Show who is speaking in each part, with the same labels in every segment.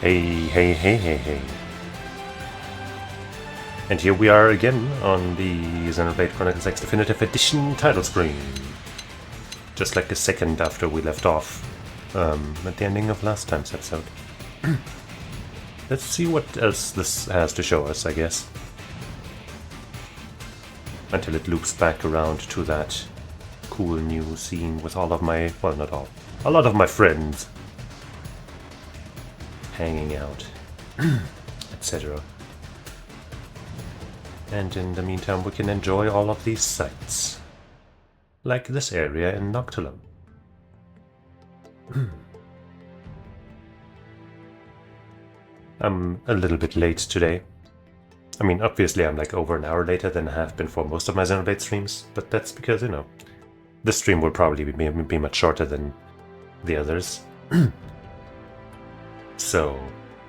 Speaker 1: Hey, hey, hey, hey, hey. And here we are again on the Xenoblade Chronicles X Definitive Edition title screen. Just like a second after we left off at the ending of last time's episode. Let's see what else this has to show us, I guess. Until it loops back around to that cool new scene with all of my, well, not all, a lot of my friends hanging out, etc. And in the meantime, we can enjoy all of these sights, like this area in Noctilum. I'm a little bit late today. I mean, obviously I'm like over an hour later than I have been for most of my Xenoblade streams, but that's because, you know, this stream will probably be much shorter than the others. So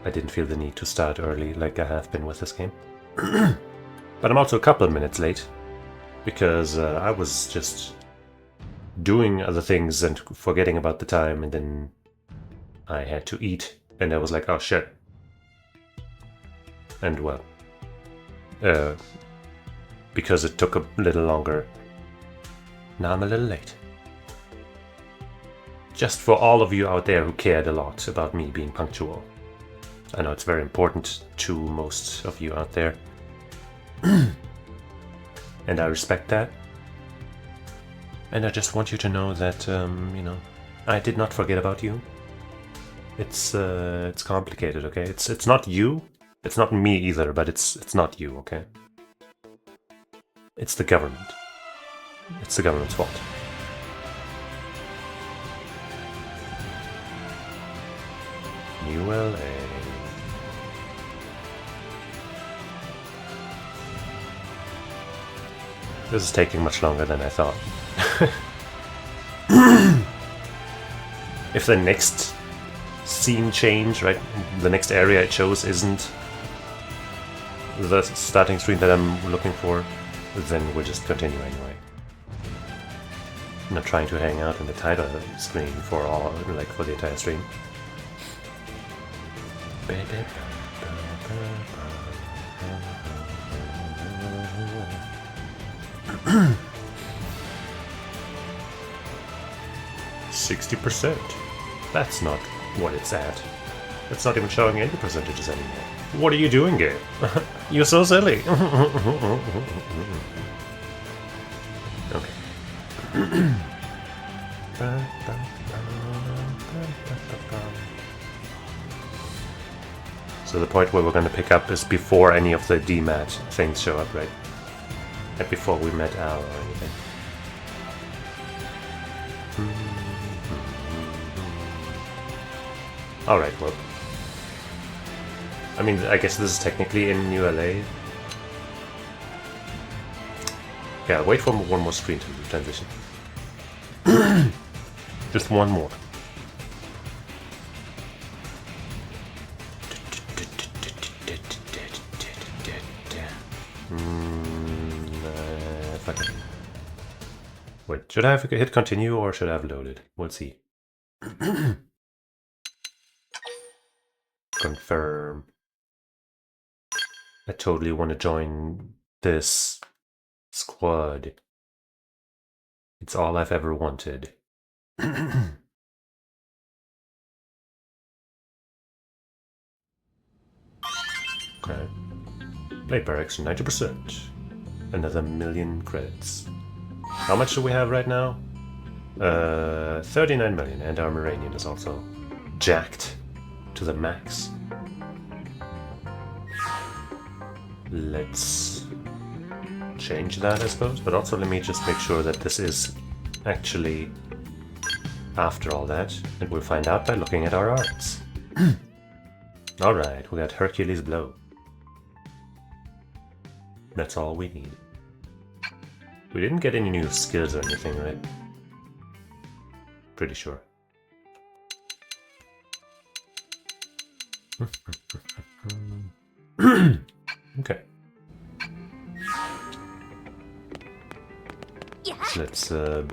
Speaker 1: I didn't feel the need to start early like I have been with this game. But I'm also a couple of minutes late, because I was just doing other things and forgetting about the time, and then I had to eat, and I was like, oh shit. And well, because it took a little longer, now I'm a little late. Just for all of you out there who cared a lot about me being punctual. I know it's very important to most of you out there. And I respect that. And I just want you to know that, you know, I did not forget about you. It's complicated, okay? It's not you. It's not me either, but it's not you, okay? It's the government. It's the government's fault. New LA. This is taking much longer than I thought. If the next scene change, right, the next area it shows isn't the starting screen that I'm looking for, then we'll just continue anyway. I'm not trying to hang out in the title screen for for the entire stream. 60%. That's not what it's at. It's not even showing any percentages anymore. What are you doing, game? You're so silly. Okay. So the point where we're going to pick up is before any of the DMAT things show up, right? And before we met Al or anything. Alright, well. I mean, I guess this is technically in New LA. Yeah, wait for one more screen to transition. Just one more. Wait, should I have hit continue or should I have loaded? We'll see. Confirm. I totally want to join this squad. It's all I've ever wanted. Okay. Play per extra 90%. Another 1,000,000 credits. How much do we have right now? 39 million, and our Iranian is also jacked to the max. Let's change that, I suppose, but also let me just make sure that this is actually after all that, and we'll find out by looking at our arts. Alright, we got Hercules Blow. That's all we need. We didn't get any new skills or anything, right? Pretty sure. Okay. So let's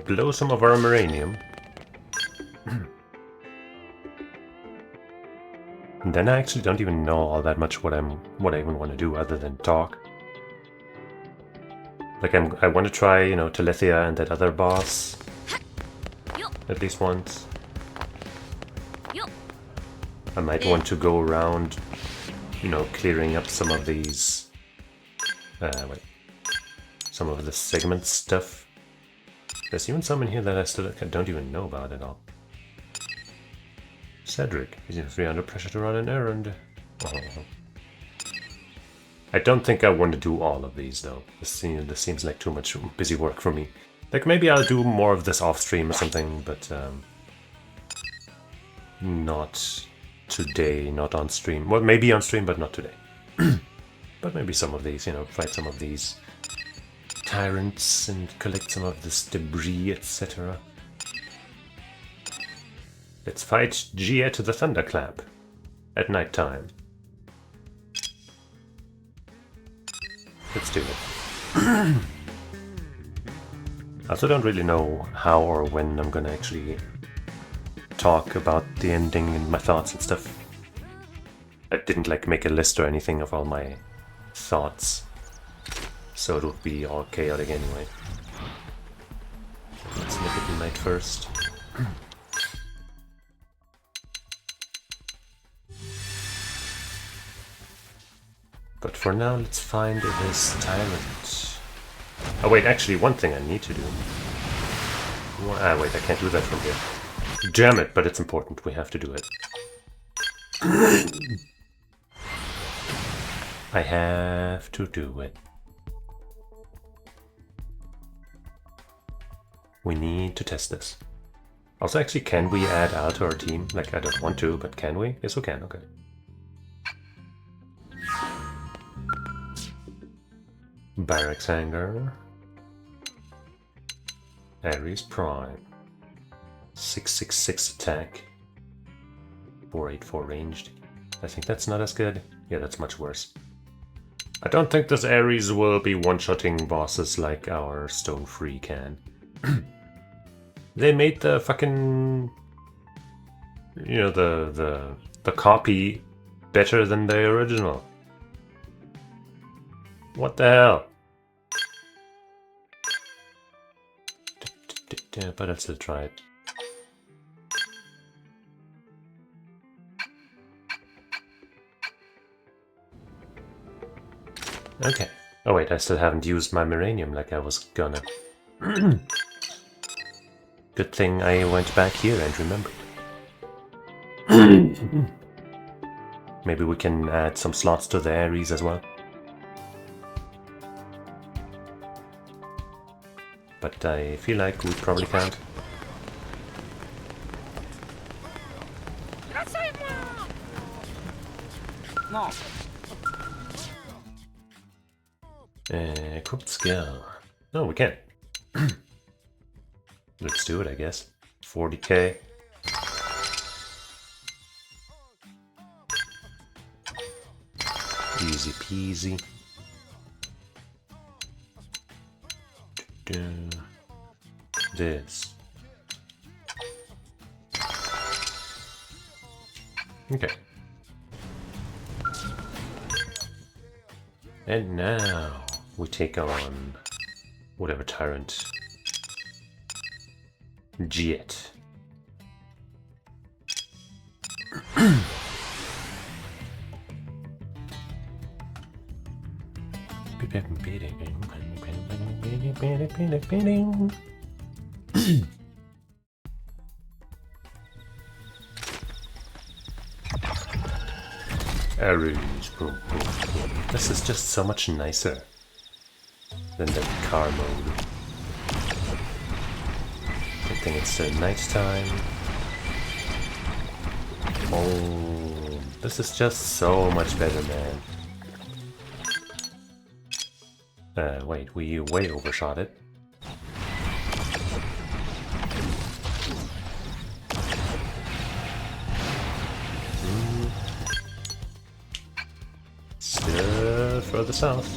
Speaker 1: blow some of our uranium. And then I actually don't even know all that much what I even want to do other than talk. Like I want to try, you know, Telethia and that other boss at least once. I might want to go around, you know, clearing up some of these, some of the segment stuff. There's even some in here that I still don't even know about at all. Cedric, he's under pressure to run an errand. Oh. I don't think I want to do all of these though. This seems like too much busy work for me. Like maybe I'll do more of this off stream or something, but not today, not on stream. Well, maybe on stream, but not today. But maybe some of these, you know, fight some of these tyrants and collect some of this debris, etc. Let's fight Giet the Thunderclap at night time. Let's do it. I also don't really know how or when I'm gonna actually talk about the ending and my thoughts and stuff. I didn't like make a list or anything of all my thoughts, so it would be all chaotic anyway. Let's look at the night first. But for now, let's find this tyrant. Oh wait, actually one thing I need to do. Ah wait, I can't do that from here. Damn it, but it's important, we have to do it. I have to do it. We need to test this. Also, actually, can we add Al to our team? Like, I don't want to, but can we? Yes, we can, okay. Barracks Hangar. Ares Prime. 666 attack. 484 ranged. I think that's not as good. Yeah, that's much worse. I don't think this Ares will be one-shotting bosses like our Stone Free can. They made the fucking... you know, the copy better than the original. What the hell? But I'll still try it. Okay. Oh wait, I still haven't used my Miranium like I was gonna. Good thing I went back here and remembered. Maybe we can add some slots to the Ares as well. But I feel like we probably can't.
Speaker 2: No.
Speaker 1: Equipped skill. No, we can't. Let's do it, I guess. 40k. Easy peasy. This. Okay. And now we take on whatever tyrant. Jet. Ares. This is just so much nicer than the car mode. Good thing it's still nighttime. Oh, this is just so much better, man. Wait, we way overshot it. Still further south.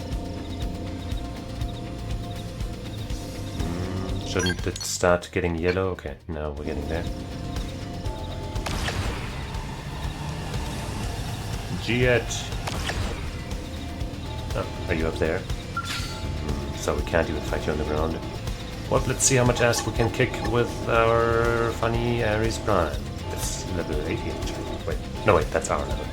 Speaker 1: Shouldn't it start getting yellow? Okay, now we're getting there. Jet. Oh, are you up there? So we can't even fight you on the ground. Well, let's see how much ass we can kick with our funny Ares Prime. It's level 80 actually. Wait, no wait, that's our level.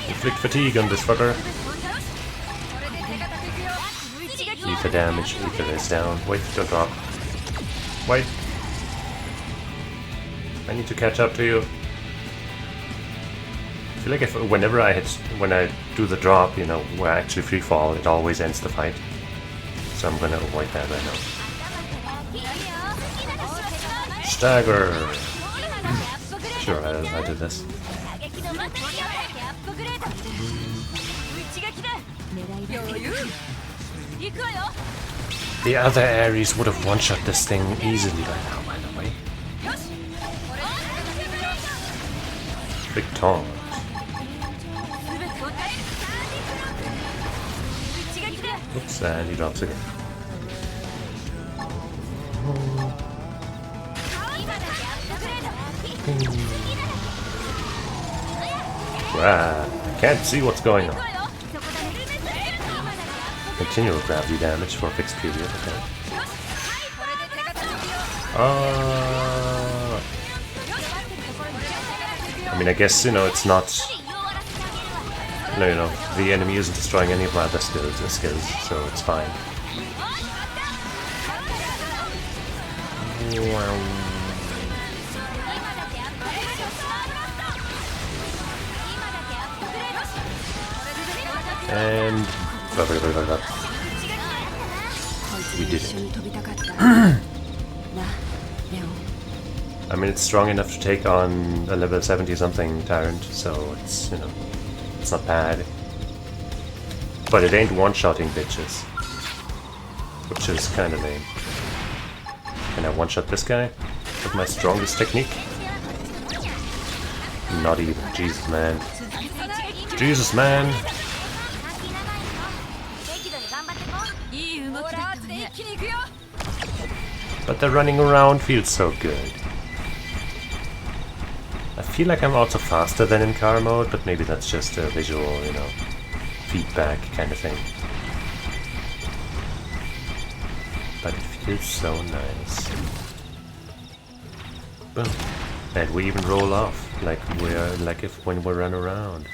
Speaker 1: Inflict fatigue on this fucker. Ether damage, ether is down. Wait, don't drop. Wait. I need to catch up to you. I feel like whenever when I do the drop, you know, where I actually free fall, it always ends the fight. So I'm gonna avoid that right now. Stagger! Sure, I'll do this. The other Ares would have one-shot this thing easily right now, by the way. Big taunt. Oops, and he drops again. Wow, can't see what's going on. Continual gravity damage for a fixed period, okay. I mean, I guess, you know, it's not... No, you know, the enemy isn't destroying any of my other skills, so it's fine. And... we did it. I mean, it's strong enough to take on a level 70-something Tyrant, so it's, you know, it's not bad. But it ain't one-shotting bitches. Which is kinda lame. Can I one-shot this guy with my strongest technique? Not even. Jesus, man. Jesus, man! But the running around feels so good. I feel like I'm also faster than in car mode, but maybe that's just a visual, you know, feedback kind of thing. But it feels so nice. Boom. And we even roll off, like when we run around.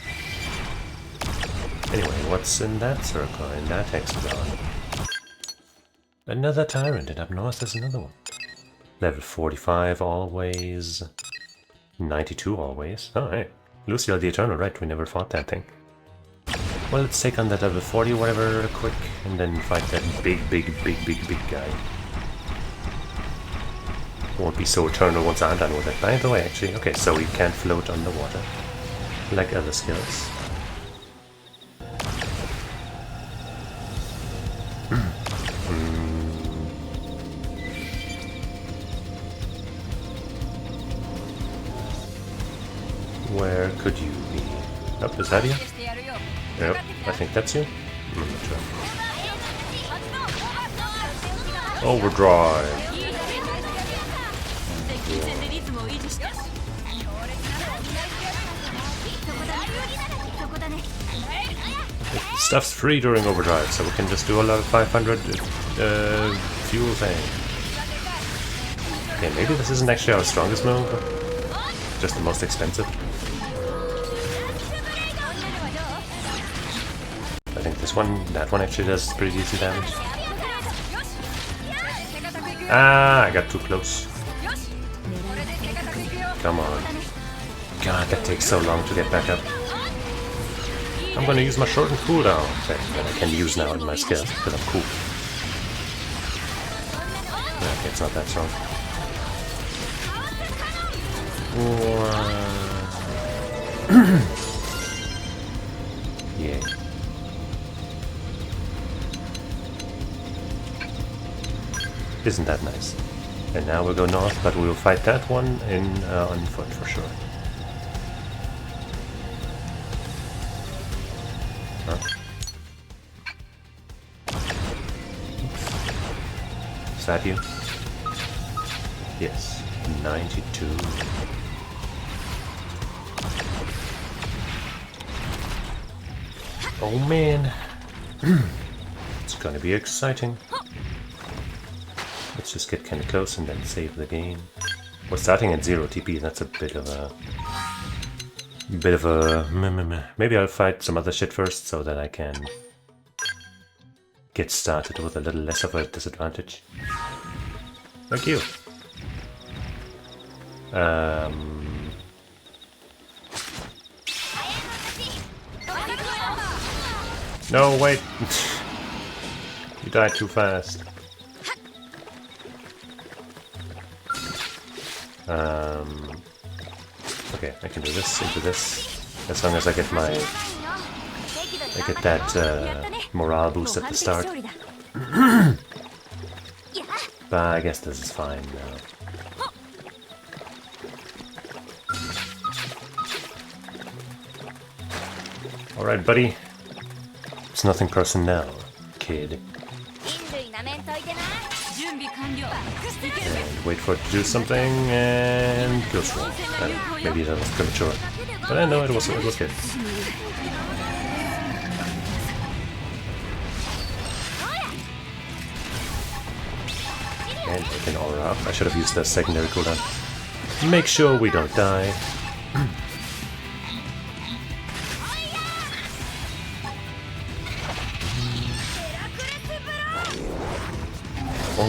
Speaker 1: Anyway, what's in that circle, in that hexagon? Another Tyrant, and up north there's another one. Level 45 always. 92 always. Oh, hey. Luciel the Eternal, right, we never fought that thing. Well, let's take on that level 40 whatever quick, and then fight that big guy. Won't be so eternal once I'm done with it. By the way, actually, okay, so we can float underwater, like other skills. Where could you be? Oh, is that you? Yep, I think that's you. I'm not sure. Overdrive! Stuff's free during overdrive, so we can just do a lot of 500 fuel thing. Okay, maybe this isn't actually our strongest move, just the most expensive. I think that one actually does pretty decent damage. Ah, I got too close. Come on. God, that takes so long to get back up. I'm gonna use my shortened cooldown thing that I can use now in my skills because I'm cool. Okay, it's not that strong. Yeah. Isn't that nice? And now we'll go north, but we will fight that one on foot for sure. Huh? Is that you? Yes. 92. Oh man. It's gonna be exciting. Let's just get kinda close and then save the game. We're starting at 0 TP, that's a bit of a... Maybe I'll fight some other shit first so that I can get started with a little less of a disadvantage. Thank you. No, wait! You died too fast. Okay, I can do this into this. As long as I get that morale boost at the start. But I guess this is fine now. Alright, buddy. It's nothing personal, kid. And wait for it to do something, and go slow. Maybe that was premature. But I know it was good. And I can aura up. I should have used the secondary cooldown. Make sure we don't die. Oh,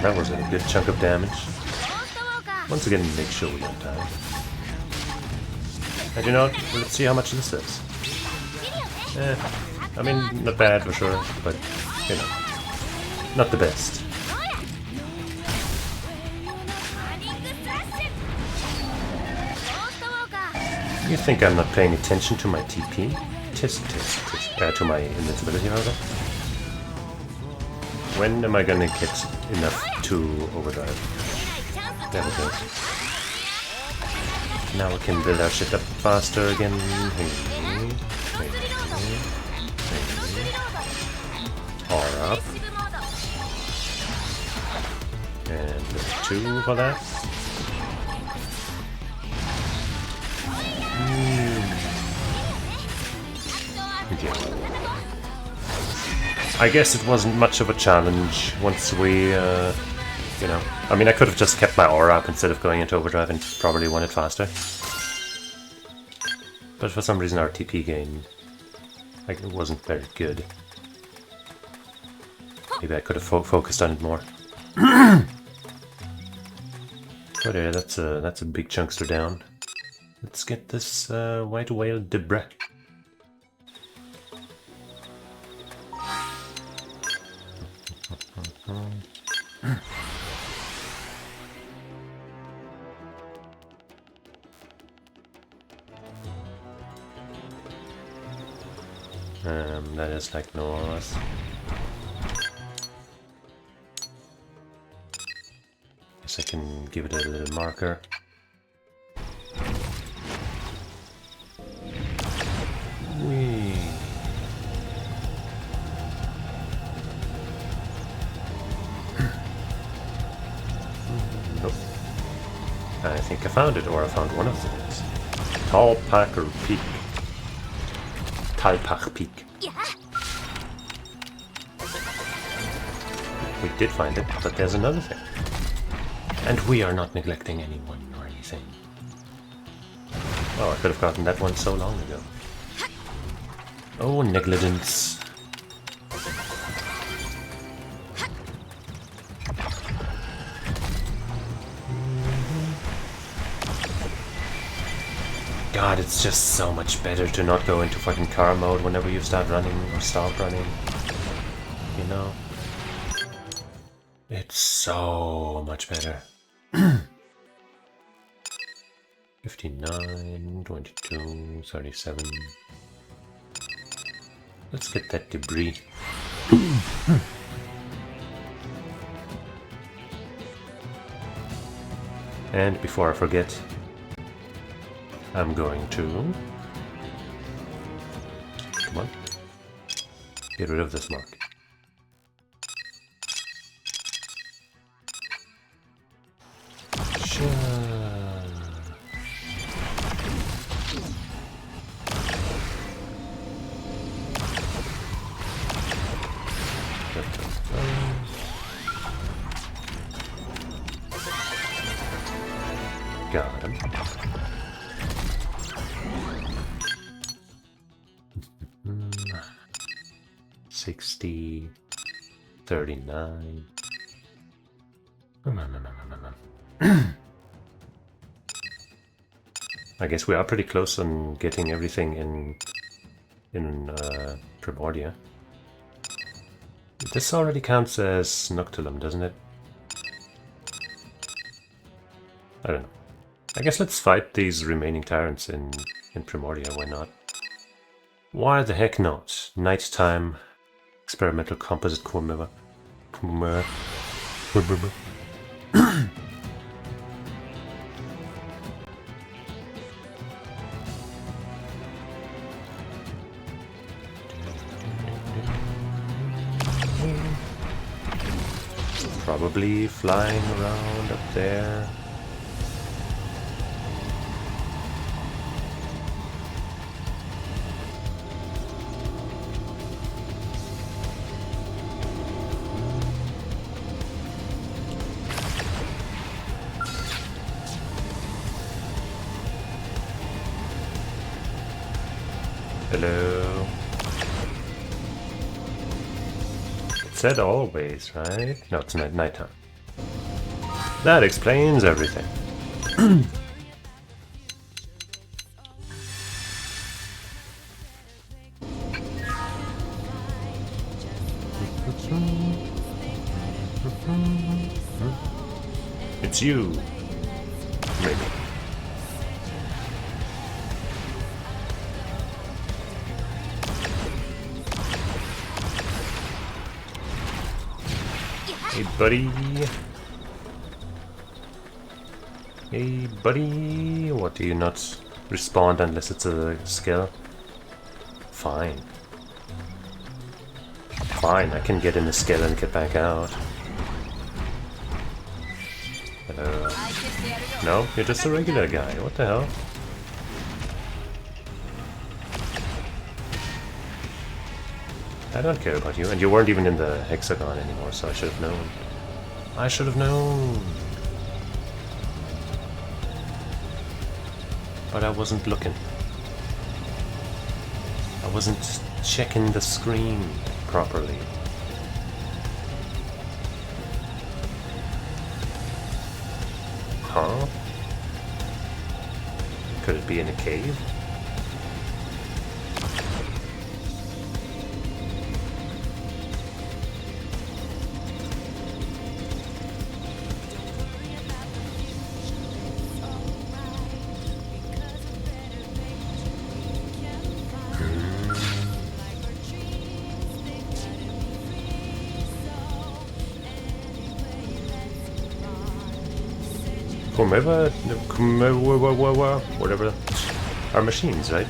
Speaker 1: that was a good chunk of damage. Once again, make sure we don't die. And you know, let's see how much this is. I mean, not bad for sure, but, you know, not the best. You think I'm not paying attention to my TP? To my invincibility, rather? When am I gonna get enough to overdrive? There we go. Now we can build our shit up faster again. Aura up. And level 2 for that. Okay. I guess it wasn't much of a challenge once we, you know... I mean, I could have just kept my aura up instead of going into overdrive and probably won it faster. But for some reason our TP gain, like, it wasn't very good. Maybe I could have focused on it more. But yeah, that's a big chunkster down. Let's get this white whale debris. That is like north. Guess I can give it a little marker. Whee. Nope. I think I found it, or I found one of the things. Talpacher Peak. Talpach Peak. We did find it, but there's another thing. And we are not neglecting anyone or anything. Oh, I could have gotten that one so long ago. Oh, negligence. God, it's just so much better to not go into fucking car mode whenever you start running or stop running. You know? It's so much better. 59, 22, 37. Let's get that debris. And before I forget, I'm going to... Come on. Get rid of this mark. Got him. Mm. 60, 39. I guess we are pretty close on getting everything in Primordia. This already counts as Noctilum, doesn't it? I don't know. I guess let's fight these remaining tyrants in Primordia, why not? Why the heck not? Nighttime, experimental composite Kumura. Probably flying around up there. Hello. It said always, right? No, it's nighttime. That explains everything. It's you. Maybe. Hey, buddy. Hey, buddy. What, do you not respond unless it's a skill? Fine. Fine, I can get in the skill and get back out. Hello. No, you're just a regular guy. What the hell? I don't care about you, and you weren't even in the hexagon anymore, so I should have known. I should have known! But I wasn't looking. I wasn't checking the screen properly. Huh? Could it be in a cave? Whatever, are machines, right?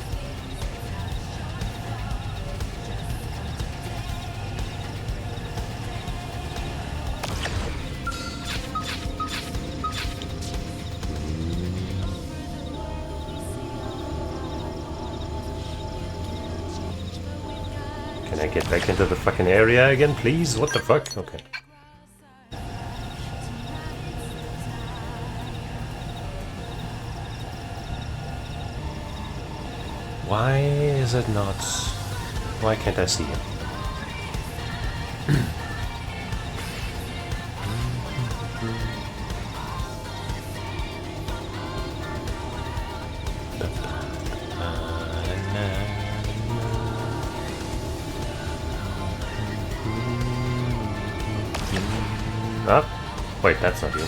Speaker 1: Can I get back into the fucking area again, please? What the fuck? Okay. Why is it not... Why can't I see him? Ah, wait, that's not you.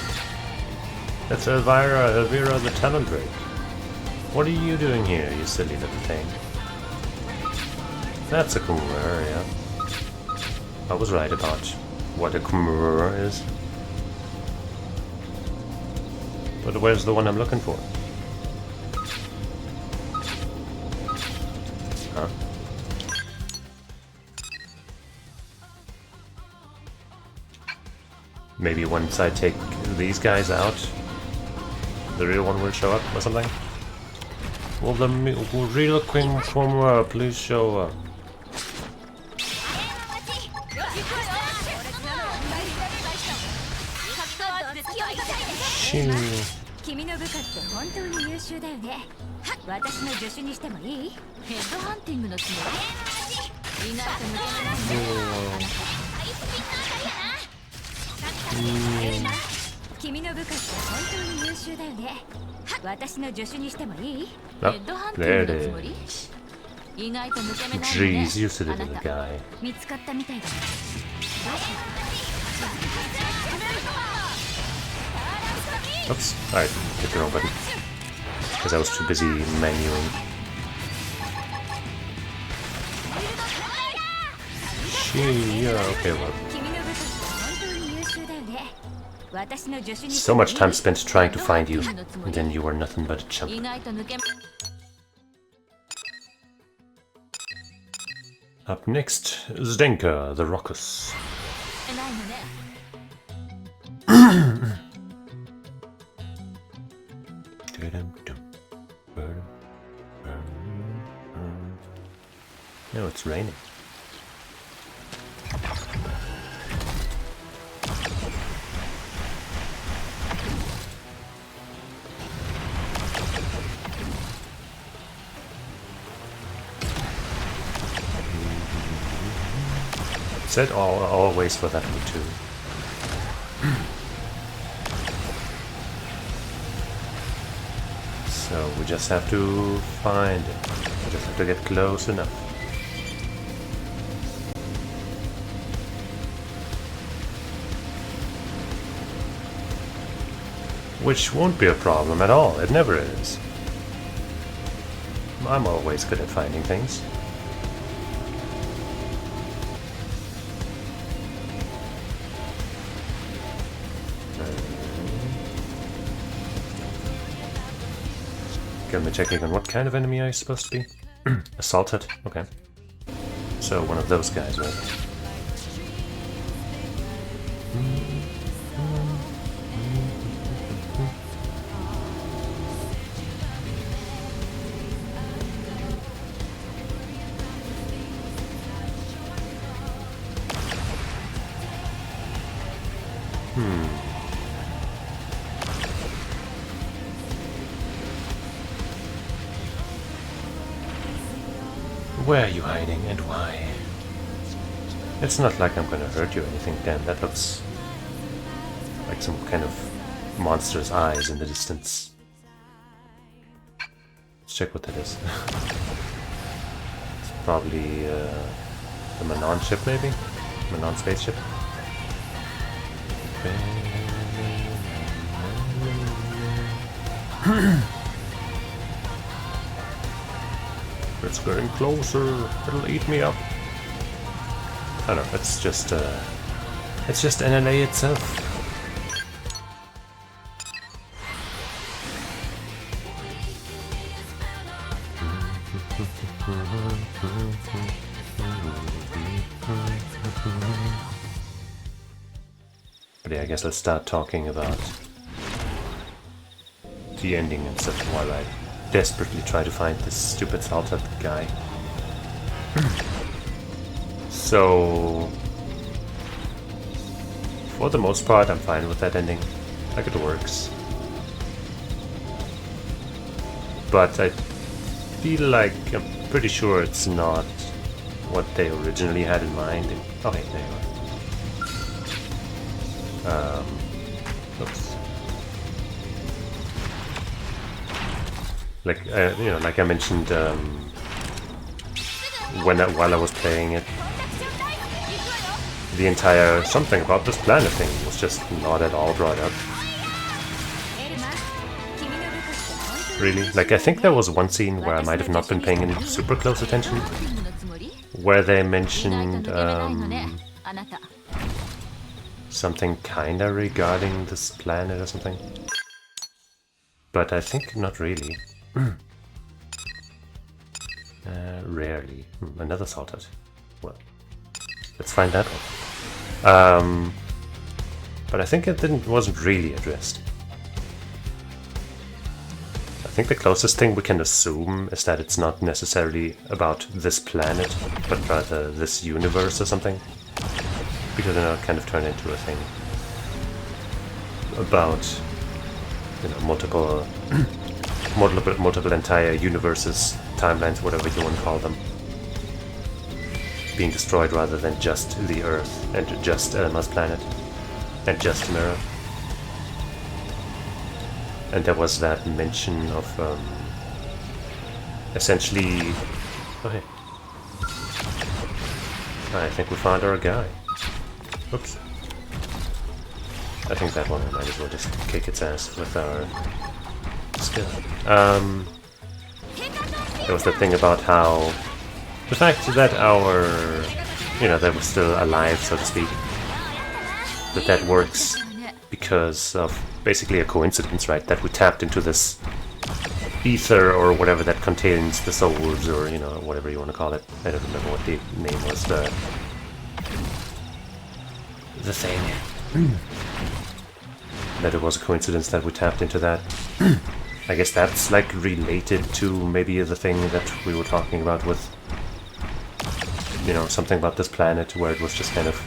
Speaker 1: That's Elvira the Talon Drake. What are you doing here, you silly little thing? That's a Kumura area. I was right about what a Kumura is. But where's the one I'm looking for? Huh? Maybe once I take these guys out, the real one will show up or something. Will the real King Kumra please show up? Shoo.
Speaker 2: 君の部下って本当に優秀だよね。私の助手にしてもいい？ヘッドハンティングのつもり？いないと抜けないな。君の部下って本当に優秀だよね。私の助手にしてもいい？ヘッドハンティングのつもり？意外と抜け目ないよね。
Speaker 1: Jeez, you said it, little guy.
Speaker 2: 見つかったみたいだね。
Speaker 1: Oops, I hit the wrong button. Because I was too busy menuing. Gee, yeah, okay, well. So much time spent trying to find you, and then you were nothing but a chump. Up next, Zdenka, the Rockus. No, it's raining. Said always for that one too. So we just have to find it. We just have to get close enough. Which won't be a problem at all. It never is. I'm always good at finding things. Get me checking on what kind of enemy I'm supposed to be. Assaulted? Okay. So one of those guys, right? Where are you hiding and why? It's not like I'm gonna hurt you or anything. Damn, that looks like some kind of monster's eyes in the distance. Let's check what that is. It's probably the Manon ship, maybe? Manon spaceship? It's getting closer. It'll eat me up. I don't know. It's just NLA itself. But yeah, I guess let's start talking about the ending and stuff while I desperately try to find this stupid salted guy. So, for the most part, I'm fine with that ending. Like, it works. But I feel like I'm pretty sure it's not what they originally had in mind. Okay, there you are. Oops. Like you know, like I mentioned while I was playing it, the entire something about this planet thing was just not at all brought up. Really, like I think there was one scene where I might have not been paying any super close attention, where they mentioned something kinda regarding this planet or something. But I think not really. Rarely. Another salted. Well, let's find that one. But I think it wasn't really addressed. think the closest thing we can assume is that it's not necessarily about this planet, but rather this universe or something. Because then it kind of turned into a thing about, you know, multiple entire universes, timelines, whatever you want to call them, being destroyed rather than just the Earth and just Elma's planet and just Mira. And there was that mention of essentially. Okay, I think we found our guy. Oops. I think that one we might as well just kick its ass with our skill. There was that thing about how the fact that our, you know, that we're still alive, so to speak, that works because of basically a coincidence, right? That we tapped into this ether or whatever that contains the souls, or, you know, whatever you want to call it. I don't remember what the name was. The thing. That it was a coincidence that we tapped into that. I guess that's like related to maybe the thing that we were talking about with, you know, something about this planet, where it was just kind of,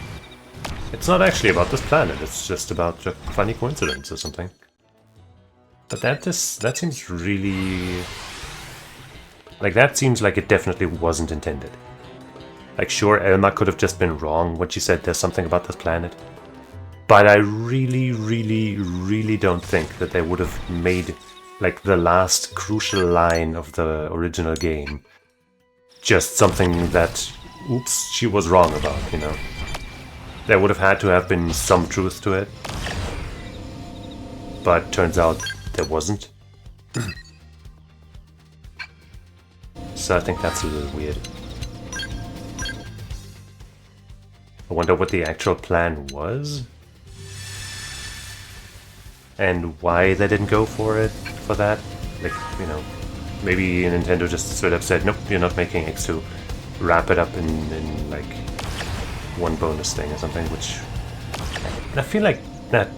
Speaker 1: it's not actually about this planet, it's just about a funny coincidence or something. But that seems really, like, that seems like it definitely wasn't intended. Like, sure, Elma could have just been wrong when she said there's something about this planet, but I really, really, really don't think that they would have made, like, the last crucial line of the original game just something that, oops, she was wrong about, you know. There would have had to have been some truth to it, but turns out there wasn't. So I think that's a little weird. I wonder what the actual plan was? And why they didn't go for that? Like, you know, maybe Nintendo just straight up said, nope, you're not making X to wrap it up in like one bonus thing or something, which I feel like that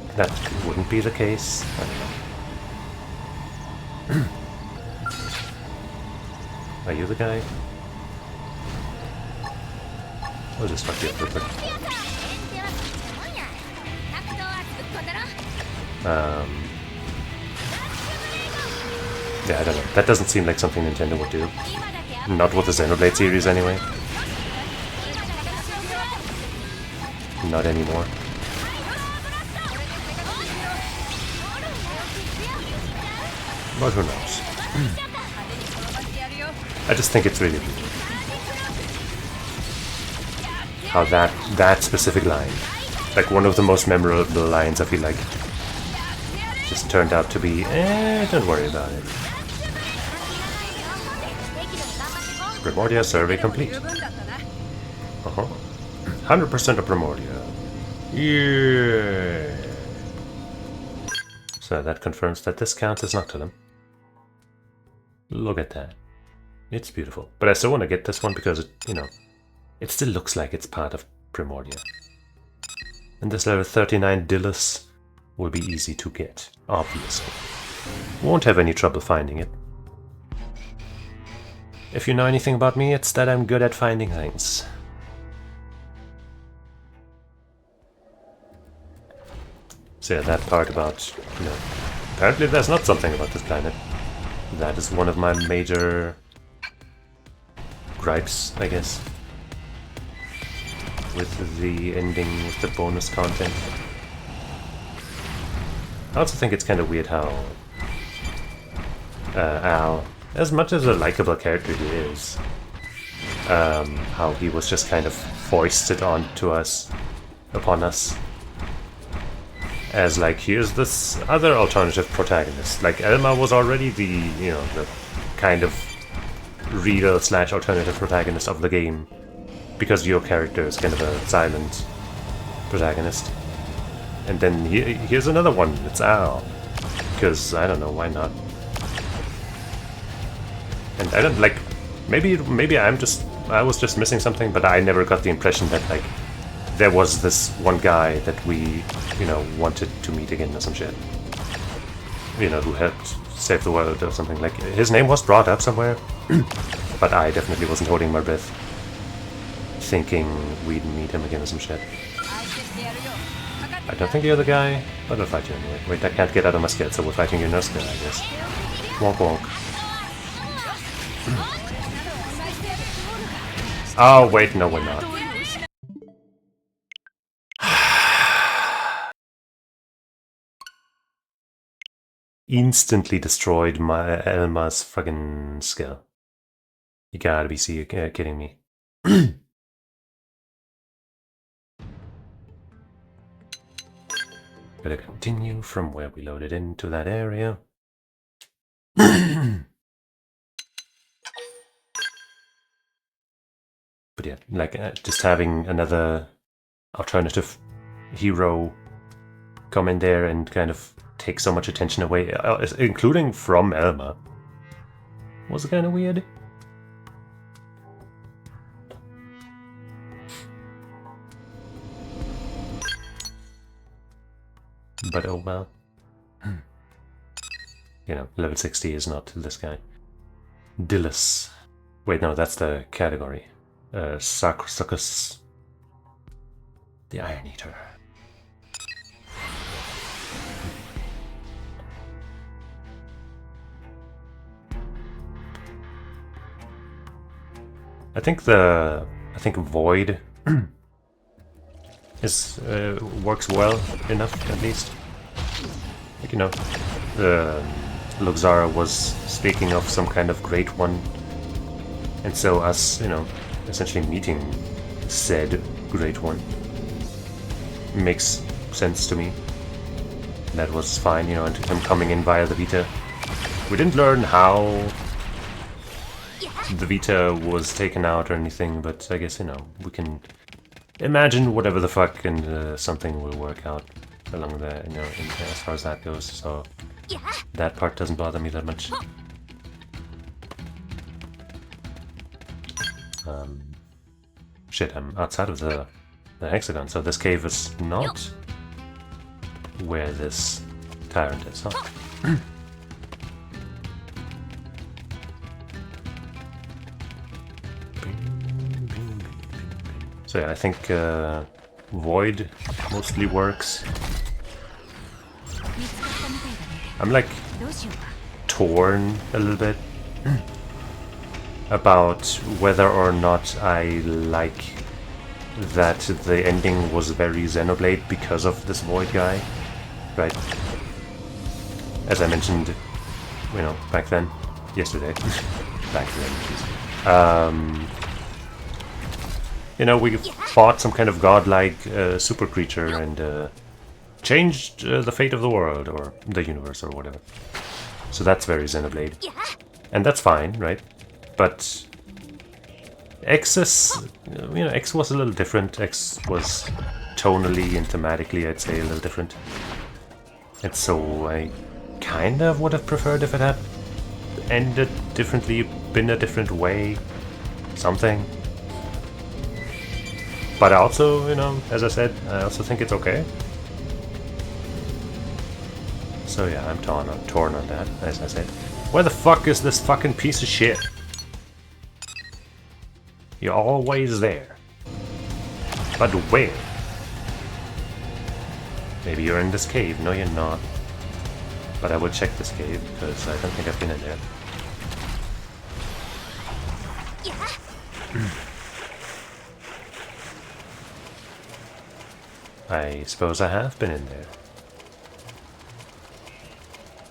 Speaker 1: wouldn't be the case. I don't know. Are you the guy? I'll just fuck you up real quick. Yeah, I don't know. That doesn't seem like something Nintendo would do. Not with the Xenoblade series, anyway. Not anymore. But who knows? I just think it's really weird how that specific line, like one of the most memorable lines, I feel like, just turned out to be, don't worry about it. Primordia survey complete. 100% of Primordia. Yeah. So that confirms that this counts as Noctilum. Look at that. It's beautiful. But I still want to get this one because, you know, it still looks like it's part of Primordia. And this level 39 Dillus will be easy to get, obviously. Won't have any trouble finding it. If you know anything about me, it's that I'm good at finding things. So yeah, that part about, you know, apparently there's not something about this planet. That is one of my major gripes, I guess, with the ending, with the bonus content. I also think it's kind of weird how Al, as much as a likable character he is, how he was just kind of foisted onto us, upon us, as like, here's this other alternative protagonist. Like, Elma was already the, you know, the kind of real / alternative protagonist of the game, because your character is kind of a silent protagonist. And then here's another one, it's Al. Because, I don't know, why not? And I don't, like, maybe I was just missing something, but I never got the impression that, like, there was this one guy that we, you know, wanted to meet again or some shit. You know, who helped save the world or something. Like, his name was brought up somewhere, but I definitely wasn't holding my breath, thinking we'd meet him again or some shit. I don't think you're the guy, but I'll fight you anyway. Wait, I can't get out of my skill, so we're fighting your no skill, I guess. Wonk wonk. Oh, wait, no, we're not. Instantly destroyed my Elma's fucking skill. You gotta be kidding me. Gotta continue from where we loaded into that area. But yeah, like just having another alternative hero come in there and kind of take so much attention away, including from Elma, was kind of weird. But oh well. You know, level 60 is not this guy. Dillis. Wait, no, that's the category. Sarcosuchus. The Iron Eater. I think Void is works well enough, at least. Like, you know, Luxara was speaking of some kind of great one, and so us, you know, essentially meeting said great one makes sense to me. That was fine, you know, and him coming in via the Vita. We didn't learn how the Vita was taken out or anything, but I guess, you know, we can imagine whatever the fuck, and something will work out along there, you know, as far as that goes, so that part doesn't bother me that much. Shit, I'm outside of the hexagon, so this cave is not where this tyrant is, huh? So yeah, I think Void mostly works. I'm like torn a little bit about whether or not I like that the ending was very Xenoblade because of this Void guy, right? As I mentioned, you know, back then, yesterday, back then, jeez. You know, we fought some kind of godlike super creature and changed the fate of the world, or the universe, or whatever. So that's very Xenoblade. And that's fine, right? But X is, you know, X was a little different. X was tonally and thematically, I'd say, a little different. And so I kind of would have preferred if it had ended differently, been a different way, something. But I also, you know, as I said, I also think it's okay. So yeah, I'm torn on that, as I said. Where the fuck is this fucking piece of shit? You're always there. But where? Maybe you're in this cave. No, you're not. But I will check this cave, because I don't think I've been in there. I suppose I have been in there.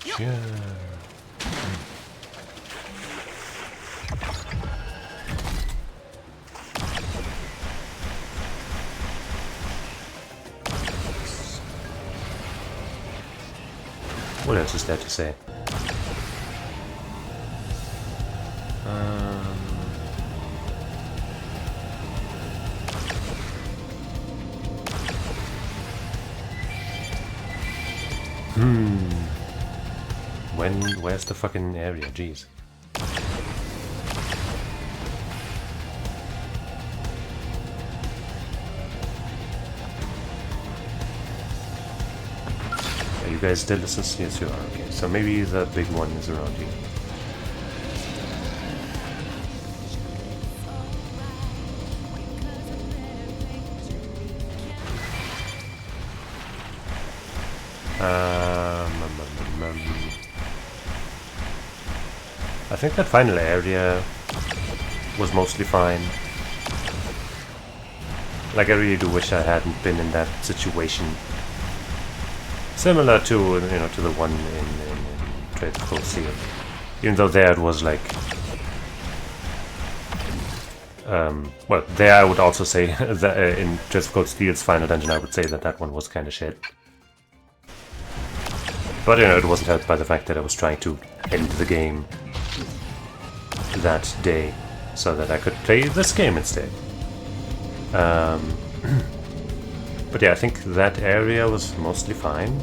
Speaker 1: Sure. What else is there to say? Where's the fucking area? Jeez. Are you guys still listen? Yes, you are. Okay, so maybe the big one is around here. I think that final area was mostly fine. Like, I really do wish I hadn't been in that situation. Similar to, you know, to the one in Trade Coliseum. Even though there it was like... well, there I would also say that in Trade of Cold Steel's final dungeon, I would say that that one was kind of shit. But, you know, it wasn't helped by the fact that I was trying to end the game that day so that I could play this game instead. But yeah, I think that area was mostly fine.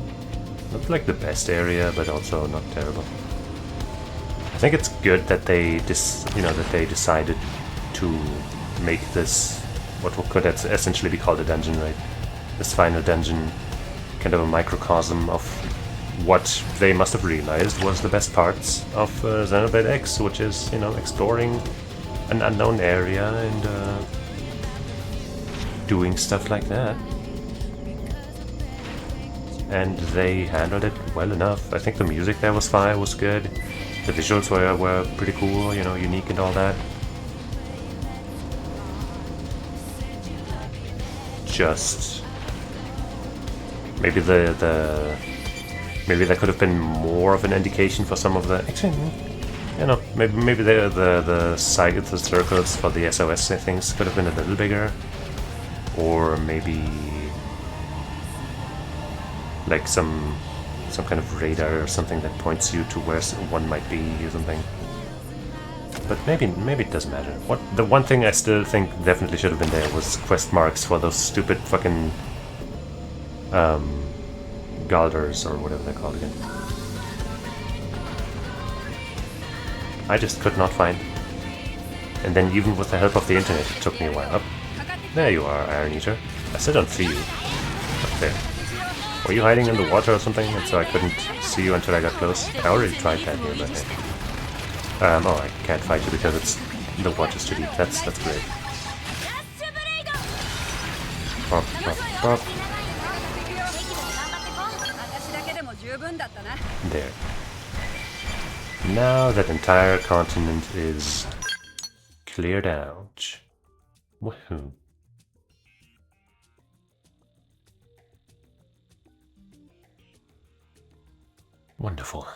Speaker 1: Not like the best area, but also not terrible. I think it's good that they decided to make this what could essentially be called a dungeon, right? This final dungeon, kind of a microcosm of what they must have realized was the best parts of Xenoblade X, which is, you know, exploring an unknown area and doing stuff like that. And they handled it well enough. I think the music there was fine, was good. The visuals were pretty cool, you know, unique and all that. Just maybe maybe that could have been more of an indication for some of the... Actually, you know, maybe the circles for the SOS things could have been a little bigger. Or maybe like some kind of radar or something that points you to where one might be or something. But maybe it doesn't matter. The one thing I still think definitely should have been there was quest marks for those stupid fucking Galders or whatever they're called again. I just could not find. And then even with the help of the internet, it took me a while. Up. There you are, Iron Eater. I still don't see you. Up there. Were you hiding in the water or something, and so I couldn't see you until I got close? I already tried that here, but oh, I can't fight you because the water's too deep. That's great. Bop, bop, bop. There. Now that entire continent is cleared out. Woohoo. Wonderful.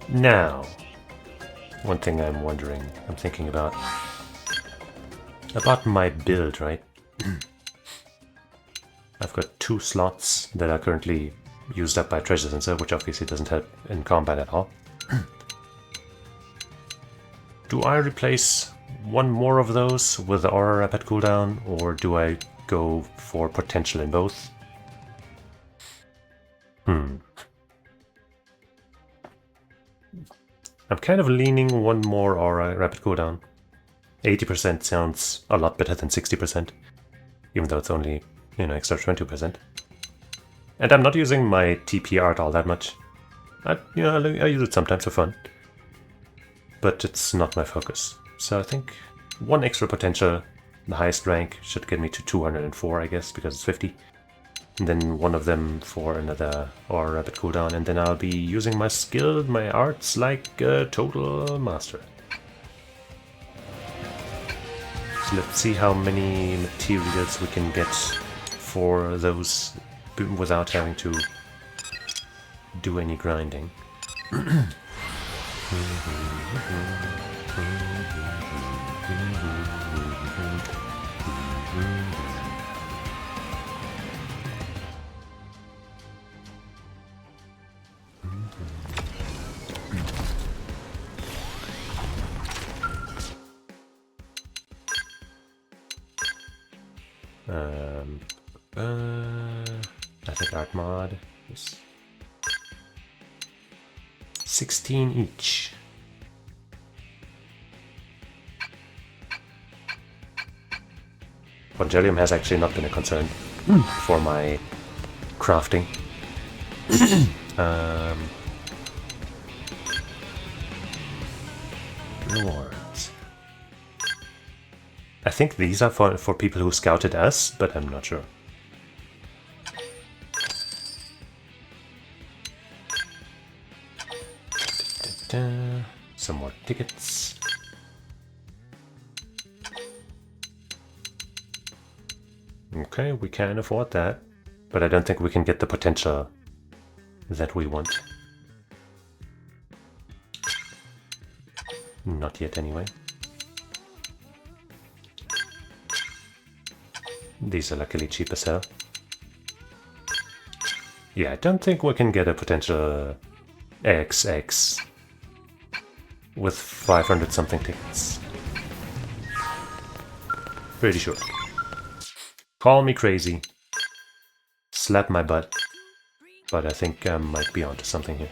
Speaker 1: Now, one thing I'm thinking about my build, right? I've got 2 slots that are currently used up by treasure sensor, which obviously doesn't help in combat at all. Do I replace one more of those with the aura rapid cooldown, or do I go for potential in both? I'm kind of leaning one more aura rapid cooldown. 80% sounds a lot better than 60%, even though it's only, you know, extra 20%. And I'm not using my TP art all that much. I use it sometimes for fun, but it's not my focus. So I think one extra potential, the highest rank, should get me to 204, I guess, because it's 50. And then one of them for another aura rapid cooldown, and then I'll be using my skill, my arts, like a total master. So let's see how many materials we can get for those without having to do any grinding. I think art mod is 16 each. Bongelium has actually not been a concern for my crafting. Rewards. I think these are for people who scouted us, but I'm not sure. Some more tickets. Okay, we can afford that, but I don't think we can get the potential that we want. Not yet, anyway. These are luckily cheap as hell. Yeah, I don't think we can get a potential XX with 500 something tickets. Pretty sure. Call me crazy. Slap my butt. But I think I might be onto something here.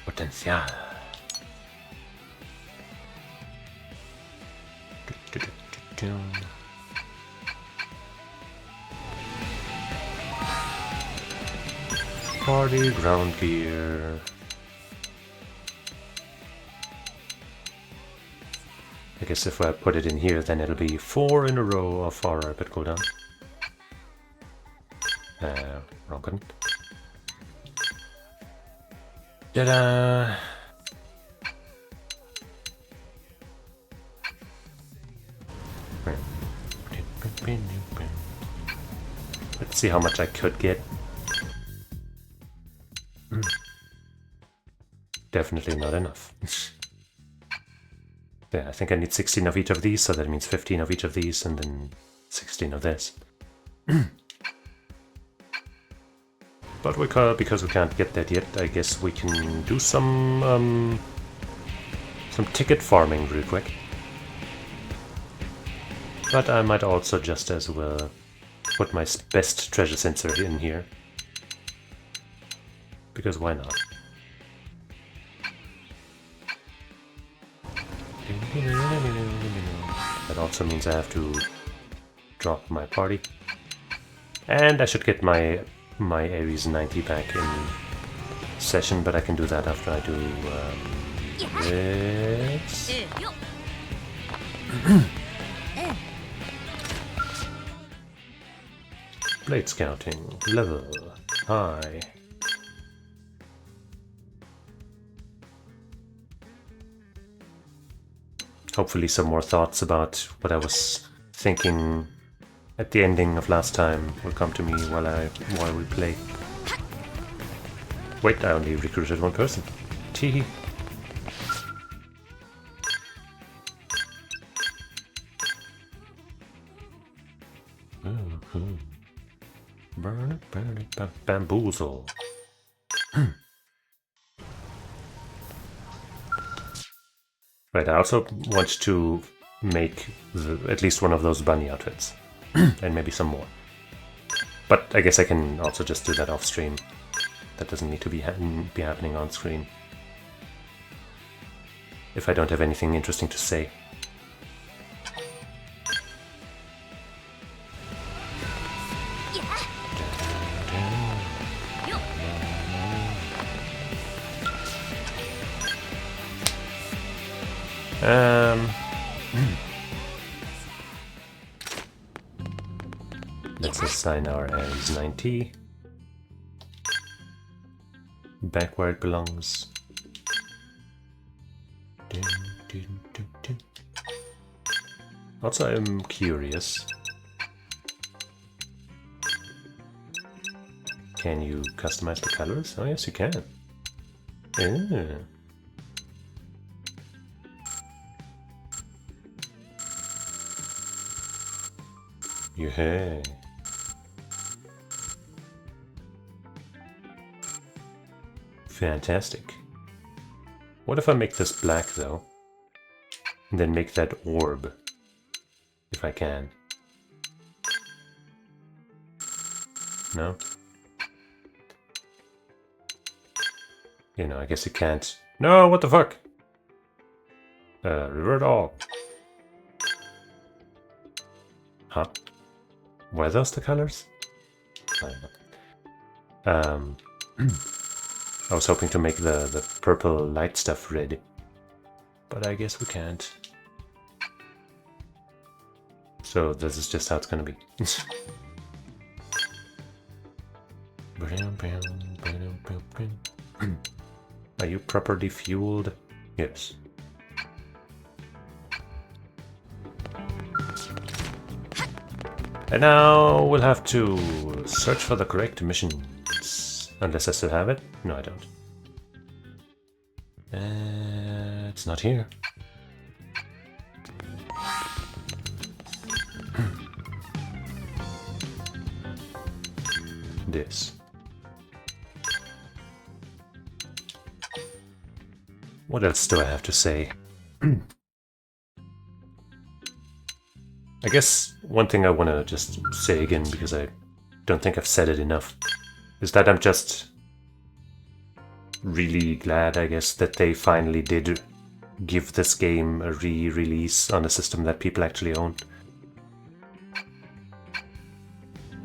Speaker 1: Potencial. Party ground gear. I guess if I put it in here, then it'll be 4 in a row of far rapid cooldown. Wrong button. Ta-da! Let's see how much I could get. Definitely not enough. Yeah, I think I need 16 of each of these, so that means 15 of each of these, and then 16 of this. But because we can't get that yet, I guess we can do some ticket farming real quick. But I might also just as well put my best treasure sensor in here. Because why not? That also means I have to drop my party. And I should get my Ares 90 back in session, but I can do that after I do this. Blade scouting, level, high. Hopefully some more thoughts about what I was thinking at the ending of last time will come to me while we play. Wait, I only recruited one person. Teehee. Burn it, bamboozle. Right, I also want to make at least one of those bunny outfits. And maybe some more. But I guess I can also just do that off stream. That doesn't need to be happening on screen. If I don't have anything interesting to say. Let's assign our Ares 90 back where it belongs. Also, I'm curious. Can you customize the colors? Oh yes, you can. Yeah. Yeah. Fantastic. What if I make this black though? And then make that orb. If I can. No? You know, I guess you can't... No, what the fuck? Revert all. Huh? Were those the colors? I don't know. I was hoping to make the purple light stuff red. But I guess we can't. So this is just how it's gonna be. Are you properly fueled? Yes. And now we'll have to search for the correct missions. Unless I still have it? No, I don't. It's not here. This. What else do I have to say? I guess one thing I want to just say again, because I don't think I've said it enough, is that I'm just really glad, I guess, that they finally did give this game a re-release on a system that people actually own.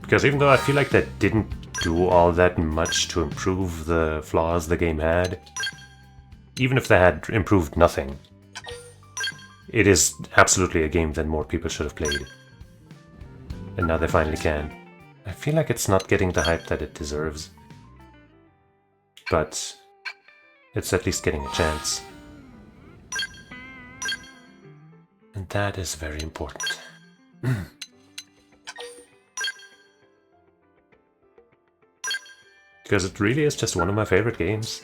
Speaker 1: Because even though I feel like that didn't do all that much to improve the flaws the game had, even if they had improved nothing, it is absolutely a game that more people should have played. And now they finally can. I feel like it's not getting the hype that it deserves. But it's at least getting a chance. And that is very important. Because it really is just one of my favorite games.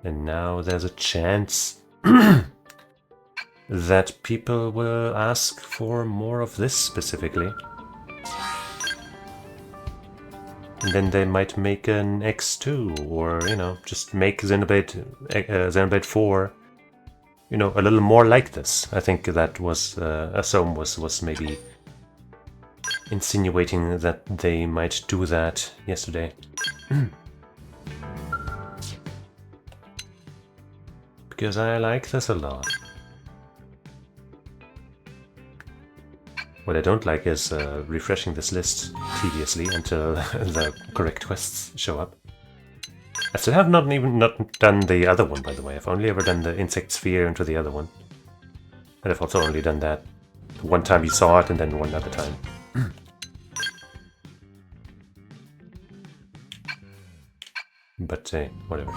Speaker 1: And now there's a chance that people will ask for more of this specifically. And then they might make an X2, or, you know, just make Xenoblade 4, you know, a little more like this. I think that was, Asom was maybe insinuating that they might do that yesterday. Because I like this a lot. What I don't like is refreshing this list tediously until the correct quests show up. I still have not done the other one, by the way. I've only ever done the insect sphere into the other one. And I've also only done that one time you saw it and then one other time. But whatever.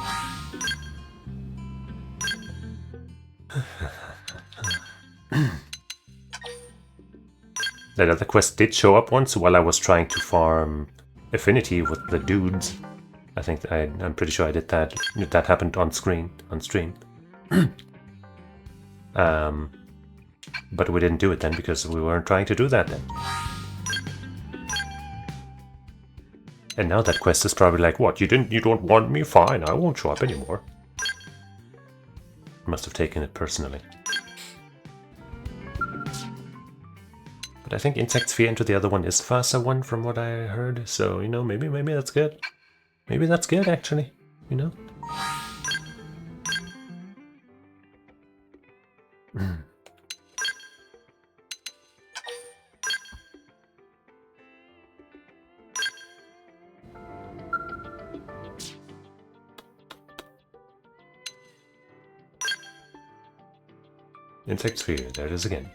Speaker 1: That other quest did show up once while I was trying to farm affinity with the dudes. I think I'm pretty sure I did that. That happened on stream. But we didn't do it then because we weren't trying to do that then. And now that quest is probably like, what? You don't want me? Fine, I won't show up anymore. Must have taken it personally. But I think Insect Sphere into the other one is the faster one from what I heard, so, you know, maybe that's good. Maybe that's good, actually, you know? Insect Sphere, there it is again.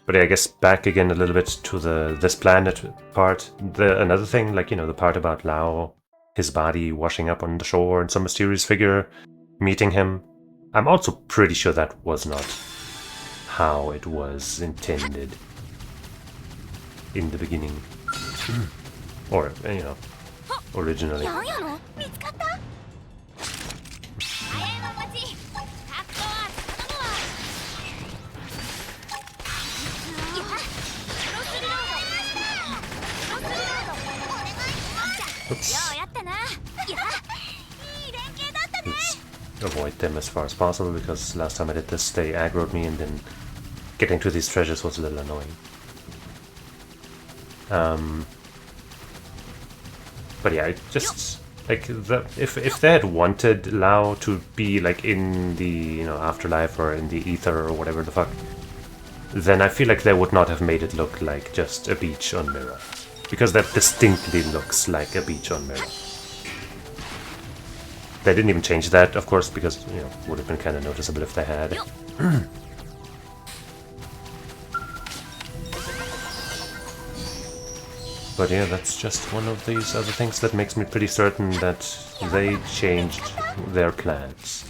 Speaker 1: But yeah, I guess back again a little bit to this planet part. Another thing, like, you know, the part about Lao, his body washing up on the shore and some mysterious figure meeting him. I'm also pretty sure that was not how it was intended in the beginning. Or, you know, originally. Oops. Let's avoid them as far as possible, because last time I did this they aggroed me and then getting to these treasures was a little annoying. But yeah, it just like if they had wanted Lao to be like in the afterlife or in the ether or whatever the fuck, then I feel like they would not have made it look like just a beach on Mira, because that distinctly looks like a beach on Mira. They didn't even change that, of course, because it would have been kind of noticeable if they had. But yeah, that's just one of these other things that makes me pretty certain that they changed their plans.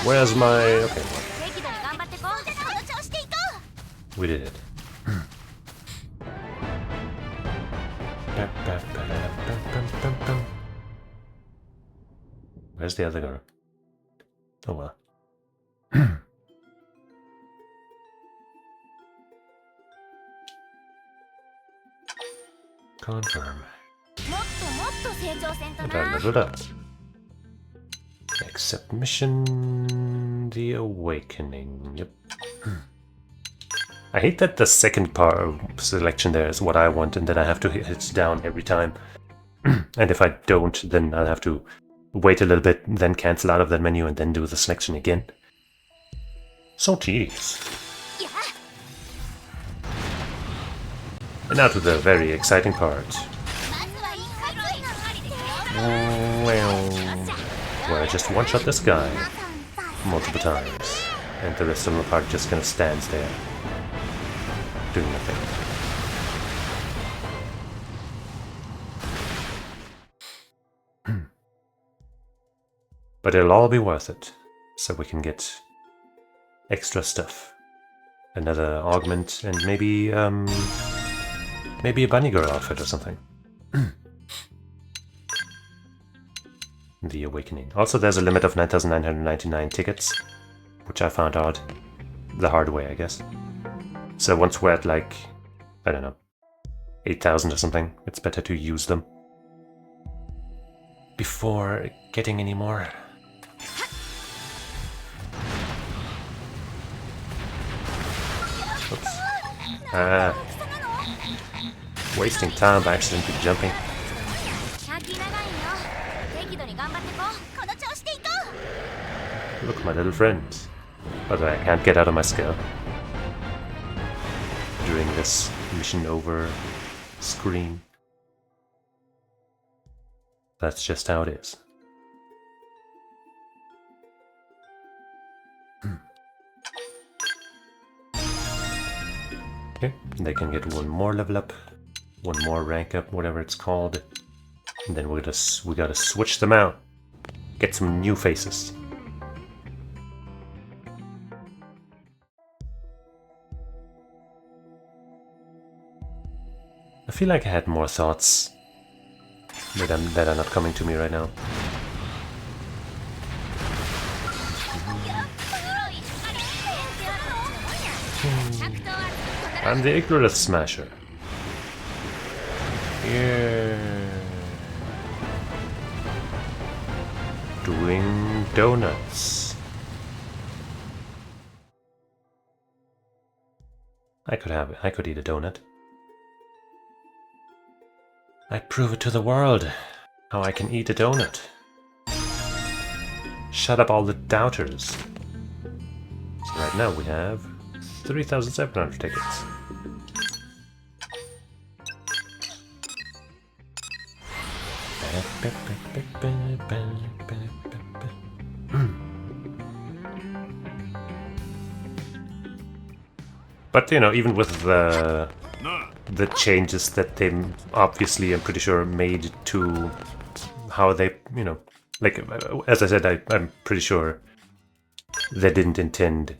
Speaker 1: Where's my... okay. We did it. Where's the other girl? Oh well. Confirm. And I leveled up. Accept mission... The Awakening. Yep. I hate that the second part of selection there is what I want, and then I have to hit down every time. And if I don't, then I'll have to wait a little bit, then cancel out of that menu, and then do the selection again. So tedious. And now to the very exciting part. Where I just one-shot this guy multiple times, and the rest of the party just kind of stands there, doing nothing. But it'll all be worth it, so we can get extra stuff. Another augment, and maybe maybe a bunny girl outfit or something. The Awakening. Also, there's a limit of 9,999 tickets, which I found out the hard way, I guess. So once we're at like, I don't know, 8,000 or something, it's better to use them before getting any more. Oops. Wasting time by accidentally jumping. Look, my little friend. Although I can't get out of my skull during this mission over screen. That's just how it is. Okay, they can get one more level up, one more rank up, whatever it's called. And then we gotta switch them out. Get some new faces. I feel like I had more thoughts that are not coming to me right now. I'm the Ignorous Smasher. Yeah. Doing donuts. I could eat a donut. I'd prove it to the world how I can eat a donut. Shut up all the doubters. So right now we have 3,700 tickets. But even with the changes that they obviously, I'm pretty sure, made to how they, like, as I said, I'm pretty sure they didn't intend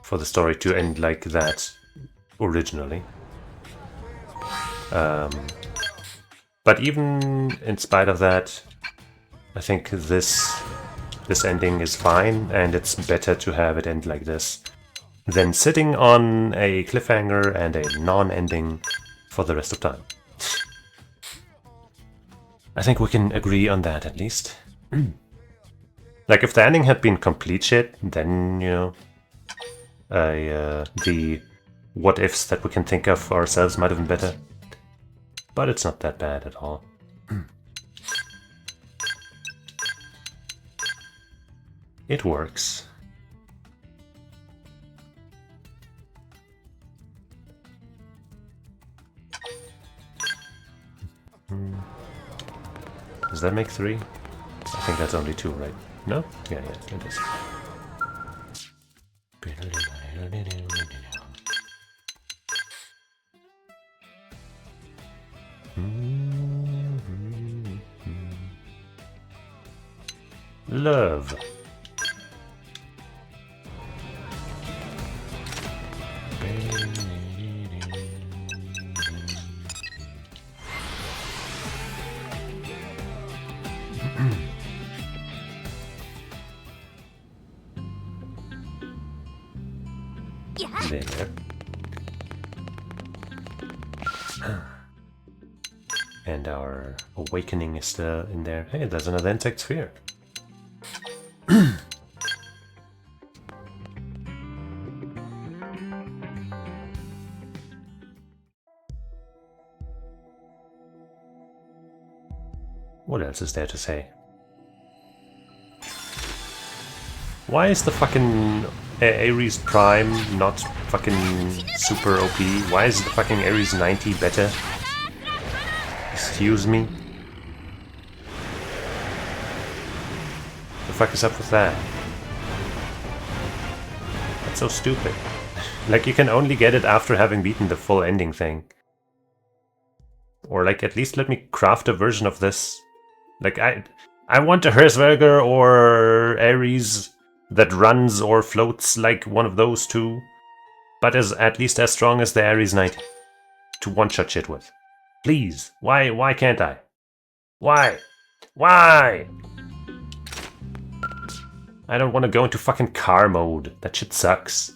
Speaker 1: for the story to end like that originally. But even in spite of that, I think this ending is fine, and it's better to have it end like this than sitting on a cliffhanger and a non-ending for the rest of time. I think we can agree on that at least. Like, if the ending had been complete shit, then, you know, the what-ifs that we can think of ourselves might have been better. But it's not that bad at all. It works. Does that make 3? I think that's only 2, right? No? Yeah, it is. Love. There. And our awakening is still in there. Hey, there's another insect sphere. What else is there to say? Why is the fucking Ares Prime not fucking super OP? Why is the fucking Ares 90 better? Excuse me? The fuck is up with that? That's so stupid. Like, you can only get it after having beaten the full ending thing. Or, like, at least let me craft a version of this. Like, I want a Herzberger or Ares that runs or floats like one of those two, but is at least as strong as the Ares 90 to one-shot shit with. Please, why can't I? Why? Why? I don't want to go into fucking car mode. That shit sucks.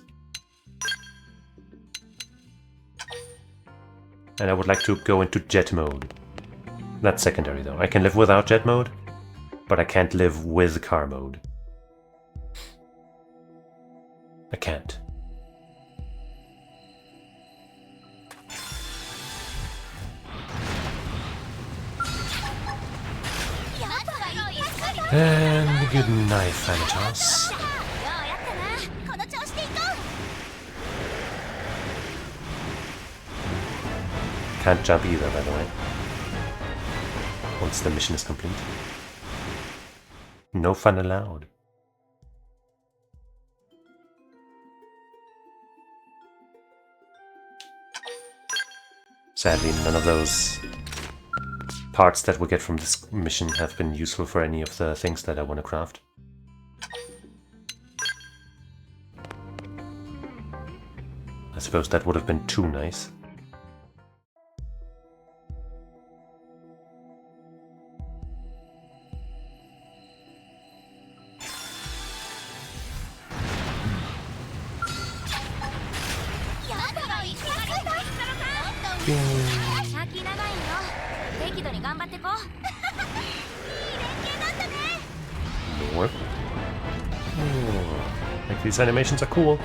Speaker 1: And I would like to go into jet mode. That's secondary though. I can live without jet mode, but I can't live with car mode. I can't. And good night, Thanatos. Can't jump either, by the way. Once the mission is complete. No fun allowed. Sadly, none of those parts that we get from this mission have been useful for any of the things that I want to craft. I suppose that would have been too nice. More. Oh, like these animations are cool.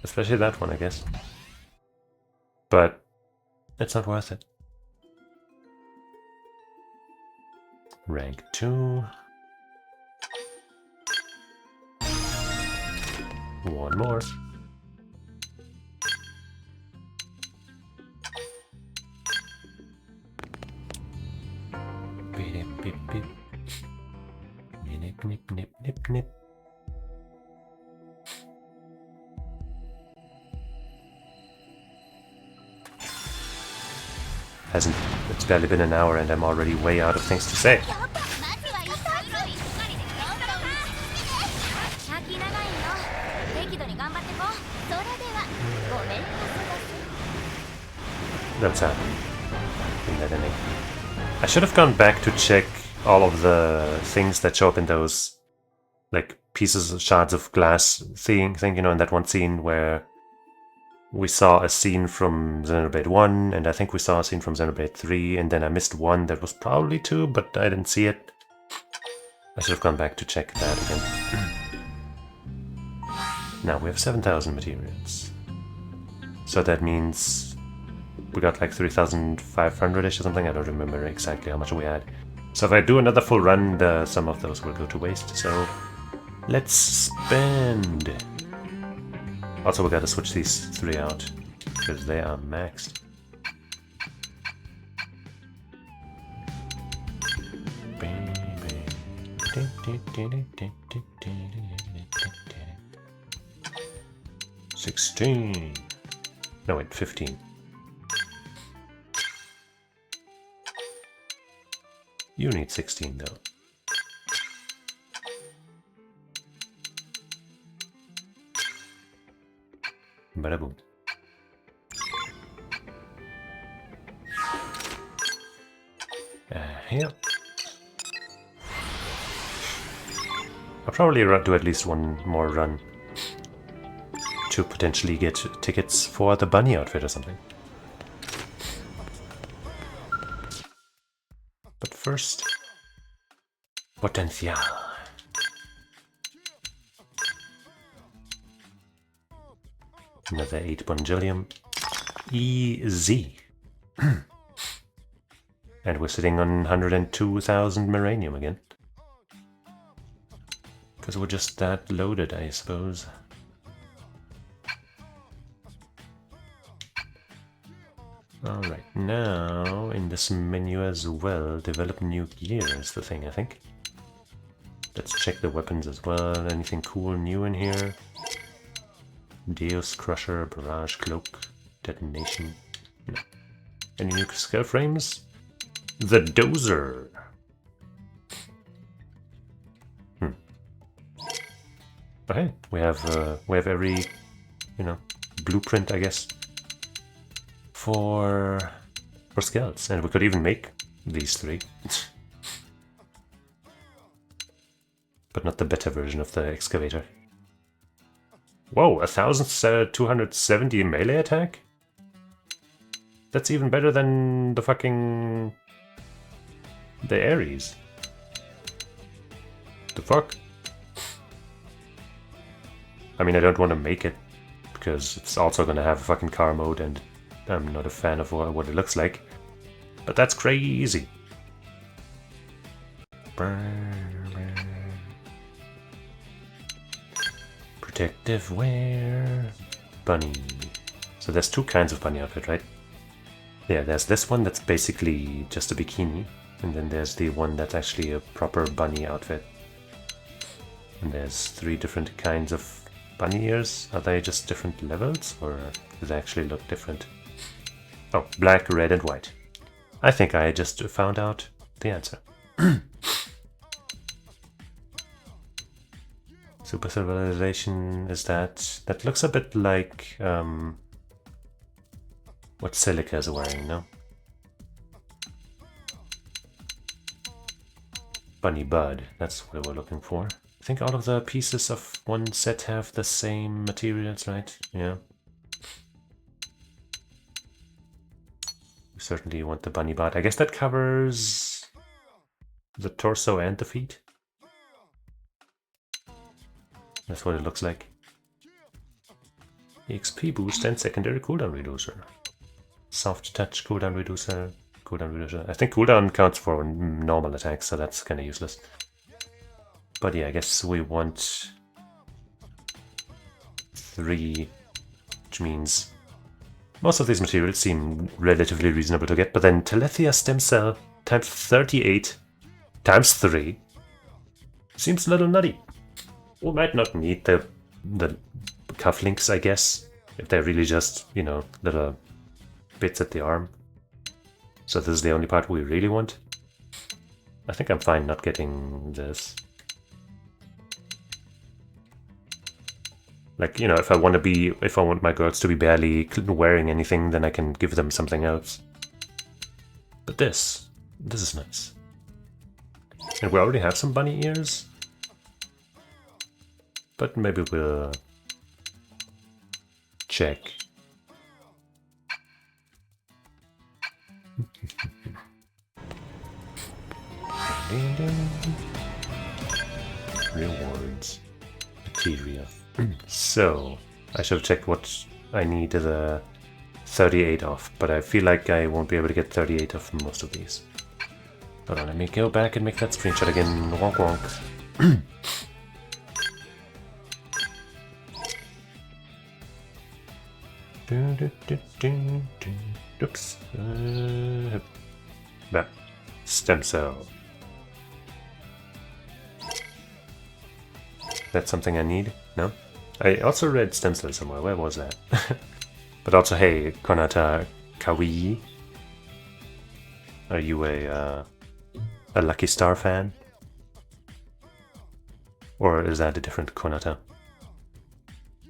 Speaker 1: Especially that one, I guess. But it's not worth it. Rank 2. One more. Beep, beep, beep. Nip, nip, nip, nip, nip. It's barely been an hour and I'm already way out of things to say. That's happening in that ending. I should have gone back to check all of the things that show up in those, like, pieces of shards of glass thing, you know, in that one scene where we saw a scene from Xenoblade 1, and I think we saw a scene from Xenoblade 3, and then I missed one that was probably 2, but I didn't see it. I should have gone back to check that again. Now we have 7,000 materials. So that means we got like 3,500-ish or something. I don't remember exactly how much we had. So if I do another full run, some of those will go to waste. So let's spend. Also, we gotta switch these 3 out because they are maxed. $16. No, wait, 15. You need 16 though. Bada boom. Here. I'll probably do at least one more run to potentially get tickets for the bunny outfit or something. But first, Potencial. Another 8 bongillium. Easy. And we're sitting on 102,000 Miranium again. Because we're just that loaded, I suppose. Alright, now in this menu as well, develop new gear is the thing, I think. Let's check the weapons as well. Anything cool new in here? Deus Crusher, Barrage Cloak, Detonation. No. Any new skill frames? The Dozer. Okay, we have every, you know, blueprint, I guess, for scouts, and we could even make these 3. But not the better version of the excavator. Whoa, 1,270 melee attack? That's even better than the fucking... the Ares. The fuck? I mean, I don't want to make it, because it's also going to have a fucking car mode, and I'm not a fan of what it looks like. But that's crazy. Protective wear. Bunny. So there's 2 kinds of bunny outfit, right? Yeah, there's this one that's basically just a bikini, and then there's the one that's actually a proper bunny outfit. And there's 3 different kinds of bunny ears. Are they just different levels, or do they actually look different? Oh, black, red, and white. I think I just found out the answer. Super Civilization is that. That looks a bit like what Celica is wearing, no? Bunny Bud, that's what we're looking for. I think all of the pieces of one set have the same materials, right? Yeah. We certainly want the bunny bot. I guess that covers the torso and the feet. That's what it looks like. XP boost and secondary cooldown reducer. Soft touch cooldown reducer. Cooldown reducer. I think cooldown counts for normal attacks, so that's kind of useless. But yeah, I guess we want 3, which means most of these materials seem relatively reasonable to get, but then Telethia stem cell times 38 times 3 seems a little nutty. We might not need the cufflinks, I guess, if they're really just, you know, little bits at the arm. So this is the only part we really want. I think I'm fine not getting this. Like, you know, if I want my girls to be barely wearing anything, then I can give them something else. But this is nice. And we already have some bunny ears. But maybe we'll check Rewards. Material. So, I should have checked what I need the 38 of, but I feel like I won't be able to get 38 of most of these. Hold on, let me go back and make that screenshot again. Wonk wonk. Oops. That. Stem cell. That's something I need? No? I also read stem cell somewhere. Where was that? But also, hey, Konata Kawaii. Are you a Lucky Star fan? Or is that a different Konata?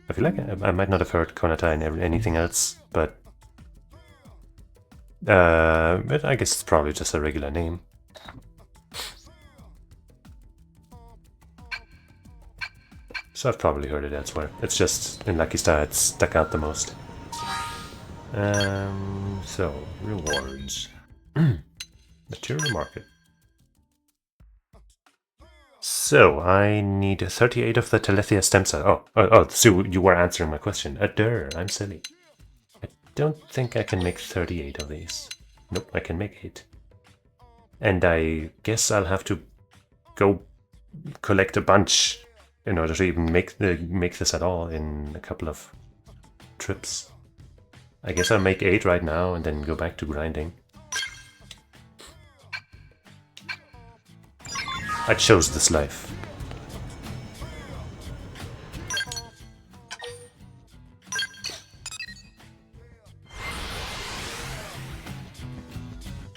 Speaker 1: I feel like I might not have heard Konata in anything else, but I guess it's probably just a regular name. So I've probably heard it elsewhere. It's just in Lucky Star it's stuck out the most. So, rewards. Material market. So, I need 38 of the Telethia stem cell. Oh, so you were answering my question. I'm silly. I don't think I can make 38 of these. Nope, I can make 8. And I guess I'll have to go collect a bunch in order to even make this at all in a couple of trips. I guess I'll make 8 right now and then go back to grinding. I chose this life.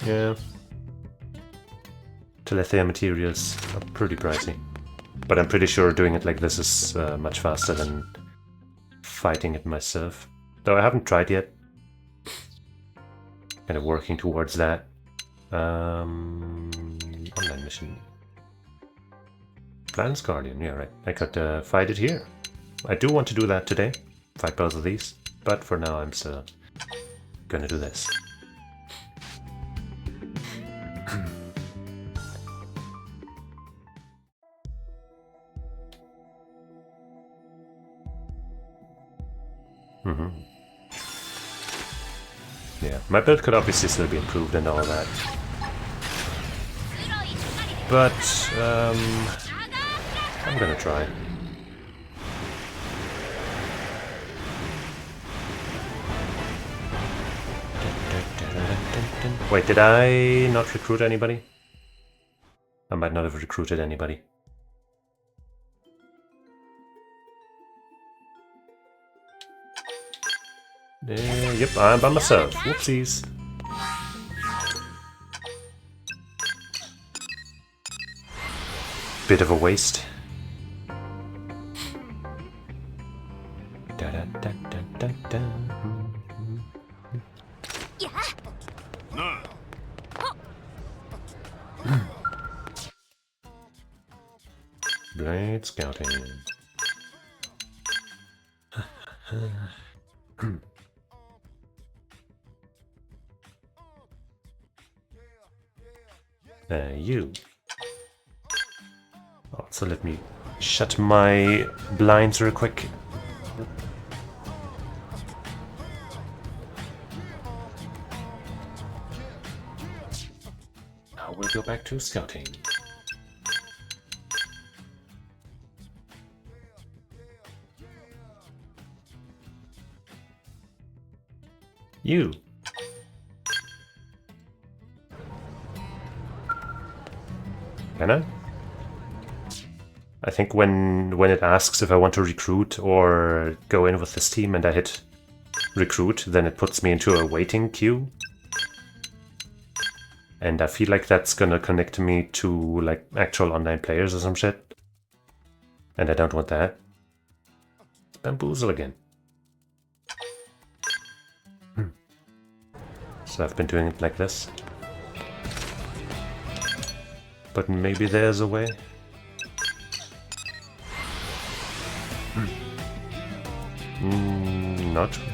Speaker 1: Yeah. Telethia materials are pretty pricey. But I'm pretty sure doing it like this is much faster than fighting it myself. Though I haven't tried yet. Kind of working towards that. Online mission. Plan's Guardian, yeah right. I could fight it here. I do want to do that today. Fight both of these. But for now I'm still gonna do this. Yeah, my build could obviously still be improved and all that. But, I'm gonna try. Wait, did I not recruit anybody? I might not have recruited anybody. Yep, I'm by myself. Whoopsies. Bit of a waste. Da, da, da, da, da, da. Blade scouting. You. Also, let me shut my blinds real quick. Now we'll go back to scouting. You. Can I? I think when it asks if I want to recruit or go in with this team and I hit recruit, then it puts me into a waiting queue. And I feel like that's gonna connect me to like actual online players or some shit. And I don't want that. Bamboozle again. So I've been doing it like this. But maybe there's a way.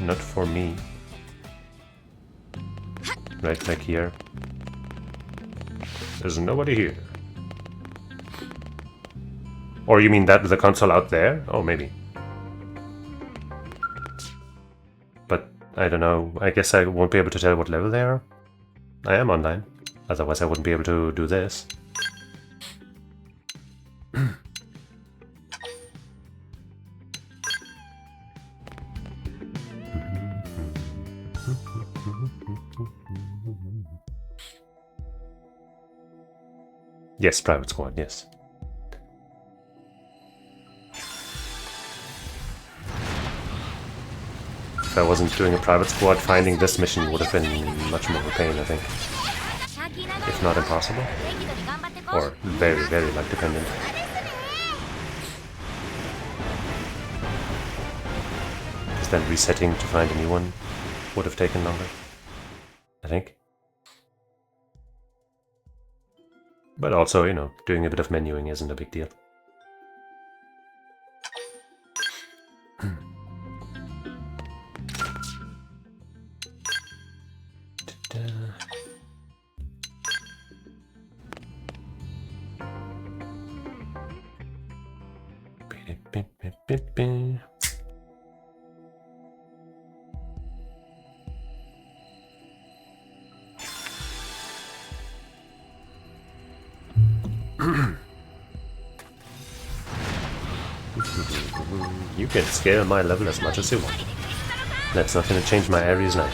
Speaker 1: Not for me. Right back here. There's nobody here. Or you mean that the console out there? Oh, maybe. But I don't know. I guess I won't be able to tell what level they are. I am online. Otherwise I wouldn't be able to do this. Yes, private squad, yes. If I wasn't doing a private squad, finding this mission would have been much more of a pain, I think. If not impossible. Or very, very luck dependent. Because then resetting to find a new one would have taken longer, I think. But also, you know, doing a bit of menuing isn't a big deal. You can scale my level as much as you want. That's not gonna change my Ares Knight.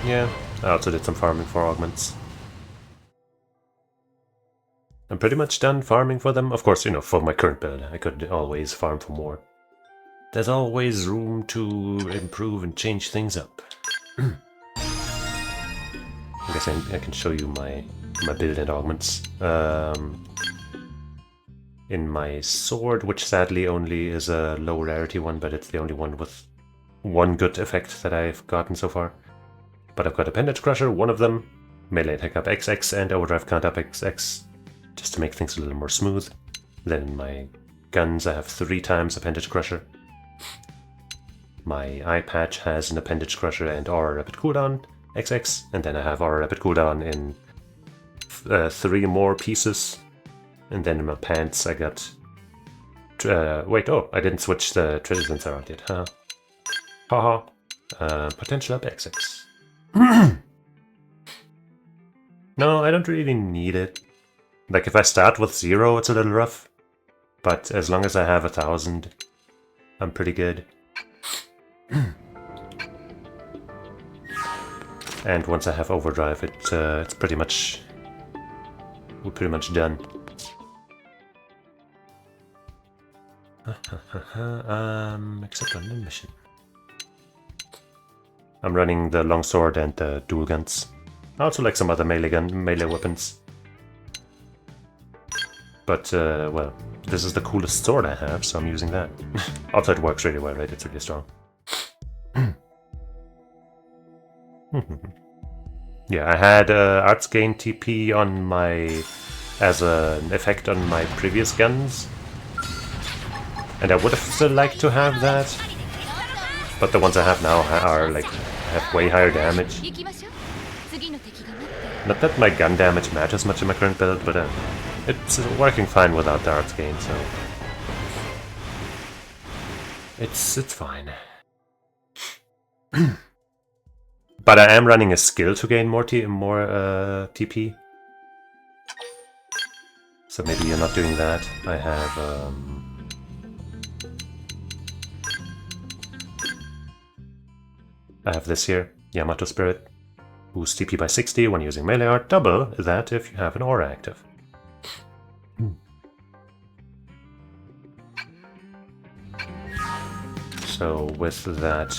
Speaker 1: Yeah, I also did some farming for augments. I'm pretty much done farming for them. Of course, you know, for my current build, I could always farm for more. There's always room to improve and change things up. I guess I can show you my build and augments. In my sword, which sadly only is a low rarity one, but it's the only one with one good effect that I've gotten so far. But I've got Appendage Crusher, one of them, Melee Attack up XX and Overdrive Count up XX, just to make things a little more smooth. Then in my guns I have 3 times Appendage Crusher. My eye patch has an Appendage Crusher and Aura Rapid Cooldown XX, and then I have Aura Rapid Cooldown in 3 more pieces. And then in my pants I got... wait, oh, I didn't switch the treasure sensor out yet, huh? Haha. Potential up XX. No, I don't really need it. Like, if I start with 0, it's a little rough. But as long as I have 1,000, I'm pretty good. And once I have overdrive, it's pretty much... we're pretty much done. Except on the mission. I'm running the longsword and the dual guns. I also like some other melee weapons. But, well, this is the coolest sword I have, so I'm using that. Also, it works really well, right? It's really strong. Yeah, I had Arts Gain TP on my... as an effect on my previous guns. And I would have still liked to have that. But the ones I have now are, like, have way higher damage. Not that my gun damage matters much in my current build, but it's working fine without the Arts Gain, so... It's fine. But I am running a skill to gain more TP. So maybe you're not doing that. I have... I have this here, Yamato Spirit. Boost TP by 60 when using melee art, double that if you have an aura active. So with that,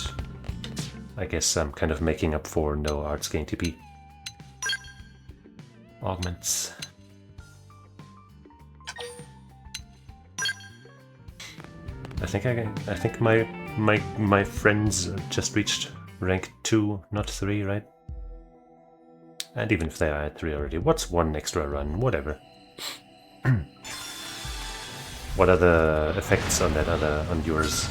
Speaker 1: I guess I'm kind of making up for no Arts Gain TP. Augments. I think my friends just reached rank 2, not 3, right? And even if they are at 3 already, what's one extra run? Whatever. What are the effects on that on yours?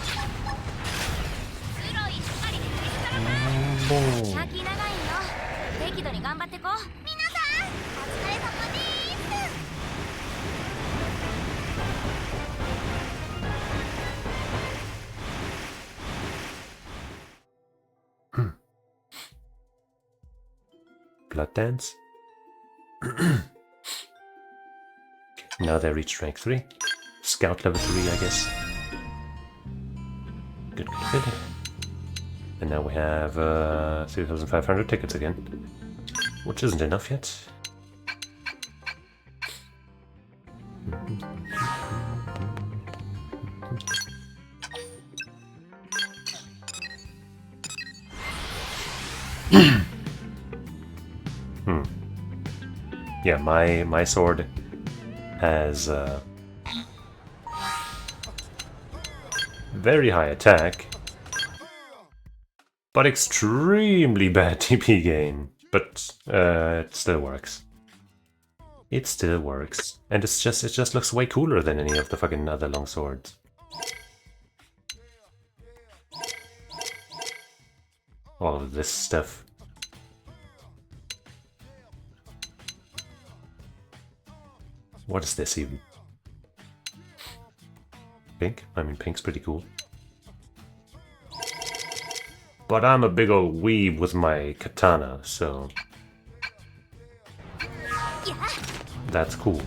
Speaker 1: Blood Dance. Now they reached rank 3. Scout level 3, I guess. Good, good, good. And now we have 3,500 tickets again. Which isn't enough yet. Yeah, my sword has very high attack, but extremely bad TP gain. But it still works. It still works, and it just looks way cooler than any of the fucking other long swords. All of this stuff. What is this even? Pink? I mean, pink's pretty cool. But I'm a big old weeb with my katana, so... that's cool.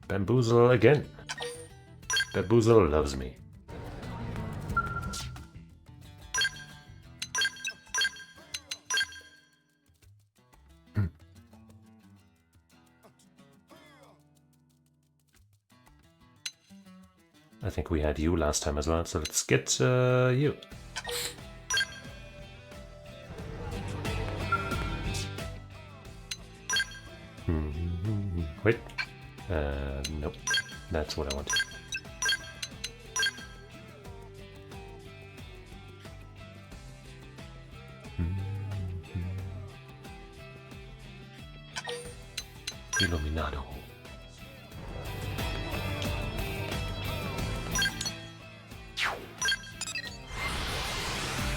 Speaker 1: Bamboozle again. Bamboozle loves me. I think we had you last time as well, so let's get you. Wait. Nope. That's what I want. Illuminado.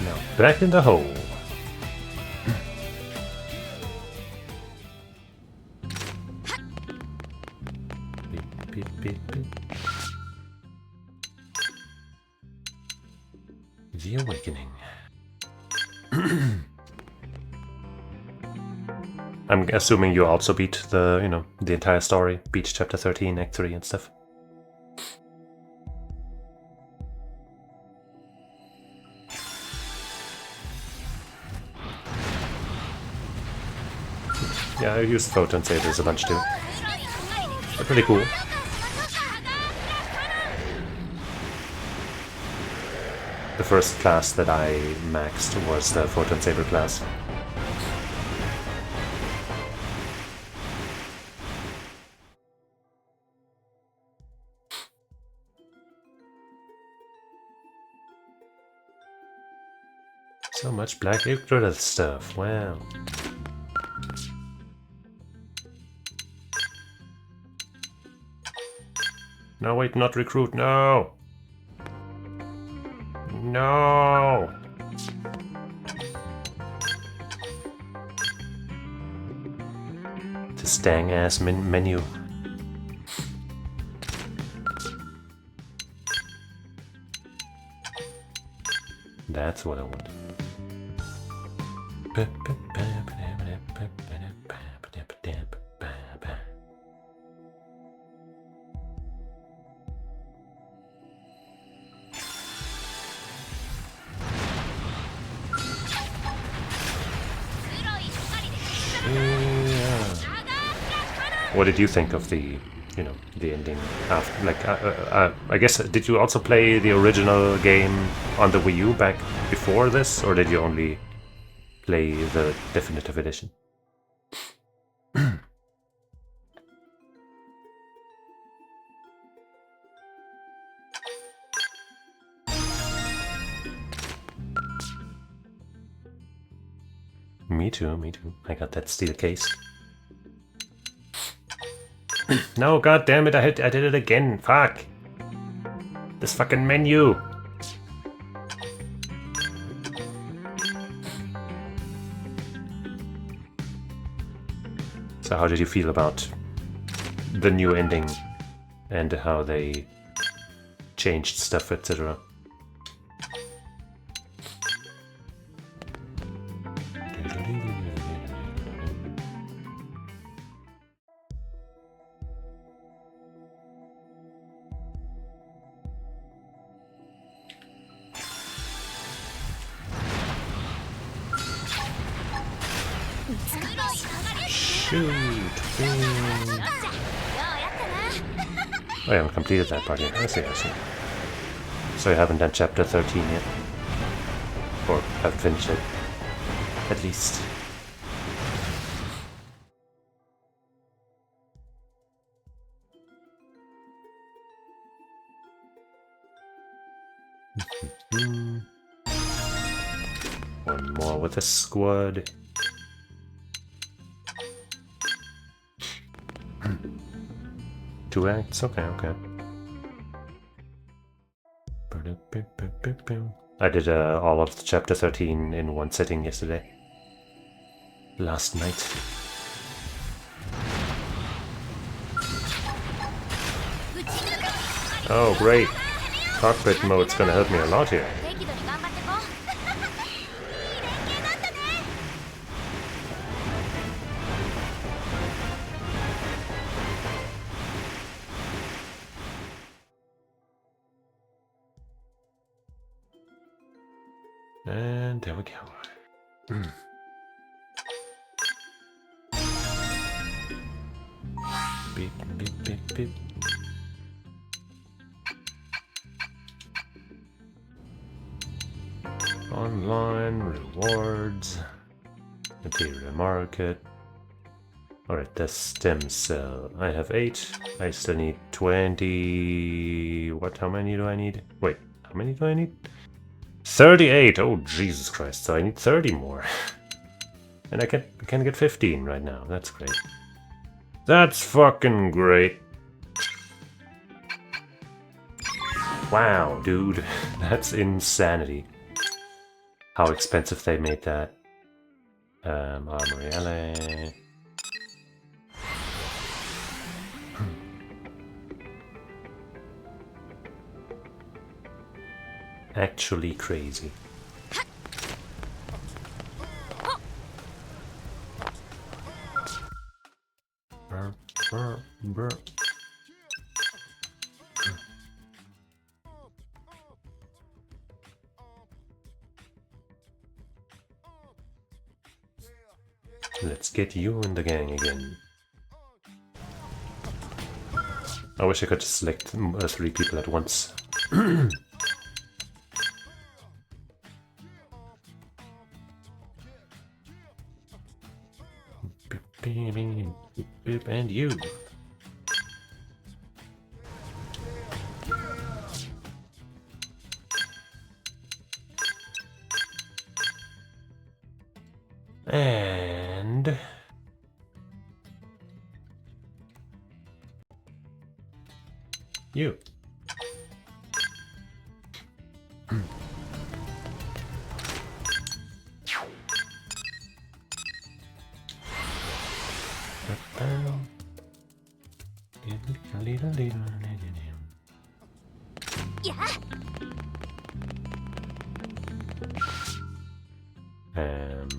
Speaker 1: Now back in the hole. Beep, beep, beep, beep. The Awakening. I'm assuming you also beat the, the entire story, beat chapter 13, act 3 and stuff. Yeah, I used photon sabers a bunch too. They're pretty cool. The first class that I maxed was the photon saber class. So much Black Yggdrasil stuff, wow. No, wait, not recruit, no! No! This dang-ass menu. That's what I want. What did you think of the, the ending? After, like, I guess, did you also play the original game on the Wii U back before this, or did you only play the definitive edition? Me too, me too. I got that steel case. No, god damn it, I did it again. Fuck. This fucking menu. So how did you feel about the new ending and how they changed stuff, etc.? Shoot! Oh, I haven't completed that part yet. I see. So you haven't done chapter 13 yet? Or haven't finished it, at least. One more with the squad. Two acts? Okay. I did all of chapter 13 in one sitting yesterday. Last night. Oh, great. Cockpit mode's gonna help me a lot here. And there we go. Beep, beep, beep, beep. Online rewards. Material market. Alright, the stem cell. I have 8. I still need 20. What? How many do I need? Wait, how many do I need? 38! Oh, Jesus Christ. So I need 30 more. And I can get 15 right now. That's great. That's fucking great. Wow, dude. That's insanity. How expensive they made that. Armory LA. Actually crazy. Let's get you in the gang again. I wish I could just select 3 people at once. And you. And you.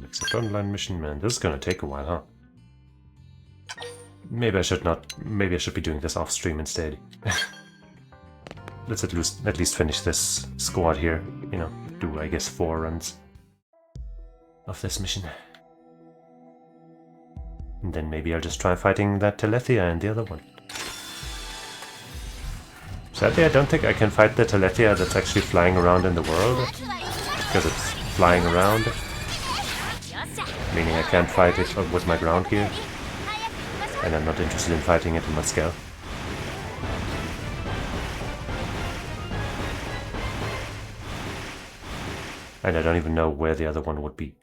Speaker 1: Except online mission, man. This is gonna take a while, huh? Maybe I should not. Maybe I should be doing this off stream instead. Let's at least finish this squad here. You know, do I guess 4 runs of this mission. And then maybe I'll just try fighting that Telethia and the other one. Sadly, I don't think I can fight the Telethia that's actually flying around in the world. Because it's flying around. Meaning I can't fight it with my ground gear. And I'm not interested in fighting it in my scale. And I don't even know where the other one would be.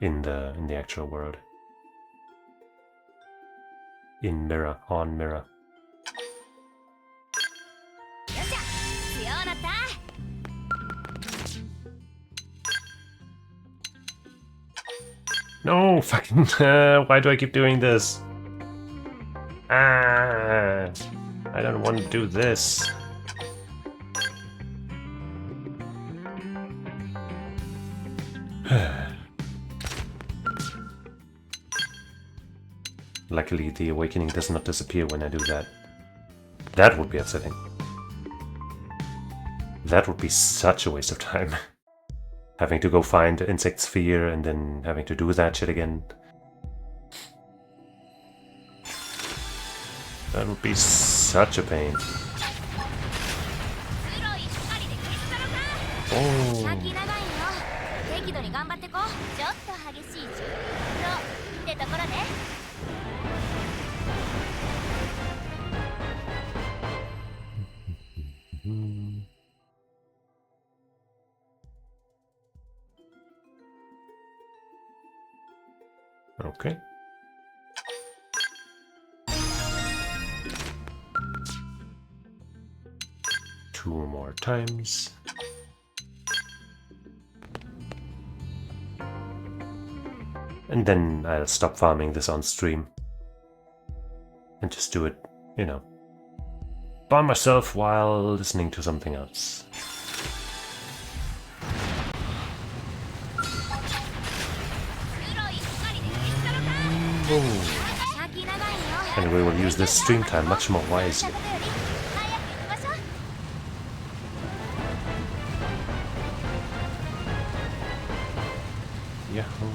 Speaker 1: in the actual world. In Mira, on Mira. No, fucking... why do I keep doing this? Ah, I don't want to do this. Luckily, the awakening does not disappear when I do that. That would be upsetting. That would be such a waste of time. Having to go find insect sphere and then having to do that shit again. That would be such a pain. Oh. Okay. Two more times. And then I'll stop farming this on stream. And just do it, you know, by myself while listening to something else. Ooh. And we will use this stream time much more wisely. Yahoo!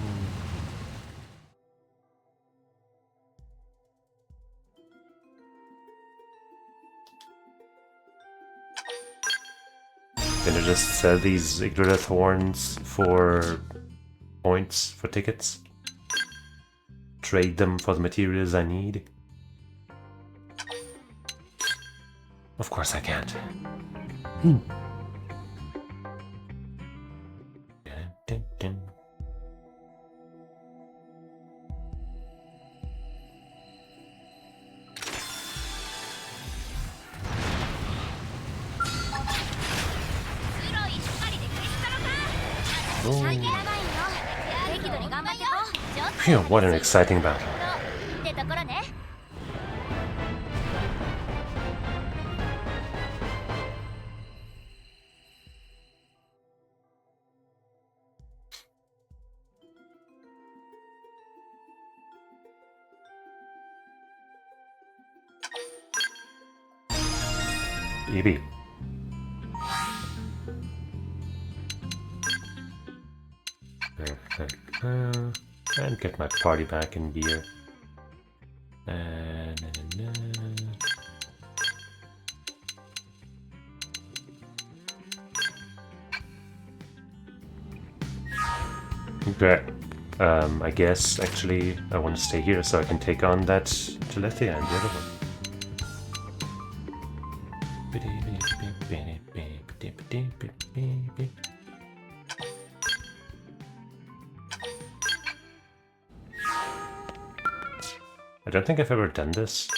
Speaker 1: Gonna just sell these Yggdrasil horns for points, for tickets. Trade them for the materials I need. Of course I can't. Dun, dun, dun. Phew, what an exciting battle. EB. And get my party back in gear. Okay. I guess actually I want to stay here so I can take on that Telethia and the other one. I don't think I've ever done this.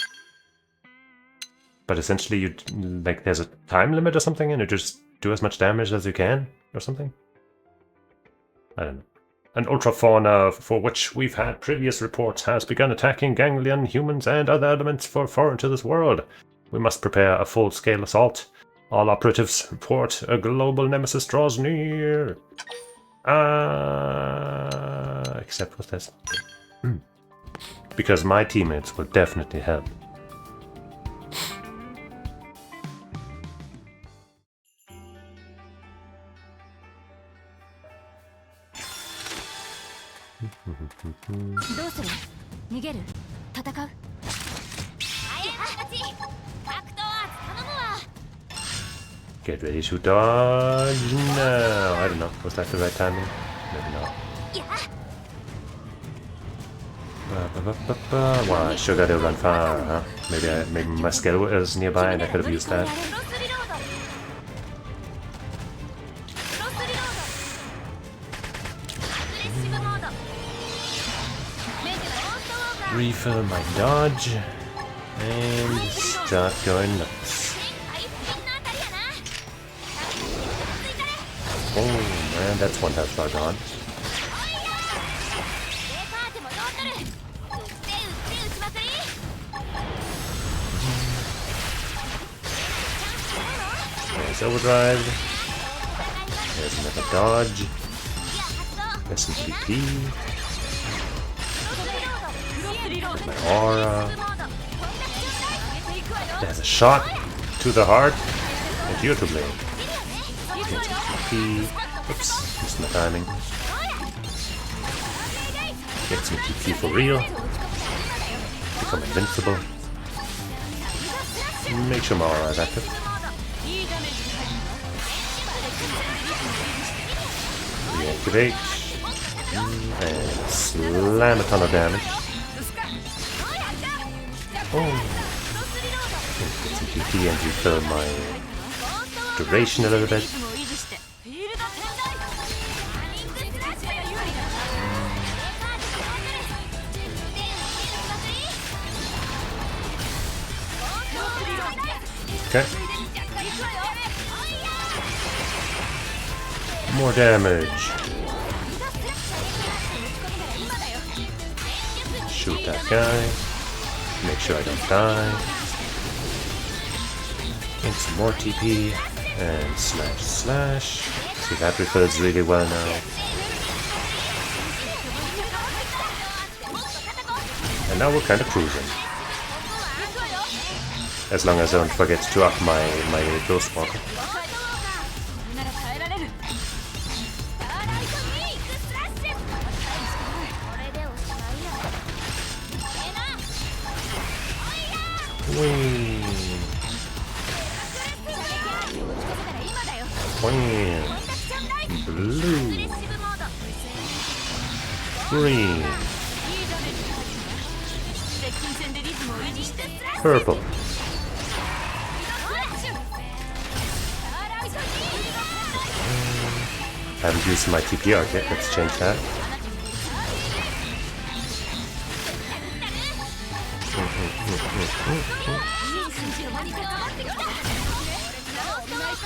Speaker 1: But essentially you like there's a time limit or something and you just do as much damage as you can or something? I don't know. An ultrafauna for which we've had previous reports has begun attacking ganglion, humans and other elements foreign to this world. We must prepare a full-scale assault. All operatives report a global nemesis draws near. Except with this. Because my teammates will definitely help. Get ready to dodge now. I don't know. Was that the right timing? Maybe not. Wow, I sure gotta run far, huh? Maybe my skill was nearby and I could have used that. Refill my dodge and start going nuts. Oh man, that's one health bar gone. There's overdrive. There's another dodge. There's some TP. There's my aura. There's a shot to the heart. And Xenoblade. Get some TP. Oops, missed my timing. Get some TP for real. Become invincible. Make sure my aura is active. Reactivate. And slam a ton of damage. Oh. Get some TP and refill my duration a little bit. Okay. More damage. Shoot that guy. Make sure I don't die. Get some more TP. And slash slash. See, that refills really well now. And now we're kind of cruising. As long as I don't forget to up my Ghost Walker. Whee! Wham! Blue! Green! Purple! I haven't used my TPR yet, let's change that.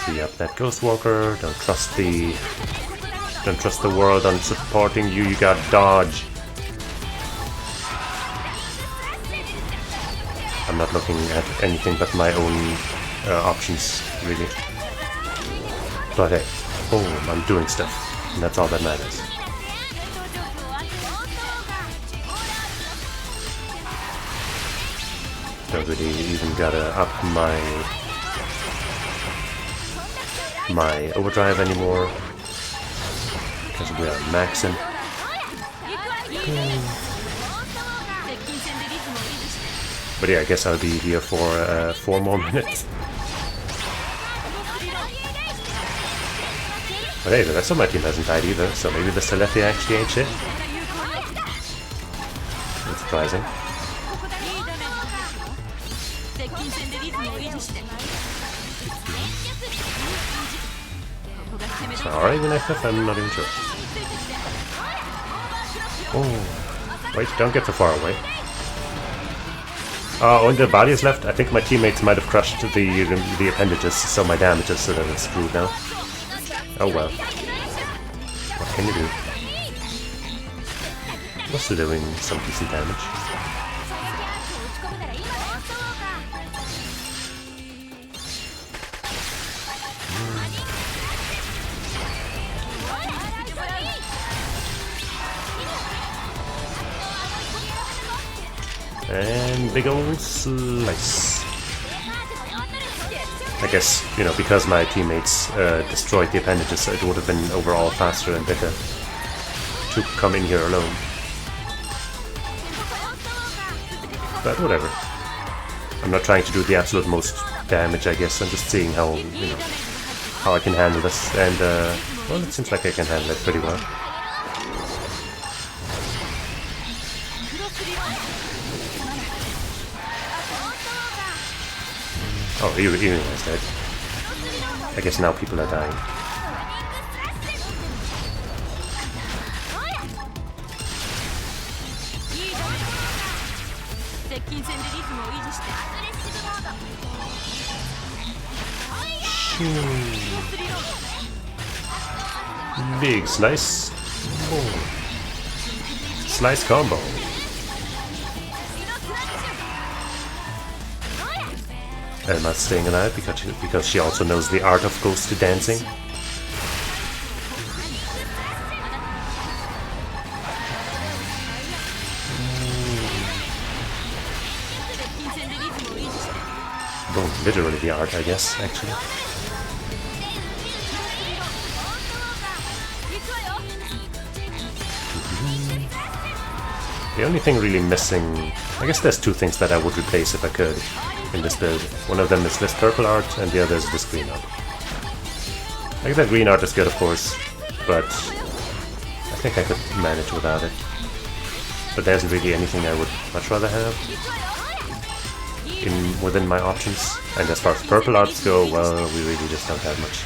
Speaker 1: Free up that Ghost Walker, don't trust the world on supporting you, you got dodge. I'm not looking at anything but my own options, really. But hey, boom, I'm doing stuff, and that's all that matters. Don't really even gotta up my overdrive anymore, because we are maxing. But yeah, I guess I'll be here for 4 more minutes. But hey, the rest of my team hasn't died either, so maybe the Celestia actually ain't shit. That's surprising. Or even FF, I'm not even sure. Oh, wait, don't get too far away. Only the body is left. I think my teammates might have crushed the appendages, so my damage is sort of screwed now. Oh well. What can you do? We're still doing some decent damage. And big old slice. I guess, you know, because my teammates destroyed the appendages, it would have been overall faster and better to come in here alone. But whatever. I'm not trying to do the absolute most damage, I guess. I'm just seeing how, you know, how I can handle this. And, well, it seems like I can handle it pretty well. Oh, even is dead. I guess now people are dying. Big slice. Oh. Slice combo. Elma's staying alive because she also knows the art of ghost dancing. Well, literally the art, I guess, actually. The only thing really missing... I guess there's two things that I would replace if I could in this build. One of them is this purple art, and the other is this green art. Like, that green art is good, of course, but I think I could manage without it. But there isn't really anything I would much rather have within my options. And as far as purple arts go, well, we really just don't have much.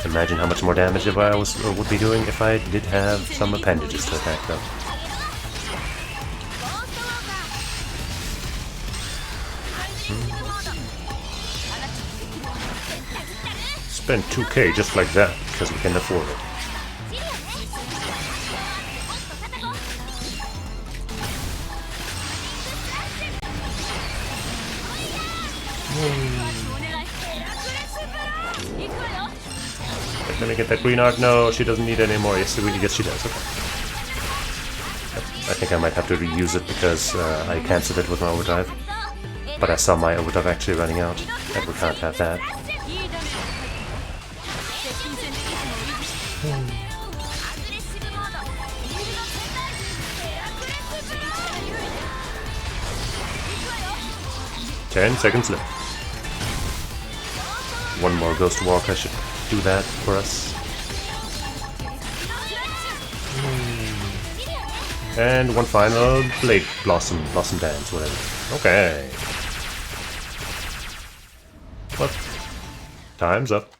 Speaker 1: Imagine how much more damage I would be doing if I did have some appendages to attack though. Spend 2k just like that, because we can afford it. Let me get that green art. No, she doesn't need it anymore. Yes, she does. Okay. I think I might have to reuse it because I cancelled it with my overdrive. But I saw my overdrive actually running out, and we can't have that. 10 seconds left. One more Ghost Walk, I should do that for us. And one final Blade Blossom Dance, whatever. Okay. Well, time's up.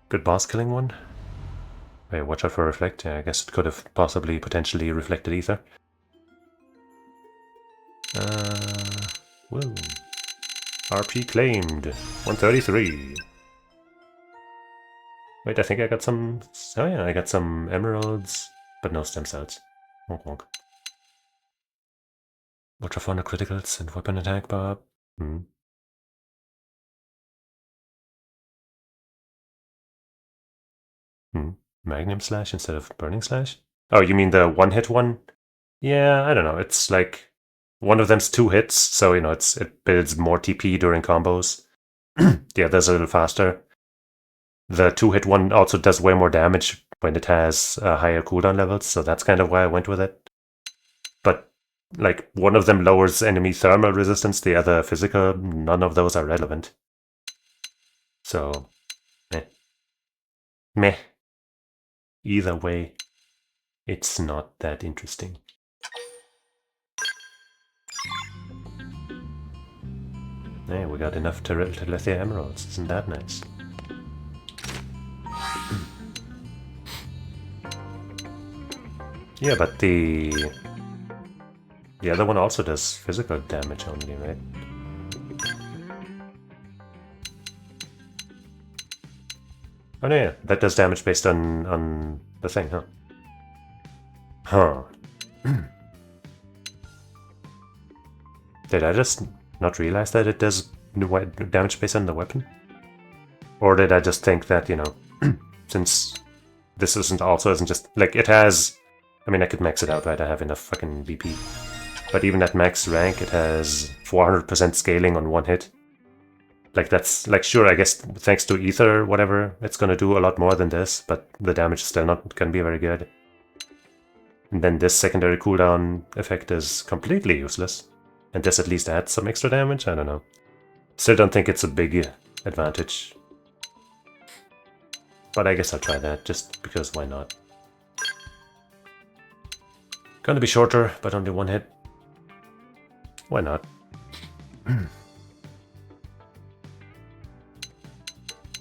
Speaker 1: Good boss killing one. Wait, watch out for Reflect. Yeah, I guess it could have potentially reflected Ether. Whoa. RP claimed. 133. Wait, I think I got some... Oh yeah, I got some emeralds, but no stem cells. Wonk wonk. Ultraphonic criticals and weapon attack bar. Magnum Slash instead of Burning Slash? Oh, you mean the one-hit one? Yeah, I don't know. It's like... One of them's 2 hits, so, you know, it builds more TP during combos. The other's a little faster. The 2-hit one also does way more damage when it has higher cooldown levels, so that's kind of why I went with it. But, like, one of them lowers enemy thermal resistance, the other physical. None of those are relevant. So, meh. Meh. Either way, it's not that interesting. Hey, we got enough Telethia emeralds. Isn't that nice? Yeah, but the other one also does physical damage only, right? Oh no, yeah, that does damage based on the thing, huh? Huh. Did I just not realize that it does damage based on the weapon? Or did I just think that, you know, since this isn't just, like, it has, I mean, I could max it out, right? I have enough fucking BP. But even at max rank, it has 400% scaling on one hit. Like, that's, like, sure, I guess thanks to Ether, whatever, it's gonna do a lot more than this, but the damage is still not gonna be very good. And then this secondary cooldown effect is completely useless. And this at least adds some extra damage? I don't know. Still don't think it's a big advantage. But I guess I'll try that, just because why not? Gonna be shorter, but only 1 hit. Why not?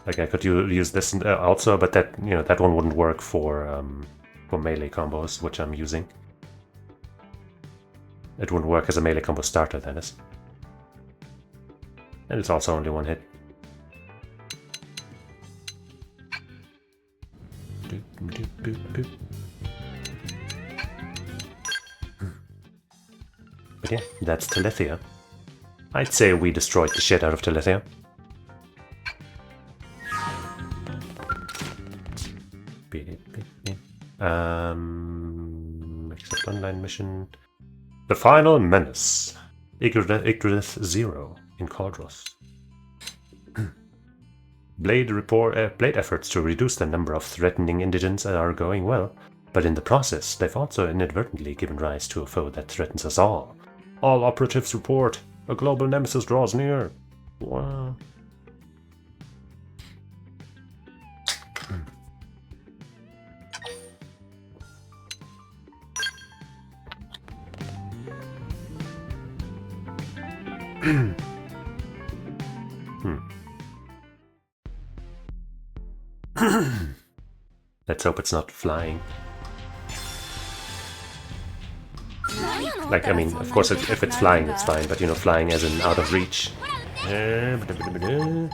Speaker 1: Like, I could use this also, but that, you know, that one wouldn't work for melee combos, which I'm using. It wouldn't work as a melee combo starter, that is. And it's also only 1 hit. But yeah, that's Telethia. I'd say we destroyed the shit out of Telethia. Except online mission. The final menace. Yggdrasil 0 in Caldros. Blade efforts to reduce the number of threatening indigents are going well, but in the process, they've also inadvertently given rise to a foe that threatens us all. All operatives report. A global nemesis draws near. Wow. Let's hope it's not flying. Like, I mean, of course, if it's flying, it's fine, but you know, flying as in out of reach. And boom.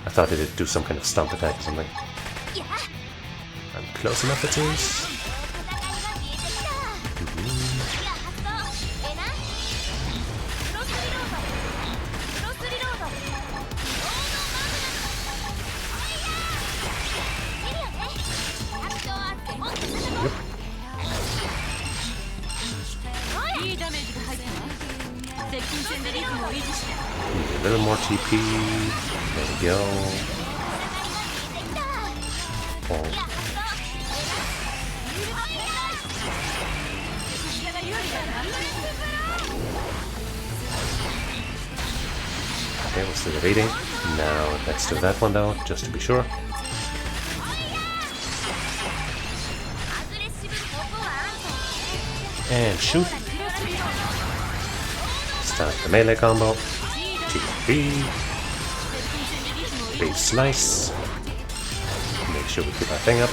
Speaker 1: I thought it'd do some kind of stomp attack or something. I'm close enough, it seems. A little more TP. There we go. Oh. Okay, we'll still have 80. Now let's do that one though, just to be sure. And shoot. Start the melee combo. TP. Base slice. Make sure we keep our thing up.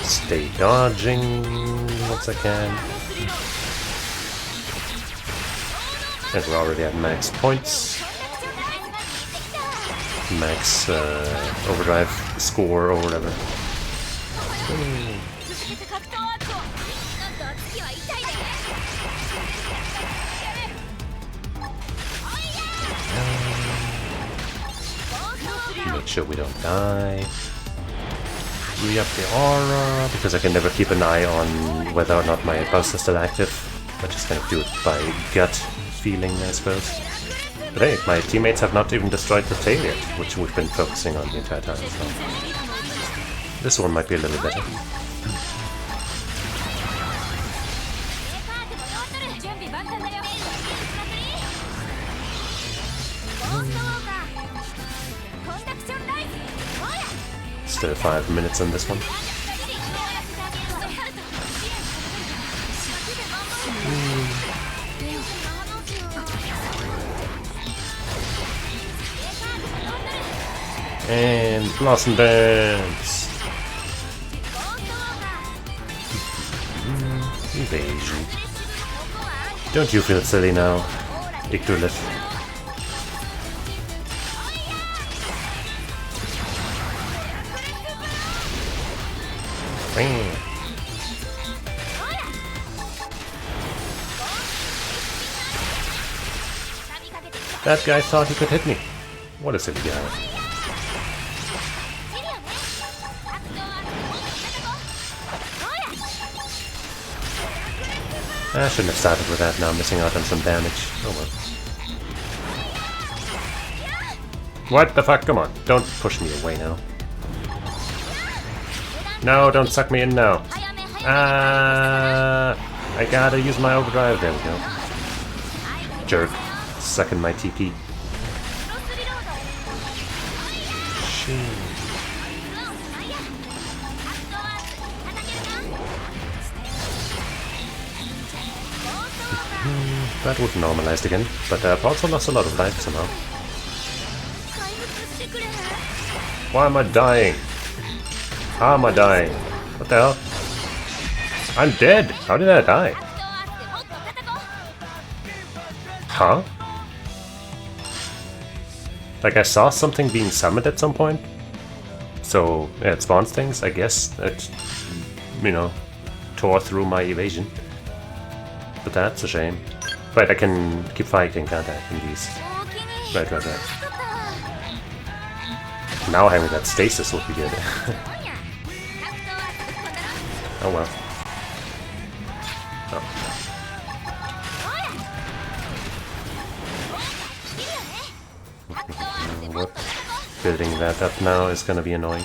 Speaker 1: Stay dodging once I can. And we're already at max points. Max overdrive score or whatever. Make sure we don't die. Re-up the aura, because I can never keep an eye on whether or not my boss is still active. I just kind of do it by gut feeling, I suppose. But hey, my teammates have not even destroyed the tail yet, which we've been focusing on the entire time, so this one might be a little better. Still 5 minutes on this one. And Blossom Dance! Evasion. Don't you feel silly now, Yggdrasil? That guy thought he could hit me. What a silly guy. I shouldn't have started with that, now I'm missing out on some damage. Oh well. What the fuck? Come on, don't push me away now. No, don't suck me in now. I gotta use my overdrive. There we go. Jerk. Sucking my TP. That would normalized again, but I've also lost a lot of life somehow. Why am I dying? How am I dying? What the hell? I'm dead! How did I die? Huh? Like I saw something being summoned at some point. So yeah, it spawns things, I guess. It, you know, tore through my evasion. But that's a shame. Right, I can keep fighting, can't I, in these? Right. Now having that stasis would be good. Oh well. Oh. Building that up now is gonna be annoying.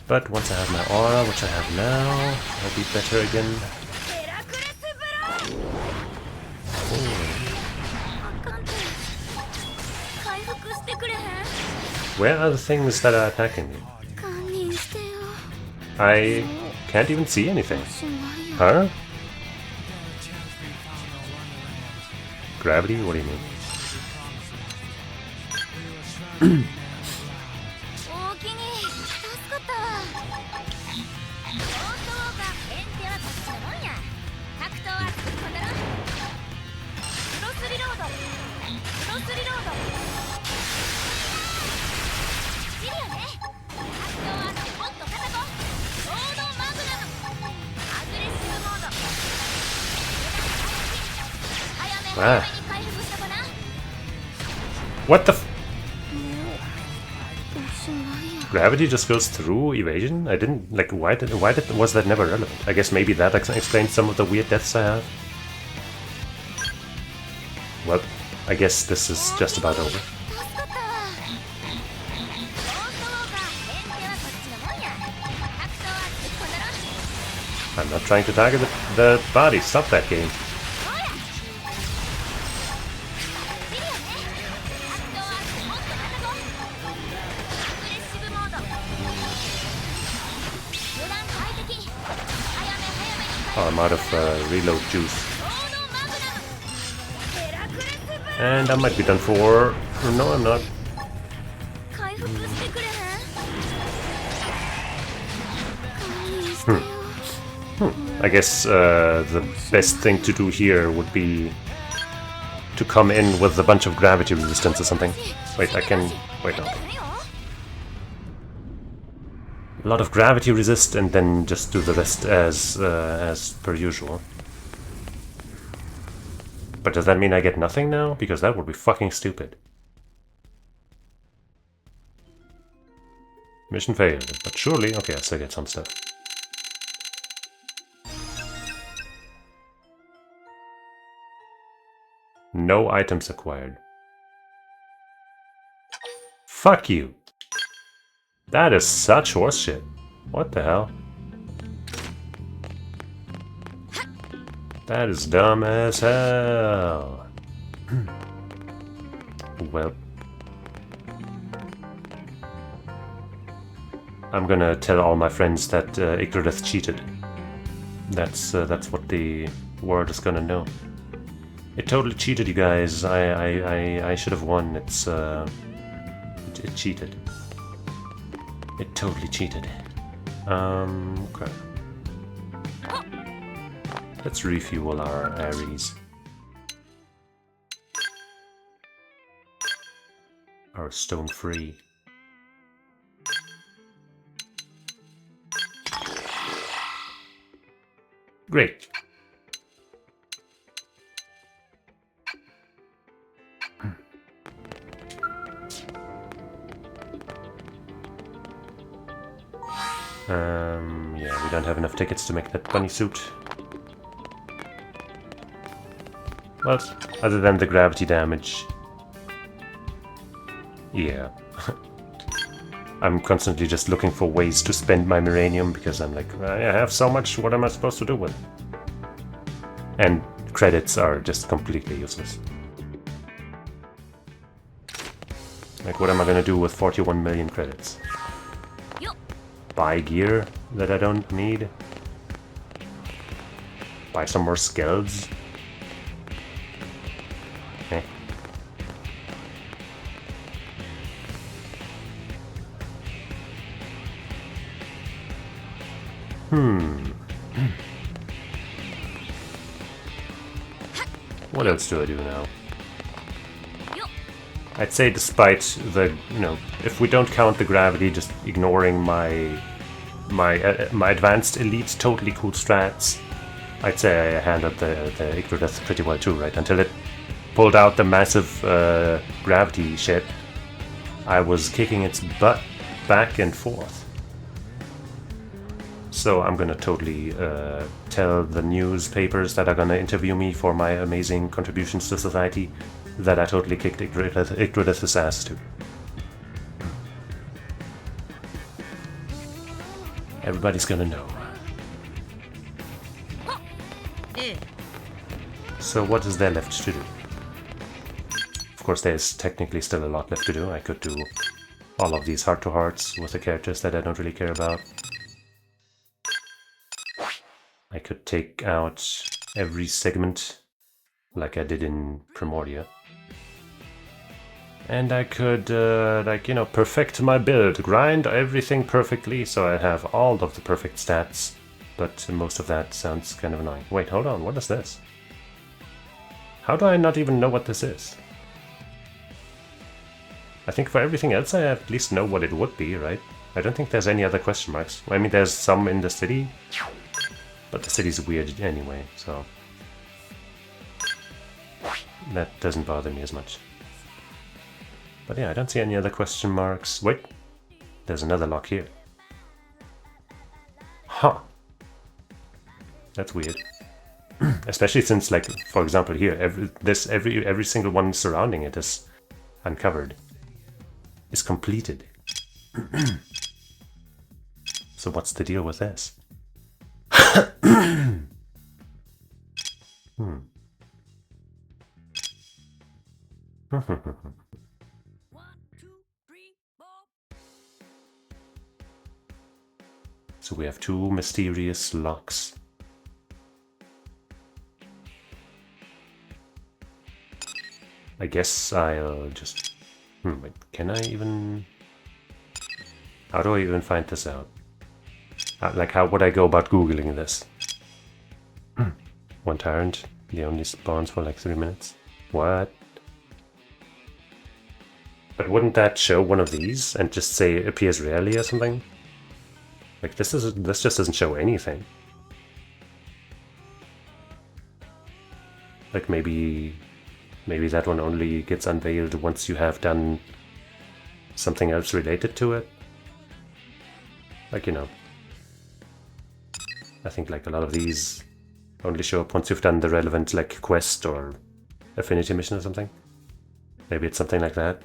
Speaker 1: But once I have my aura, which I have now, I'll be better again. Where are the things that are attacking me? I can't even see anything. Huh? Gravity? What do you mean? Ah. What the f— Gravity just goes through evasion? I didn't, like, why was that never relevant? I guess maybe that explains some of the weird deaths I have. Well, I guess this is just about over. I'm not trying to target the body, stop that game. Oh, I'm out of reload juice. And I might be done for. No, I'm not. I guess the best thing to do here would be to come in with a bunch of gravity resistance or something. Wait, I can... Wait, no. A lot of gravity resist and then just do the rest as per usual. But does that mean I get nothing now? Because that would be fucking stupid. Mission failed, but surely... Okay, I still get some stuff. No items acquired. Fuck you! That is such horseshit. What the hell? That is dumb as hell. Well, I'm gonna tell all my friends that Icarus cheated. That's what the world is gonna know. It totally cheated, you guys. I should have won. It cheated. It totally cheated. Okay. Let's refuel our Ares. Our stone free. Great. Yeah, we don't have enough tickets to make that bunny suit. Well, other than the gravity damage. Yeah. I'm constantly just looking for ways to spend my Miranium because I'm like, I have so much, what am I supposed to do with it? And credits are just completely useless. Like, what am I gonna do with 41 million credits? Buy gear that I don't need? Buy some more skells? Eh. What else do I do now? I'd say despite the, if we don't count the gravity, just ignoring my advanced elite totally cool strats, I'd say I handled the Yggdrasil pretty well too, right? Until it pulled out the massive gravity shit, I was kicking its butt back and forth. So I'm gonna totally tell the newspapers that are gonna interview me for my amazing contributions to society that I totally kicked Yggdrasil's ass too. Everybody's gonna know. So what is there left to do? Of course, there's technically still a lot left to do. I could do all of these heart-to-hearts with the characters that I don't really care about. I could take out every segment like I did in Primordia. And I could, perfect my build, grind everything perfectly so I have all of the perfect stats. But most of that sounds kind of annoying. Wait, hold on, what is this? How do I not even know what this is? I think for everything else I at least know what it would be, right? I don't think there's any other question marks. I mean, there's some in the city, but the city's weird anyway, so that doesn't bother me as much. But yeah, I don't see any other question marks. Wait, there's another lock here. Huh. That's weird. Especially since, like, for example, here, every single one surrounding it is uncovered, is completed. So what's the deal with this? So we have two mysterious locks. I guess I'll just... wait, can I even... How do I even find this out? Like, how would I go about Googling this? One tyrant, he only spawns for like 3 minutes. What? But wouldn't that show one of these and just say it appears rarely or something? Like, this just doesn't show anything. Like, maybe that one only gets unveiled once you have done something else related to it. Like, I think like a lot of these only show up once you've done the relevant like quest or affinity mission or something. Maybe it's something like that.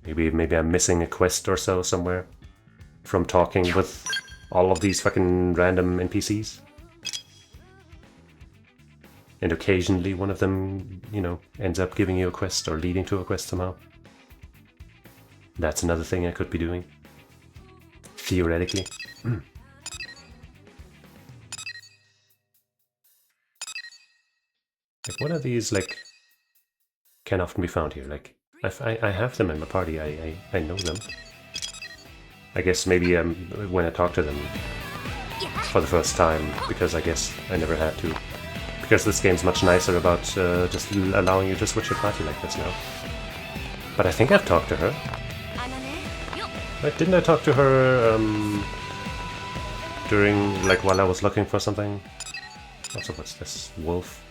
Speaker 1: Maybe I'm missing a quest or so somewhere from talking with all of these fucking random NPCs. And occasionally one of them, ends up giving you a quest or leading to a quest somehow. That's another thing I could be doing. Theoretically. Like, what are these, like, can often be found here? Like, I have them in my party, I know them. I guess maybe when I talk to them for the first time, because I guess I never had to. Because this game's much nicer about just allowing you to switch your party like this now. But I think I've talked to her. Wait, didn't I talk to her during, like, while I was looking for something? Also, what's this? Wolf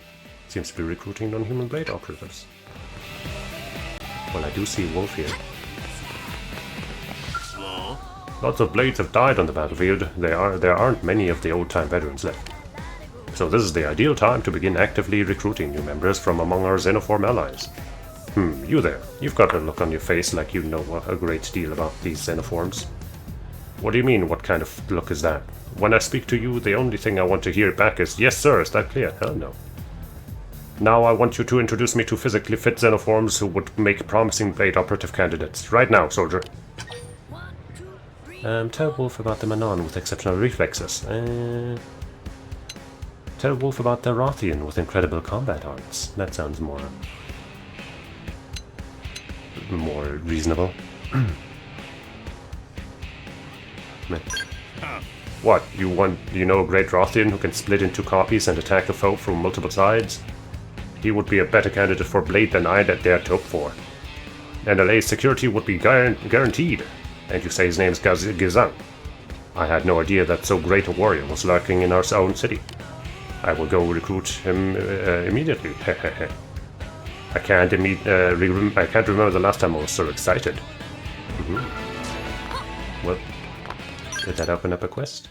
Speaker 1: seems to be recruiting non-human blade operatives. Well, I do see Wolf here. Lots of blades have died on the battlefield. There aren't many of the old-time veterans left. So this is the ideal time to begin actively recruiting new members from among our Xenoform allies. You there. You've got a look on your face like you know a great deal about these Xenoforms. What do you mean, what kind of look is that? When I speak to you, the only thing I want to hear back is, yes sir, is that clear? Hell no. Now I want you to introduce me to physically fit Xenoforms who would make promising blade operative candidates. Right now, soldier. Tell Wolf about the Manon with exceptional reflexes. Tell Wolf about the Rothian with incredible combat arts. That sounds more reasonable. What, you know a great Rothian who can split into copies and attack the foe from multiple sides? He would be a better candidate for Blade than I dared to hope for. And LA's security would be guaranteed. And you say his name is Gizan. I had no idea that so great a warrior was lurking in our own city. I will go recruit him immediately. I can't remember the last time I was so excited. Well, did that open up a quest?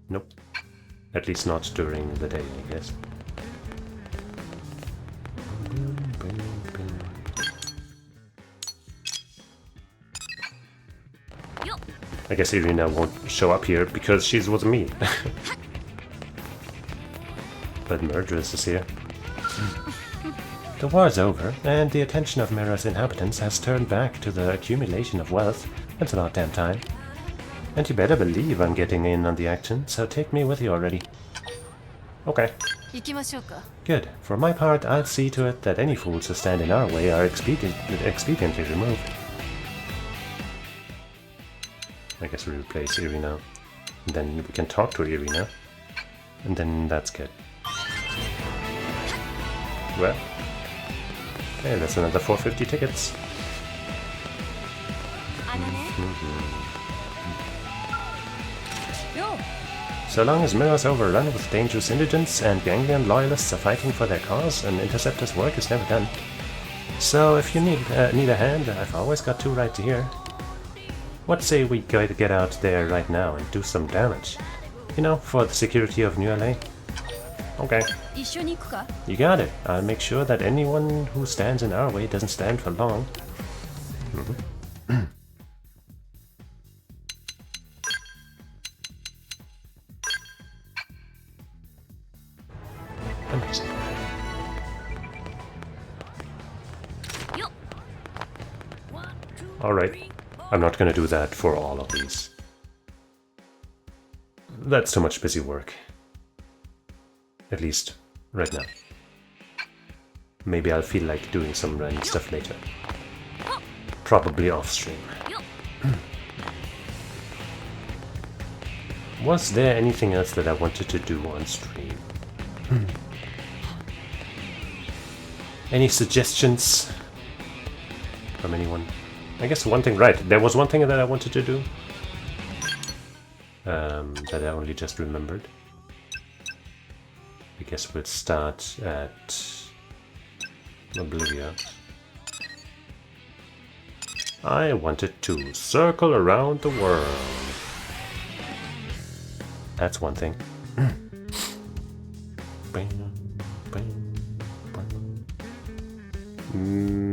Speaker 1: Nope. At least not during the day, I guess. I guess Irina won't show up here because she's with me. But Murderess is here. The war's over, and the attention of Mira's inhabitants has turned back to the accumulation of wealth. It's about damn time. And you better believe I'm getting in on the action, so take me with you already. Okay. Good. For my part, I'll see to it that any fools who stand in our way are expediently removed. I guess we replace Irina. And then we can talk to Irina. And then that's good. Well. Okay, that's another 450 tickets. So long as Mira's overrun with dangerous indigents and Ganglion loyalists are fighting for their cause, an interceptor's work is never done. So if you need a hand, I've always got two right here. What say we get out there right now and do some damage? You know, for the security of New LA. Okay. You got it. I'll make sure that anyone who stands in our way doesn't stand for long. Amazing. Alright. I'm not gonna do that for all of these. That's too much busy work. At least, right now. Maybe I'll feel like doing some random stuff later. Probably off stream. Was there anything else that I wanted to do on stream? Any suggestions from anyone? I guess one thing, right, there was one thing that I wanted to do. That I only just remembered. I guess we'll start at Oblivia. I wanted to circle around the world. That's one thing.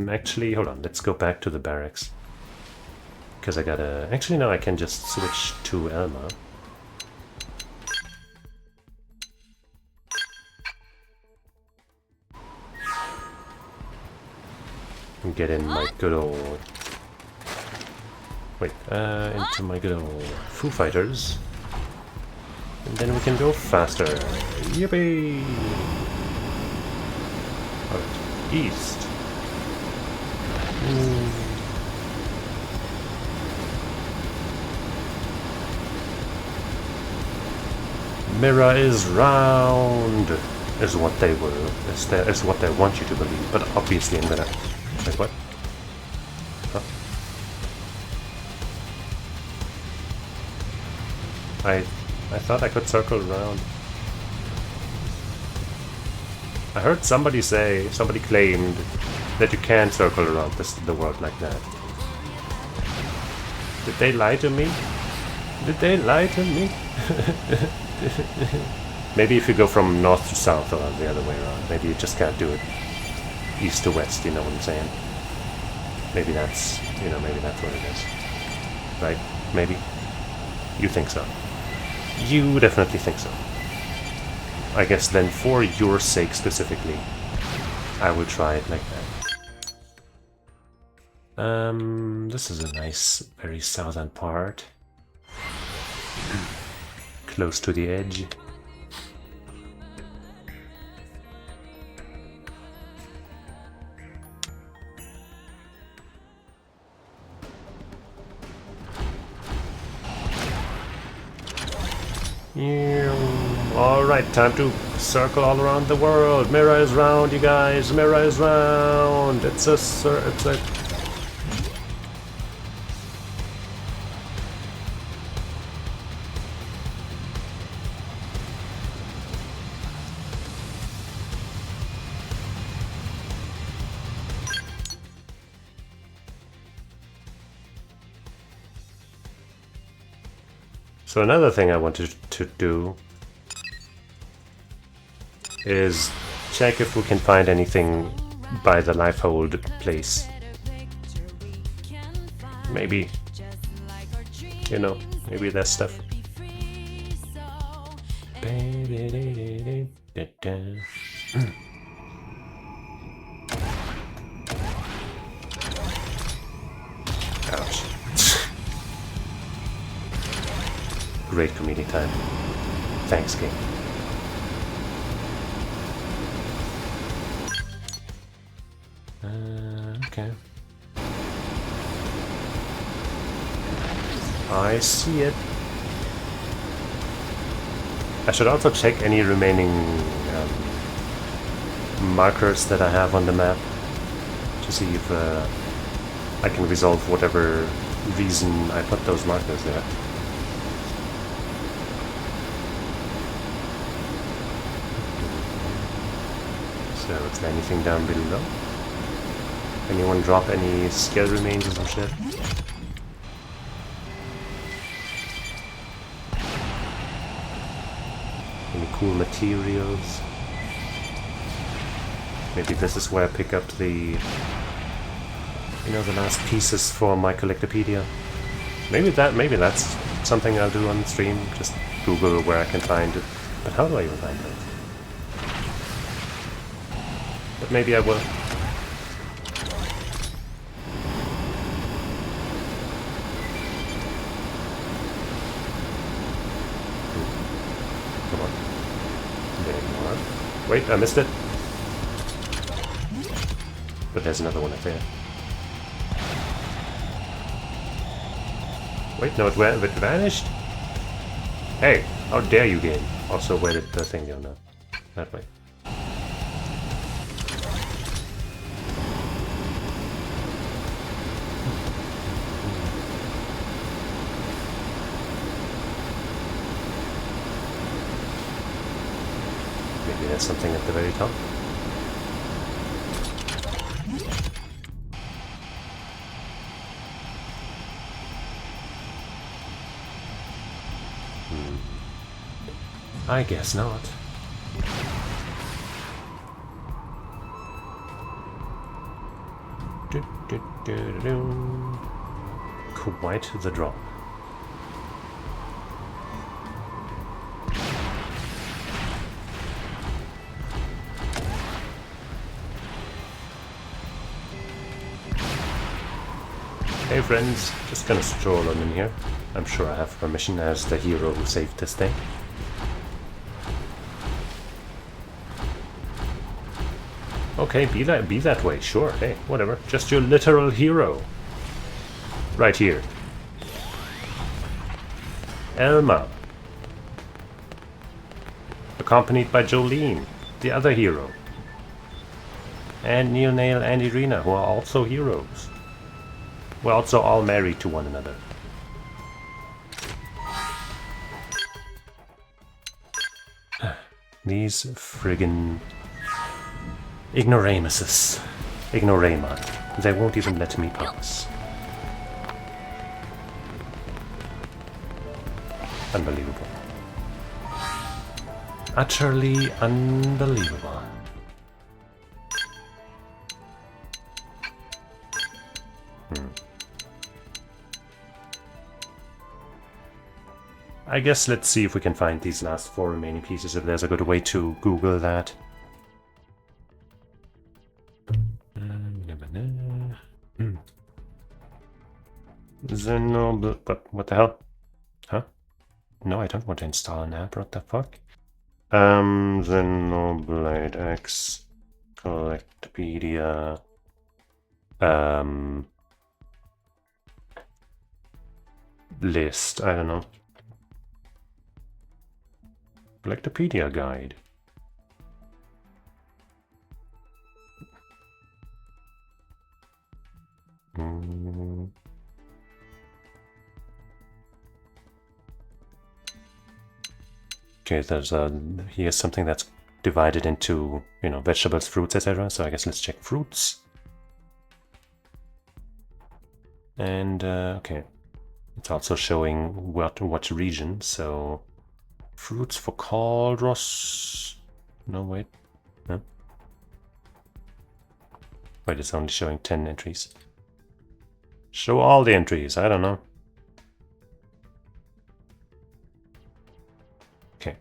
Speaker 1: Actually, hold on, let's go back to the barracks. Because I gotta... Actually, no, I can just switch to Elma. And get in my good old... Wait, into my good old Foo Fighters. And then we can go faster. Yippee! Alright, east. Mira is round, is what they will, is what they want you to believe. But obviously, I'm gonna. Wait, what? Huh? I thought I could circle around. I heard somebody claimed that you can't circle around the world like that. Did they lie to me? Did they lie to me? Maybe if you go from north to south or the other way around, maybe you just can't do it east to west, you know what I'm saying? Maybe that's, maybe that's what it is. Right? Maybe? You think so? You definitely think so. I guess then for your sake specifically, I will try it like that. This is a nice, very southern part. Close to the edge. Alright, time to circle all around the world. Mira is round, you guys. Mira is round. It's a... So another thing I wanted to do is check if we can find anything by the lifehold place. Maybe, you know, maybe that stuff. Ouch. Great comedic time. Thanks, game. Okay. I see it. I should also check any remaining markers that I have on the map to see if I can resolve whatever reason I put those markers there. So, is there anything down below? Anyone drop any skill remains or some shit? Any cool materials? Maybe this is where I pick up the... you know, the last pieces for my collectopedia. Maybe that's something I'll do on the stream. Just Google where I can find it. But how do I even find it? But maybe I will. Come on. There you are. Wait, I missed it. But there's another one up there. Wait, no, it vanished? Hey, how dare you, game? Also, where did the thing go now? That way. Maybe there's something at the very top. I guess not. Quite the drop. Hey friends, just gonna stroll on in here. I'm sure I have permission as the hero who saved this thing. Okay, be that way, sure, hey, whatever. Just your literal hero. Right here. Elma. Accompanied by Jolene, the other hero. And Neil Nail and Irina, who are also heroes. We're also all married to one another. These friggin' ignoramuses. Ignorama. They won't even let me pass. Unbelievable. Utterly unbelievable. I guess let's see if we can find these last 4 remaining pieces, if there's a good way to Google that. Xenoblade... but what the hell? Huh? No, I don't want to install an app, what the fuck? Xenoblade X... Collectopedia... list, I don't know. Collectopedia guide. Okay, there's here's something that's divided into, you know, vegetables, fruits, etc. So I guess let's check fruits. And okay, it's also showing what region. So fruits for Caldros. No, wait. No. Wait, it's only showing 10 entries. Show all the entries. I don't know. Okay.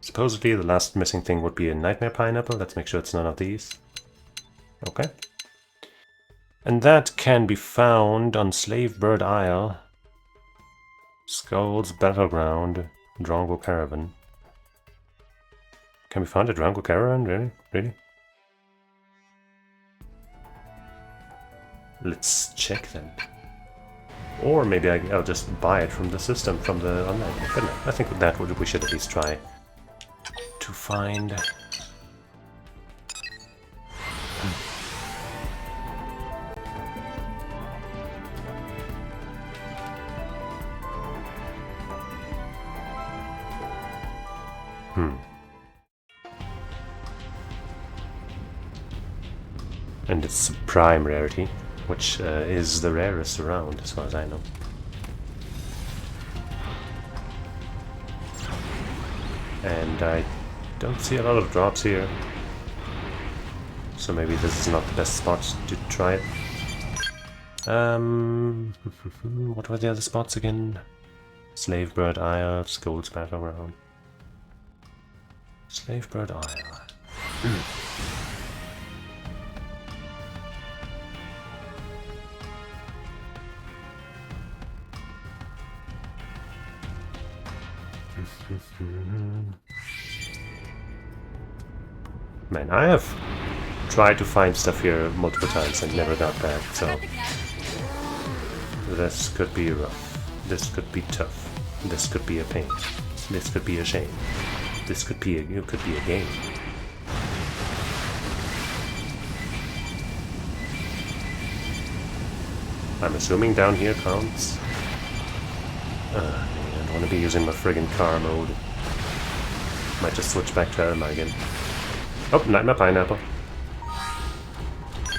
Speaker 1: Supposedly the last missing thing would be a nightmare pineapple. Let's make sure it's none of these. Okay. And that can be found on Slave Bird Isle, Skull's Battleground, Drongo Caravan. Can be found at Drongo Caravan? Really? Really? Let's check then. Or maybe I'll just buy it from the system, from the online. But no, I think with that we should at least try to find. And it's prime rarity, which is the rarest around, as far as I know. And I don't see a lot of drops here, so maybe this is not the best spot to try it. What were the other spots again? Slave Bird Isle, Skull's Battleground. Slave Bird Isle. Man, I have tried to find stuff here multiple times and never got back, so this could be rough, this could be tough, this could be a pain, this could be a shame, this could be a game. I'm assuming down here counts. I don't want to be using my friggin' car mode. Might just switch back to Elma again. Oh, nightmare pineapple.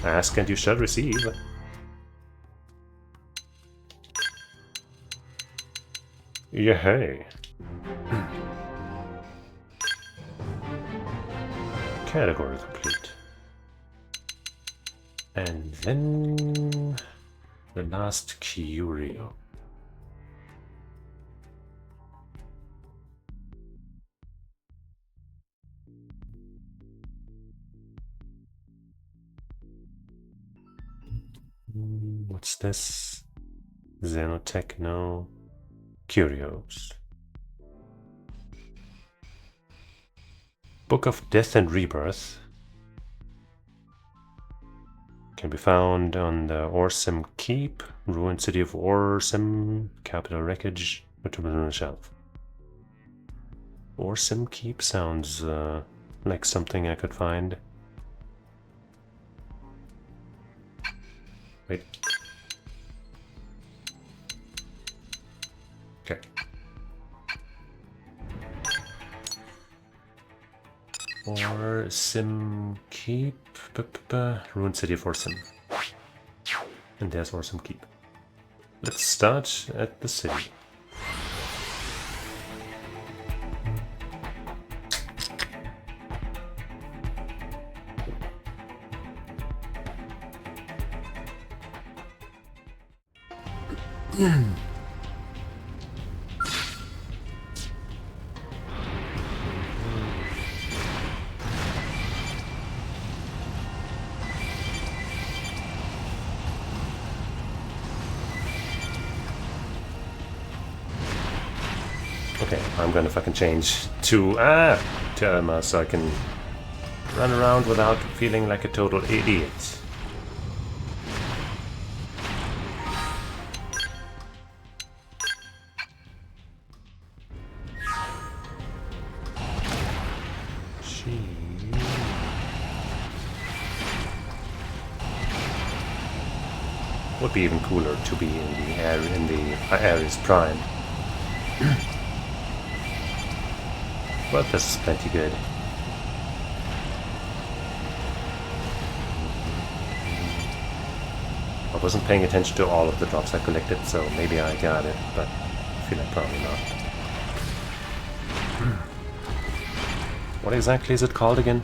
Speaker 1: Ask and you shall receive. Yay. Category complete. And then the last curio. What's this? Xenotechno Curios. Book of Death and Rebirth. Can be found on the Orsum Keep, ruined city of Orsum, capital wreckage, material on the shelf. Orsum Keep sounds like something I could find. Wait. Okay. Orsum Keep. Ruined city of Orsum. And there's Orsum Keep. Let's start at the city. Okay, I'm gonna fucking change to Elma so I can run around without feeling like a total idiot. Would be even cooler to be in the air in the Ares Prime. But this is plenty good. I wasn't paying attention to all of the drops I collected, so maybe I got it, but I feel like probably not. What exactly is it called again?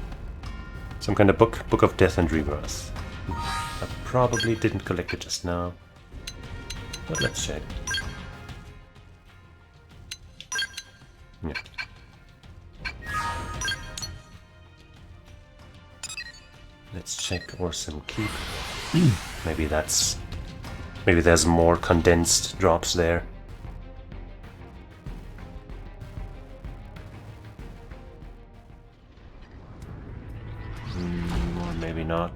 Speaker 1: Some kind of book of death and rebirth. I probably didn't collect it just now, but let's check. Yeah. Let's check Orsum Keep. Maybe there's more condensed drops there. Or maybe not.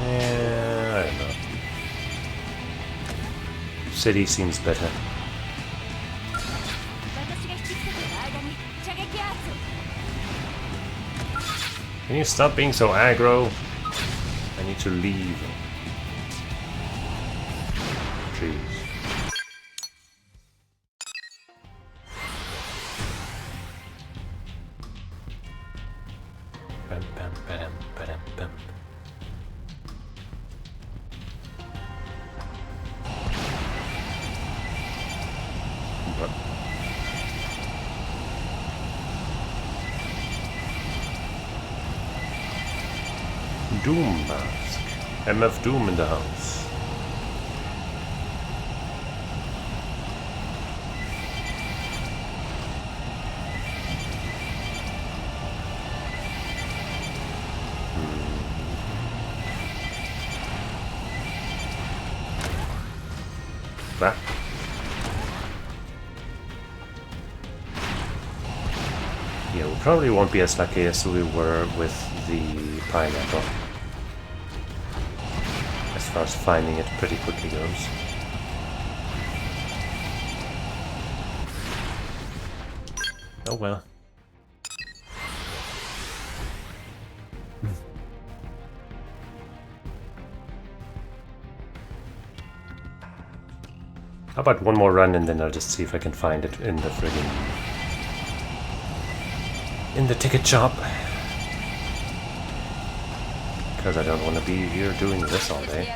Speaker 1: I don't know. City seems better. Can you stop being so aggro? I need to leave. Jeez. Bam, bam, badam, badam, bam. What? Doom Mask. MF Doom in the house. That. Yeah, we probably won't be as lucky as we were with the pineapple. As far as finding it pretty quickly goes. Oh well. How about one more run and then I'll just see if I can find it in the friggin' in the ticket shop. Because I don't want to be here doing this all day.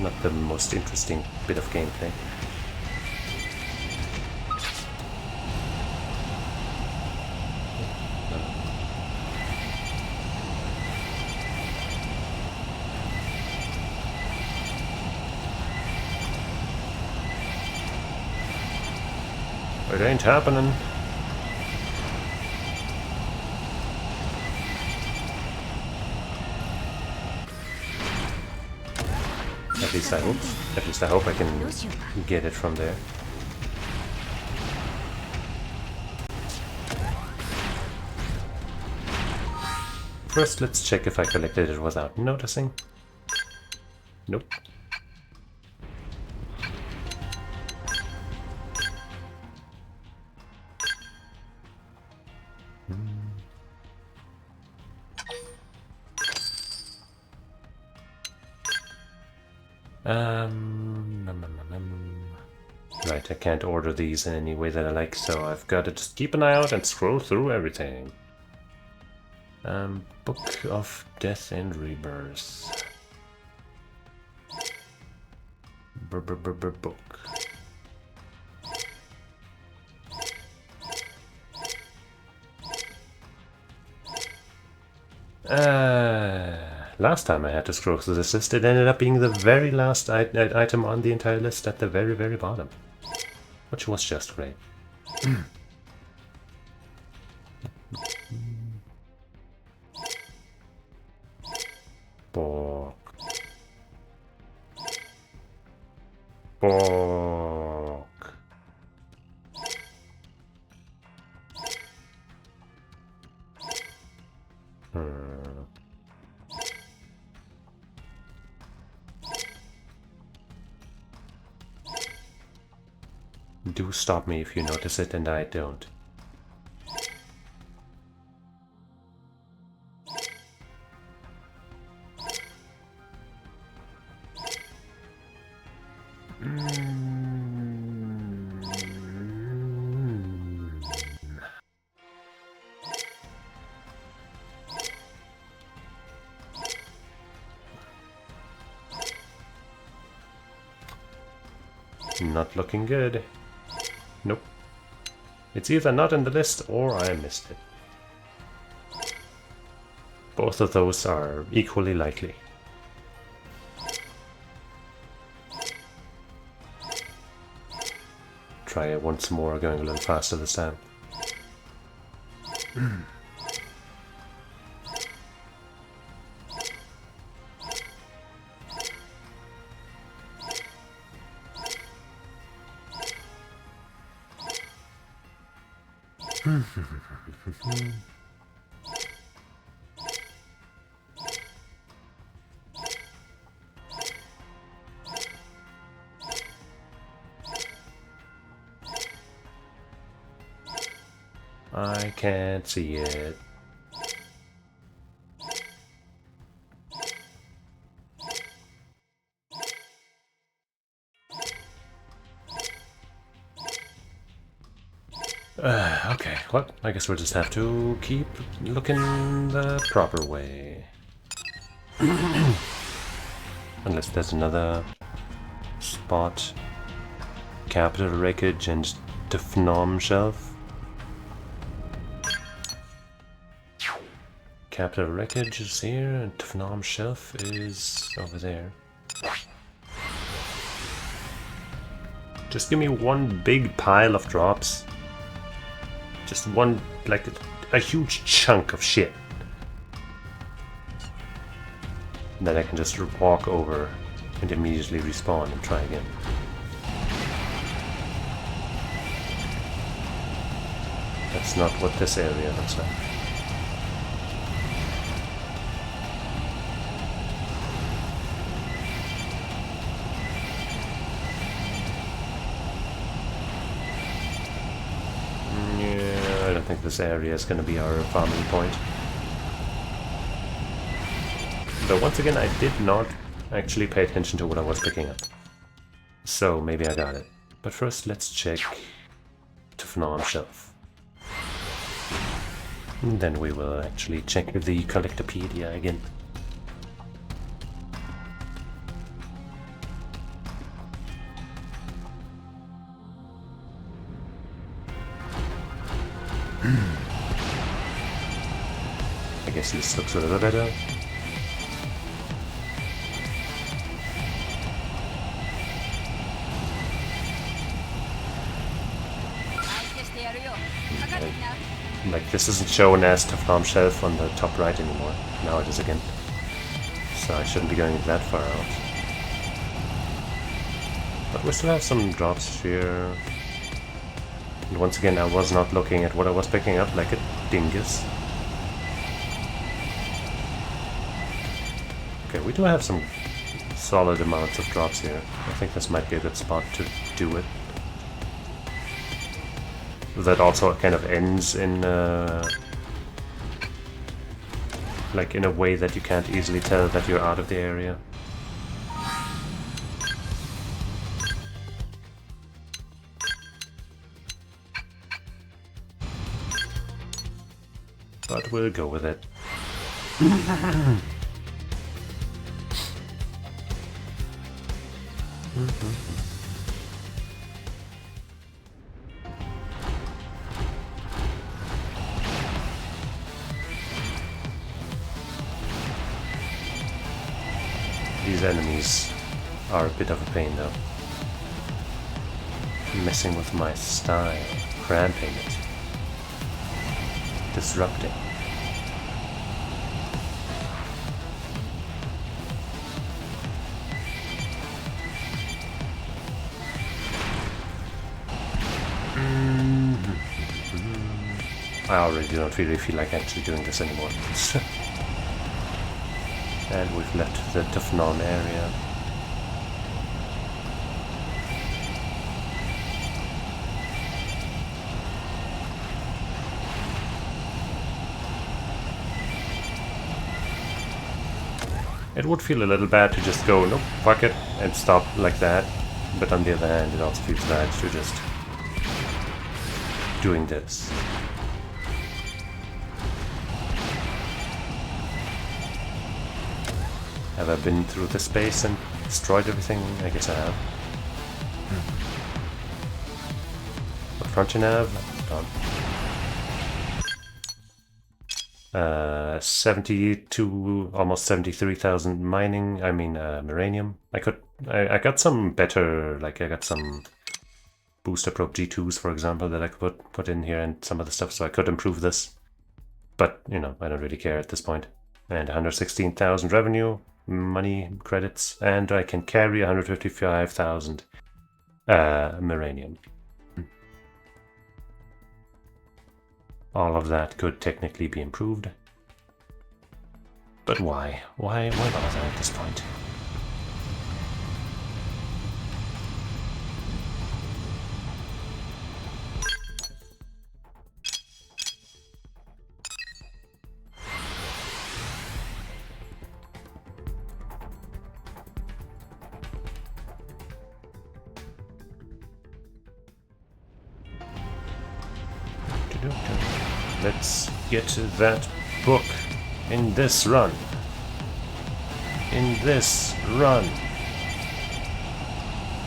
Speaker 1: Not the most interesting bit of gameplay. It ain't happening. At least I hope I can get it from there. First, let's check if I collected it without noticing. Nope. Right, I can't order these in any way that I like, so I've got to just keep an eye out and scroll through everything. Book of Death and Rebirth. Book. Last time I had to scroll through this list, it ended up being the very last item on the entire list at the very, very bottom. Which was just great. Bork. Bork. Do stop me if you notice it and I don't. Not looking good. Nope. It's either not in the list or I missed it. Both of those are equally likely. Try it once more, going a little faster this time. I can't see it. Okay, well, I guess we'll just have to keep looking the proper way. Unless there's another spot. Capital Wreckage and Tefnom Shelf. Capital Wreckage is here, and Tefnom Shelf is over there. Just give me one big pile of drops. Just one, like a huge chunk of shit. That I can just walk over and immediately respawn and try again. That's not what this area looks like. I don't think this area is going to be our farming point. Though once again, I did not actually pay attention to what I was picking up. So maybe I got it. But first, let's check Tefnom Shelf. And then we will actually check the Collectopedia again. I guess this looks a little better. Like this isn't shown as Tefnom Shelf on the top right anymore. Now it is again. So I shouldn't be going that far out. But we still have some drops here. And once again, I was not looking at what I was picking up like a dingus. Okay, we do have some solid amounts of drops here. I think this might be a good spot to do it. That also kind of ends in like in a way that you can't easily tell that you're out of the area. But we'll go with it. These enemies are a bit of a pain though. Messing with my style, cramping it, disrupting. I already don't really feel like actually doing this anymore. And we've left the Tefnom area. It would feel a little bad to just go, nope, fuck it, and stop like that. But on the other hand, it also feels bad to just doing this. Have I been through the space and destroyed everything? I guess I have. What front you have? Gone. 72, almost 73,000 mining. I mean, Miranium. I got some better, like I got some booster probe G2s, for example, that I could put in here and some other stuff, so I could improve this. But, you know, I don't really care at this point. And 116,000 revenue, money, credits, and I can carry 155,000 Miranium. All of that could technically be improved. But why? Why bother at this point? Let's get that book in this run. In this run.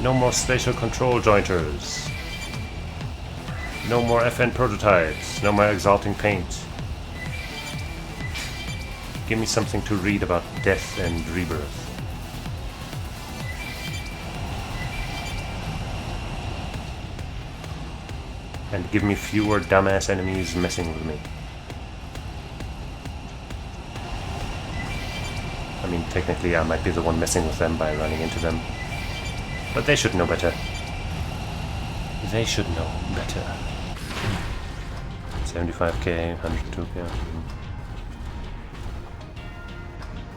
Speaker 1: No more spatial control jointers. No more FN prototypes. No more exalting paint. Give me something to read about death and rebirth. And give me fewer dumbass enemies messing with me. I mean, technically I might be the one messing with them by running into them. But they should know better. They should know better. 75k, 102k.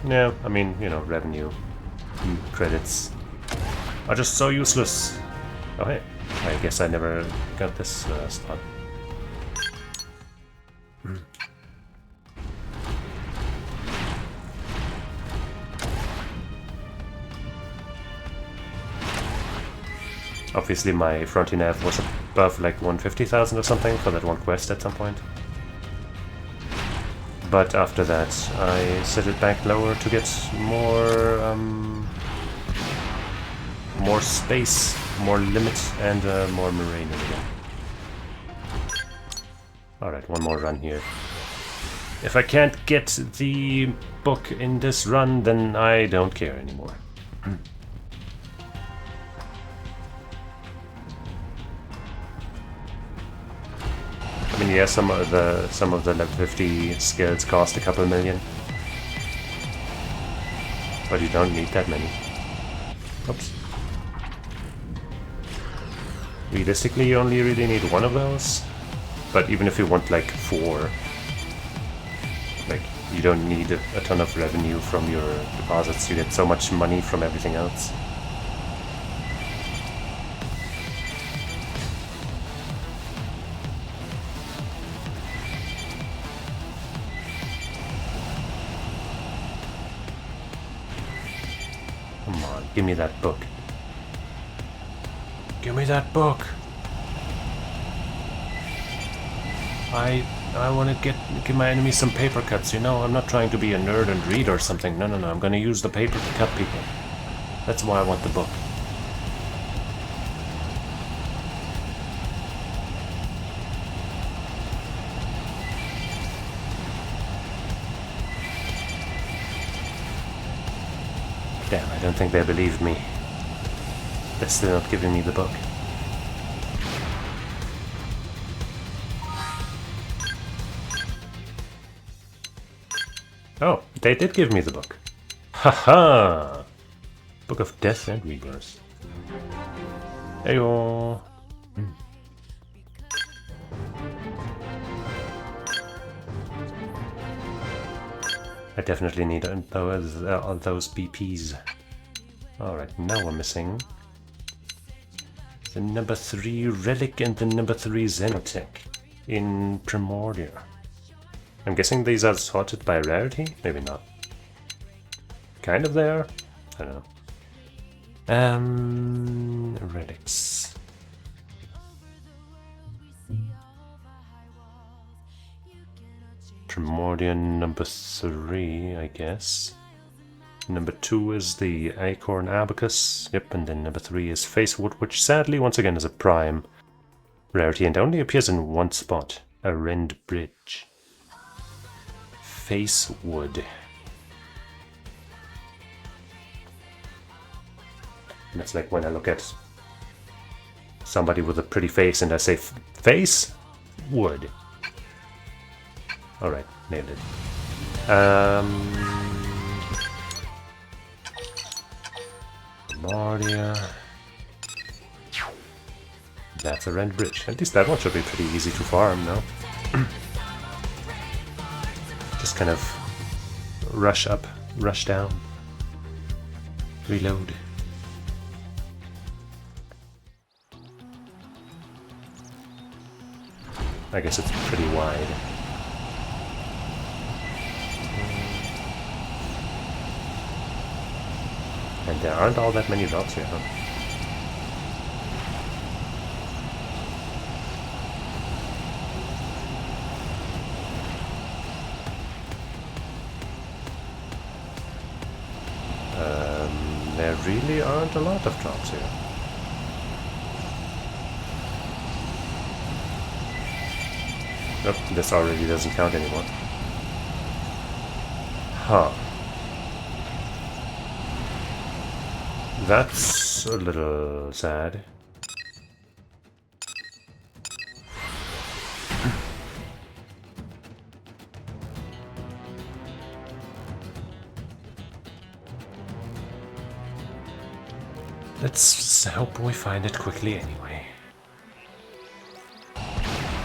Speaker 1: Yeah, I mean, you know, revenue, credits are just so useless. Oh hey. I guess I never got this spot. Obviously my fronty nav was above like 150,000 or something for that one quest at some point. But after that I set it back lower to get more space, more limit, and more Miranium again. Alright, one more run here. If I can't get the book in this run, then I don't care anymore. I mean, yeah, some of the level 50 skills cost a couple million, but you don't need that many. Oops. Realistically, you only really need one of those, but even if you want like 4, like you don't need a ton of revenue from your deposits. You get so much money from everything else. Come on, give me that book. Give me that book. I want to give my enemies some paper cuts, you know? I'm not trying to be a nerd and read or something. No, I'm going to use the paper to cut people. That's why I want the book. Damn, I don't think they believed me. They're still not giving me the book. Oh, they did give me the book. Haha! Book of Death and Rebirth. Heyo! I definitely need all those BPs. Alright, now we're missing the number 3 Relic and the number 3 Xenotech in Primordia. I'm guessing these are sorted by rarity? Maybe not. kind of there. I don't know. Relics. Primordian number 3, I guess. Number 2 is the Acorn Abacus. Yep, and then number 3 is Facewood, which sadly, once again, is a prime rarity and only appears in one spot. A Rend Bridge. Facewood. And it's like when I look at somebody with a pretty face and I say, face? Wood. Alright, nailed it. Mardia. That's a Rend Bridge. At least that one should be pretty easy to farm, no? Just kind of rush up, rush down, reload. I guess it's pretty wide. And there aren't all that many drops here, huh? There really aren't a lot of drops here. Nope, this already doesn't count anymore. Huh. That's a little sad. Let's hope we find it quickly anyway.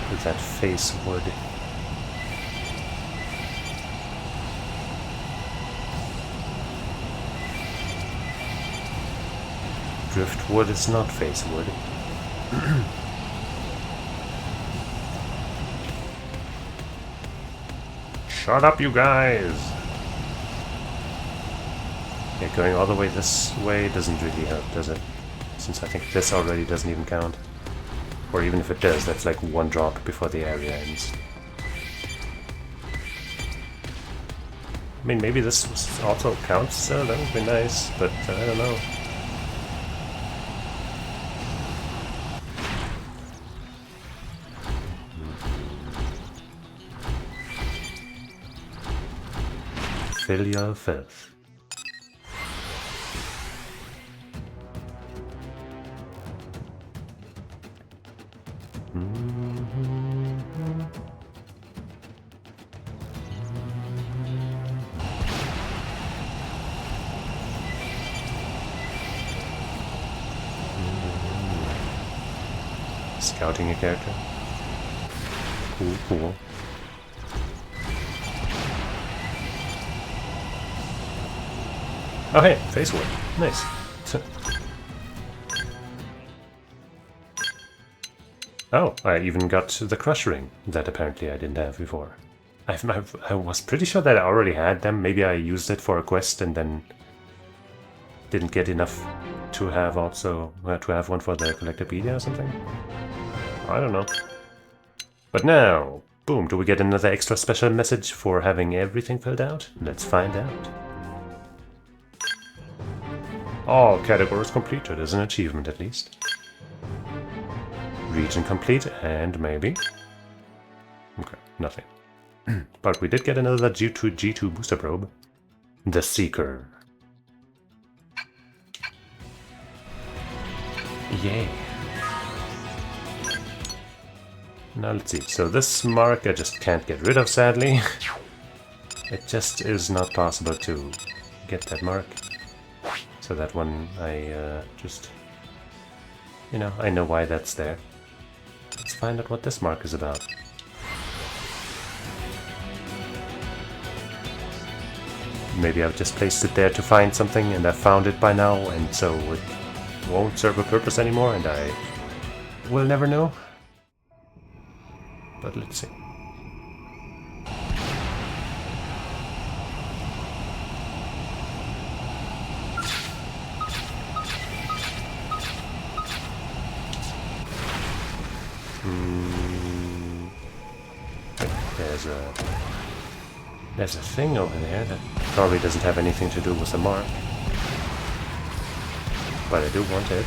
Speaker 1: With that face wood. Driftwood is not face wood. Shut up, you guys! Yeah, going all the way this way doesn't really help, does it? Since I think this already doesn't even count. Or even if it does, that's like one drop before the area ends. I mean, maybe this also counts, so that would be nice, but I don't know. Filial filth. Scouting a character. Cool, cool. Oh hey, Facewood. Nice. Oh, I even got the Crush Ring that apparently I didn't have before. I was pretty sure that I already had them. Maybe I used it for a quest and then didn't get enough to have also to have one for the Collectopedia or something. I don't know. But now, boom, do we get another extra special message for having everything filled out? Let's find out. All categories completed as an achievement at least. Region complete, and maybe... Okay, nothing. But we did get another G2 booster probe. The Seeker. Yay. Now let's see. So this mark I just can't get rid of, sadly. It just is not possible to get that mark. So that one I just... You know, I know why that's there. Let's find out what this mark is about. Maybe I've just placed it there to find something and I found it by now, and so it won't serve a purpose anymore and I will never know. But let's see. There's a thing over there that probably doesn't have anything to do with the mark. But I do want it.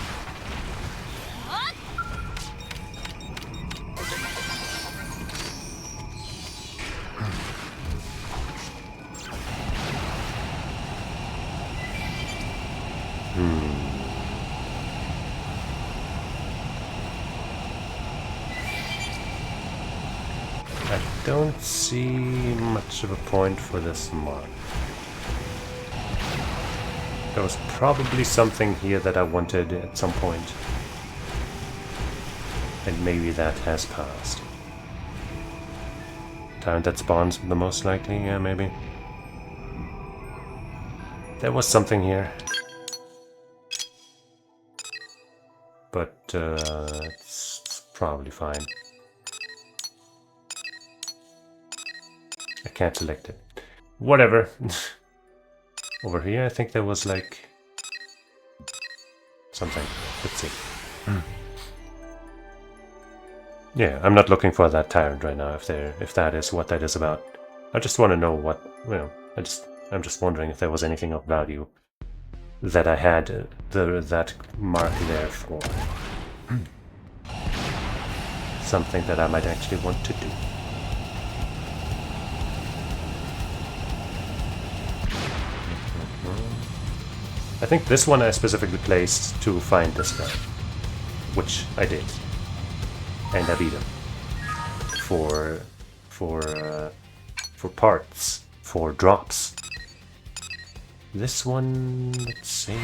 Speaker 1: I don't see much of a point for this mark. There was probably something here that I wanted at some point. And maybe that has passed. Time that spawns the most likely, yeah, maybe. There was something here. But it's probably fine. I can't select it. Whatever. Over here I think there was like something. Let's see. Yeah, I'm not looking for that tyrant right now if that is what that is about. I just want to know what, you know, I'm just wondering if there was anything of value that I had that mark there for. Something that I might actually want to do. I think this one I specifically placed to find this guy, which I did, and I beat him for parts, for drops. This one, let's see.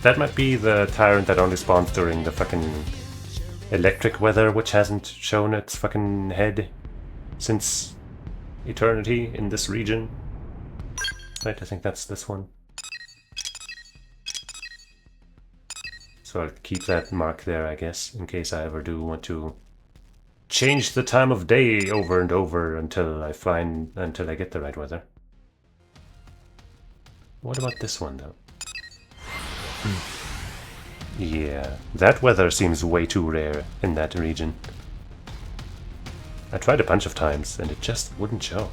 Speaker 1: That might be the tyrant that only spawns during the fucking electric weather, which hasn't shown its fucking head since eternity in this region. Right, I think that's this one. So I'll keep that mark there, I guess, in case I ever do want to change the time of day over and over until I get the right weather. What about this one, though? Yeah, that weather seems way too rare in that region. I tried a bunch of times, and it just wouldn't show.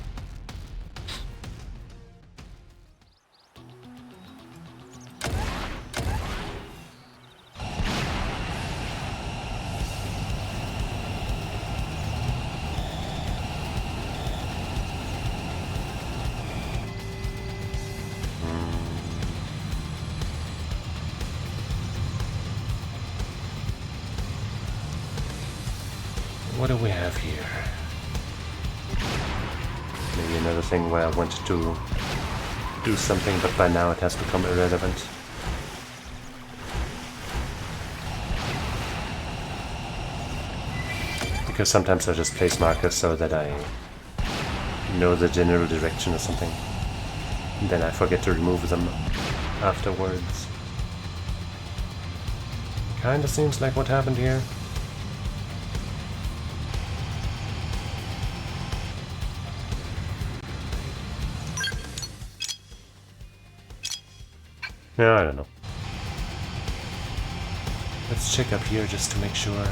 Speaker 1: What do we have here? Maybe another thing where I wanted to do something, but by now it has become irrelevant. Because sometimes I just place markers so that I know the general direction or something. And then I forget to remove them afterwards. Kinda seems like what happened here. Yeah, I don't know. Let's check up here just to make sure.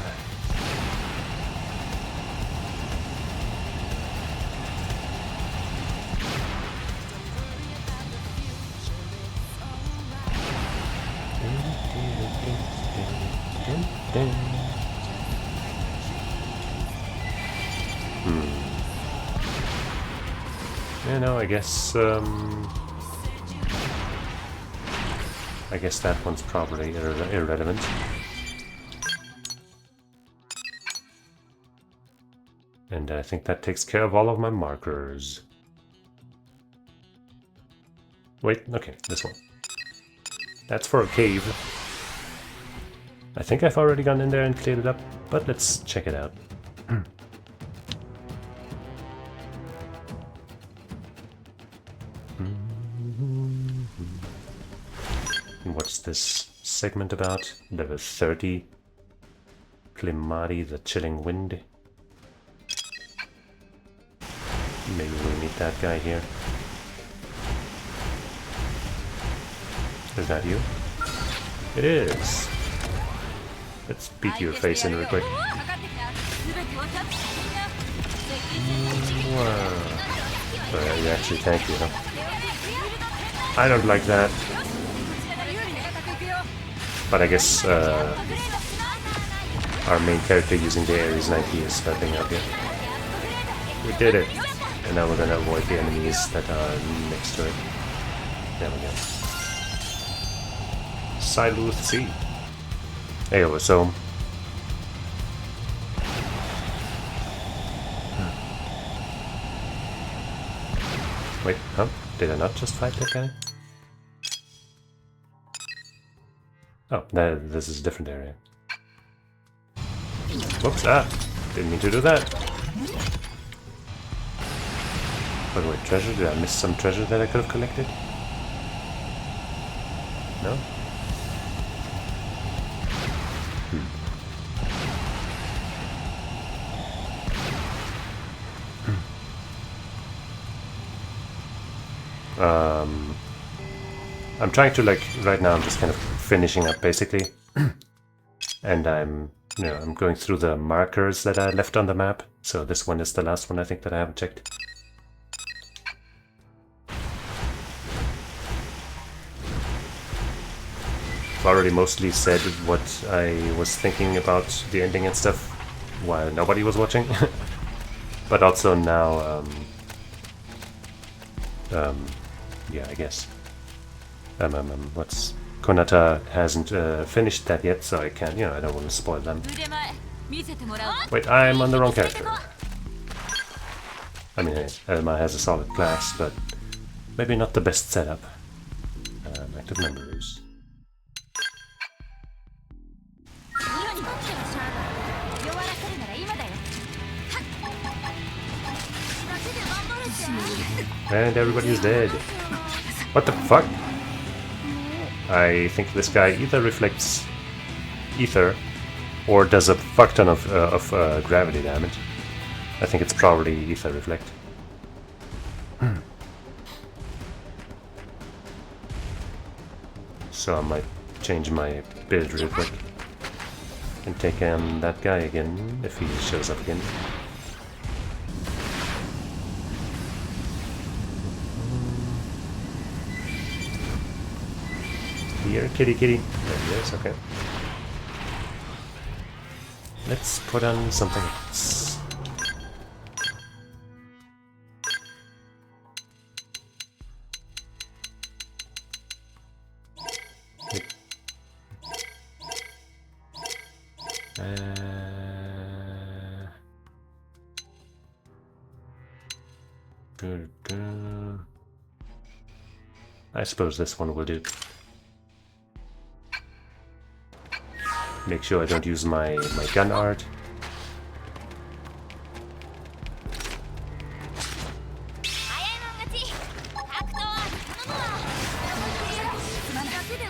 Speaker 1: You know, I guess that one's probably irrelevant. And I think that takes care of all of my markers. Wait, okay, this one. That's for a cave. I think I've already gone in there and cleared it up, but let's check it out. What's this segment about? Level 30. Climati, the chilling wind. Maybe we'll meet that guy here. Is that you? It is. Let's beat your face in real quick. Wow. Oh, you actually tank you, huh? I don't like that. But I guess our main character using the Ares 90 is helping out here. We did it! And now we're gonna avoid the enemies that are next to it. There we go. Siluth C. Hey, so... Wait, huh? Did I not just fight that guy? Oh, this is a different area. Whoops, didn't mean to do that. By the way, treasure? Did I miss some treasure that I could have collected? No? I'm trying to, like, right now I'm just kind of finishing up basically. And I'm going through the markers that I left on the map. So this one is the last one I think that I haven't checked. I've already mostly said what I was thinking about the ending and stuff while nobody was watching. But also now, yeah, I guess. Konata hasn't finished that yet, so I can't, I don't want to spoil them. Wait, I'm on the wrong character. I mean, Elma has a solid class, but maybe not the best setup. Active members. And everybody's dead. What the fuck? I think this guy either reflects ether or does a fuck ton of gravity damage. I think it's probably ether reflect. So I might change my build real quick and take on that guy again if he shows up again. Here, kitty kitty. There he is, okay. Let's put on something else. I suppose this one will do. Make sure I don't use my gun art.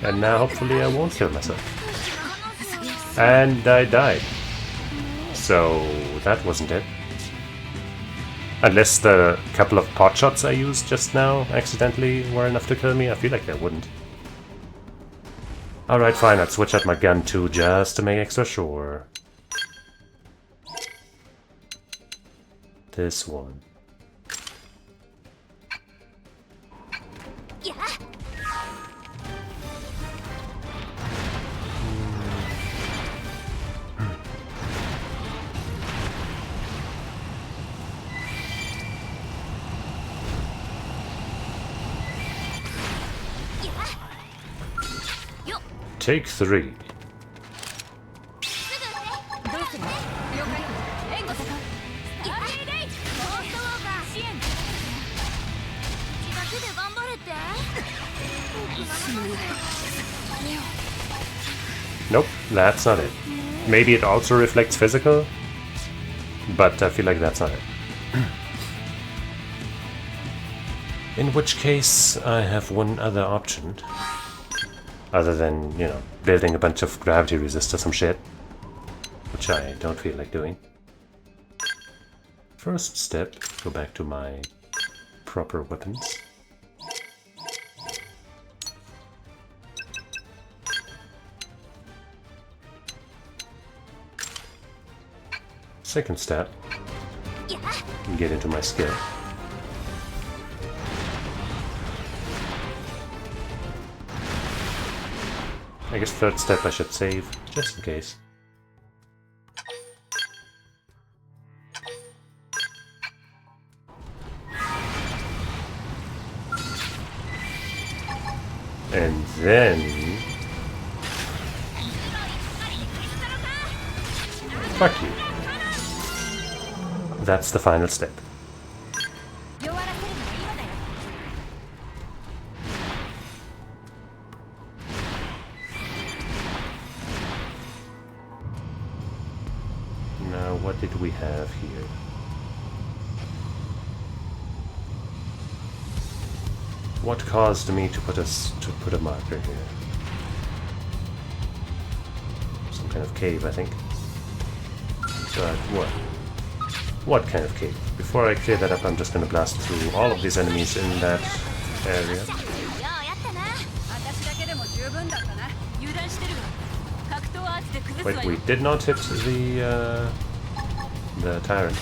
Speaker 1: And now hopefully I won't kill myself. And I died. So that wasn't it. Unless the couple of pot shots I used just now accidentally were enough to kill me, I feel like they wouldn't. Alright, fine, I'd switch out my gun too, just to make extra sure. This one. Take 3. Nope, that's not it. Maybe it also reflects physical, but I feel like that's not it. In which case, I have one other option. Other than, building a bunch of gravity resist or some shit. Which I don't feel like doing. First step, go back to my proper weapons. second step. Get into my skill. I guess third step I should save, just in case. And then... Fuck you. That's the final step. Now, what did we have here? What caused me to put a marker here? Some kind of cave, I think. But what? What kind of cave? Before I clear that up, I'm just gonna blast through all of these enemies in that area. Wait, we did not hit the tyrant.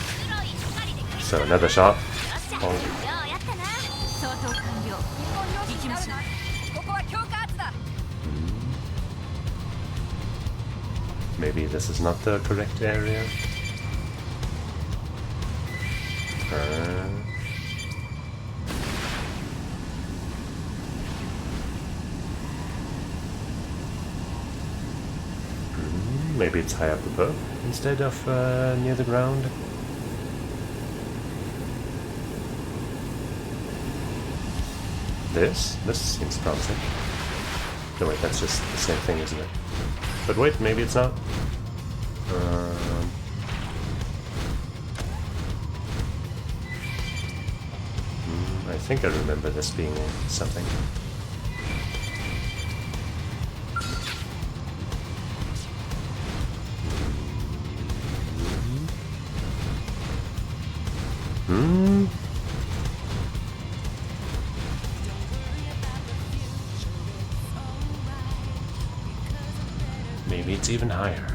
Speaker 1: So another shot. Oh. Maybe this is not the correct area. Maybe it's high up above instead of near the ground. This seems promising. No, wait, that's just the same thing, isn't it? But wait, maybe it's not. I think I remember this being something. Maybe it's even higher.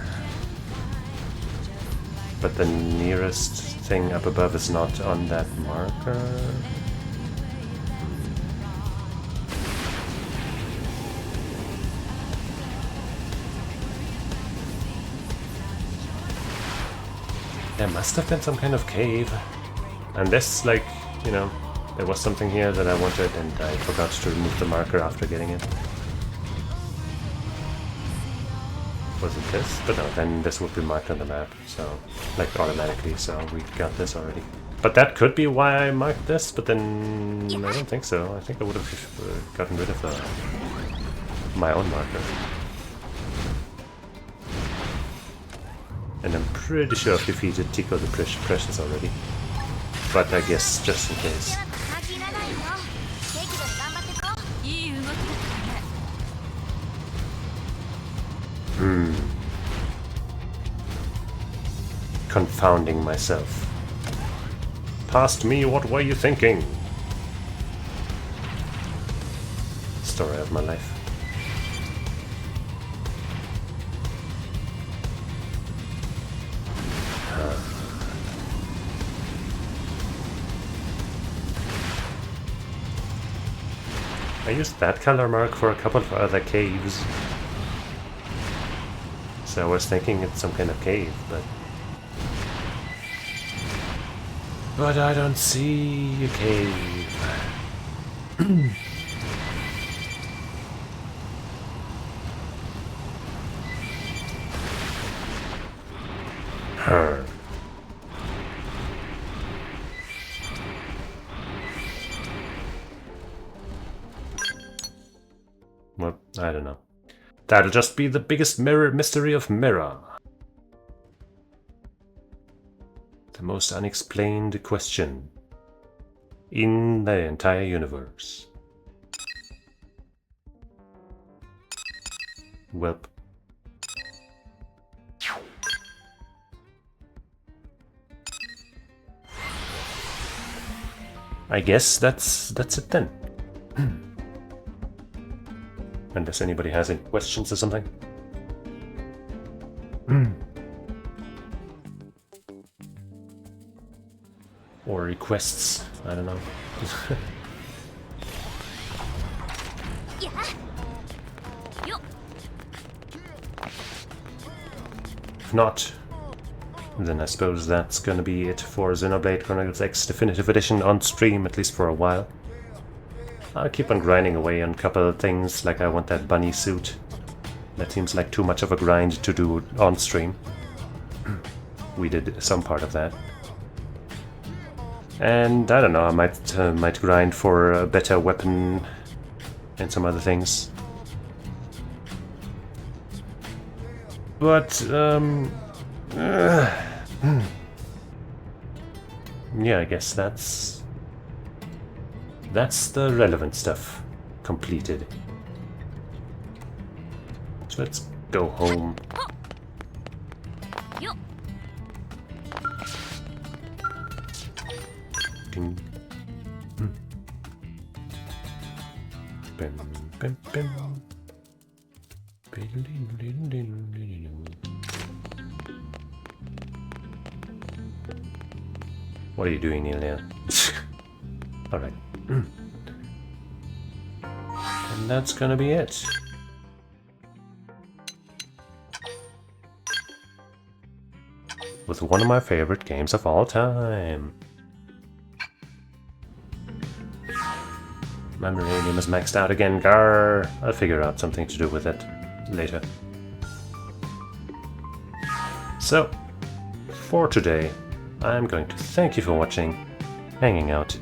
Speaker 1: But the nearest thing up above is not on that marker. There must have been some kind of cave. Unless, like, you know, there was something here that I wanted and I forgot to remove the marker after getting it. Was it this? But no, then this would be marked on the map, so, like, automatically, so we got this already. But that could be why I marked this, but then I don't think so. I think I would have gotten rid of my own marker. And I'm pretty sure I've defeated Tico the Precious already. But I guess just in case. Confounding myself. Past me, what were you thinking? Story of my life. I used that color mark for a couple of other caves. So I was thinking it's some kind of cave, but I don't see a cave. Well, I don't know. That'll just be the biggest mystery of Mira. The most unexplained question in the entire universe. Welp. I guess that's it then. Unless anybody has any questions or something. requests. I don't know. If not, then I suppose that's gonna be it for Xenoblade Chronicles X Definitive Edition on stream, at least for a while. I'll keep on grinding away on a couple of things, like I want that bunny suit. That seems like too much of a grind to do on stream. We did some part of that. And I don't know, I might grind for a better weapon and some other things. But, yeah, I guess that's the relevant stuff completed. So let's go home. Ding. Bim, bim, bim. What are you doing, Ilya? Alright. And that's gonna be it. With one of my favorite games of all time. My Millennium is maxed out again, gar. I'll figure out something to do with it later. So, for today, I'm going to thank you for watching, hanging out,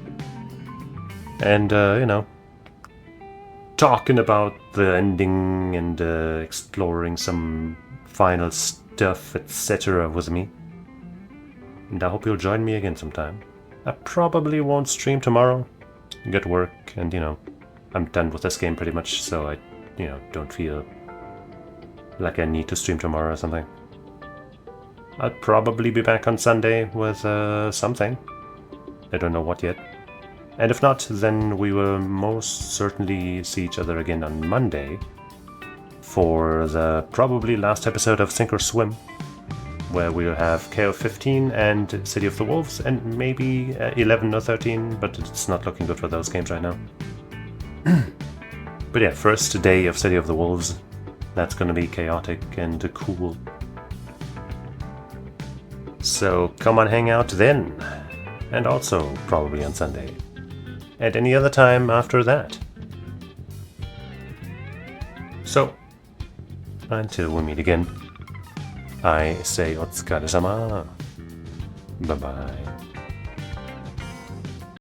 Speaker 1: and, you know, talking about the ending and exploring some final stuff, etc. with me. And I hope you'll join me again sometime. I probably won't stream tomorrow. Get work, and, you know, I'm done with this game pretty much, so I, you know, don't feel like I need to stream tomorrow or something. I'll probably be back on Sunday with something. I don't know what yet. And if not, then we will most certainly see each other again on Monday for the probably last episode of Sink or Swim, where we'll have KO15 and City of the Wolves, and maybe 11 or 13, but it's not looking good for those games right now. But yeah, first day of City of the Wolves. That's gonna be chaotic and cool. So come on, hang out then, and also probably on Sunday, and any other time after that. So, until we meet again, I say otsukaresama. Bye bye.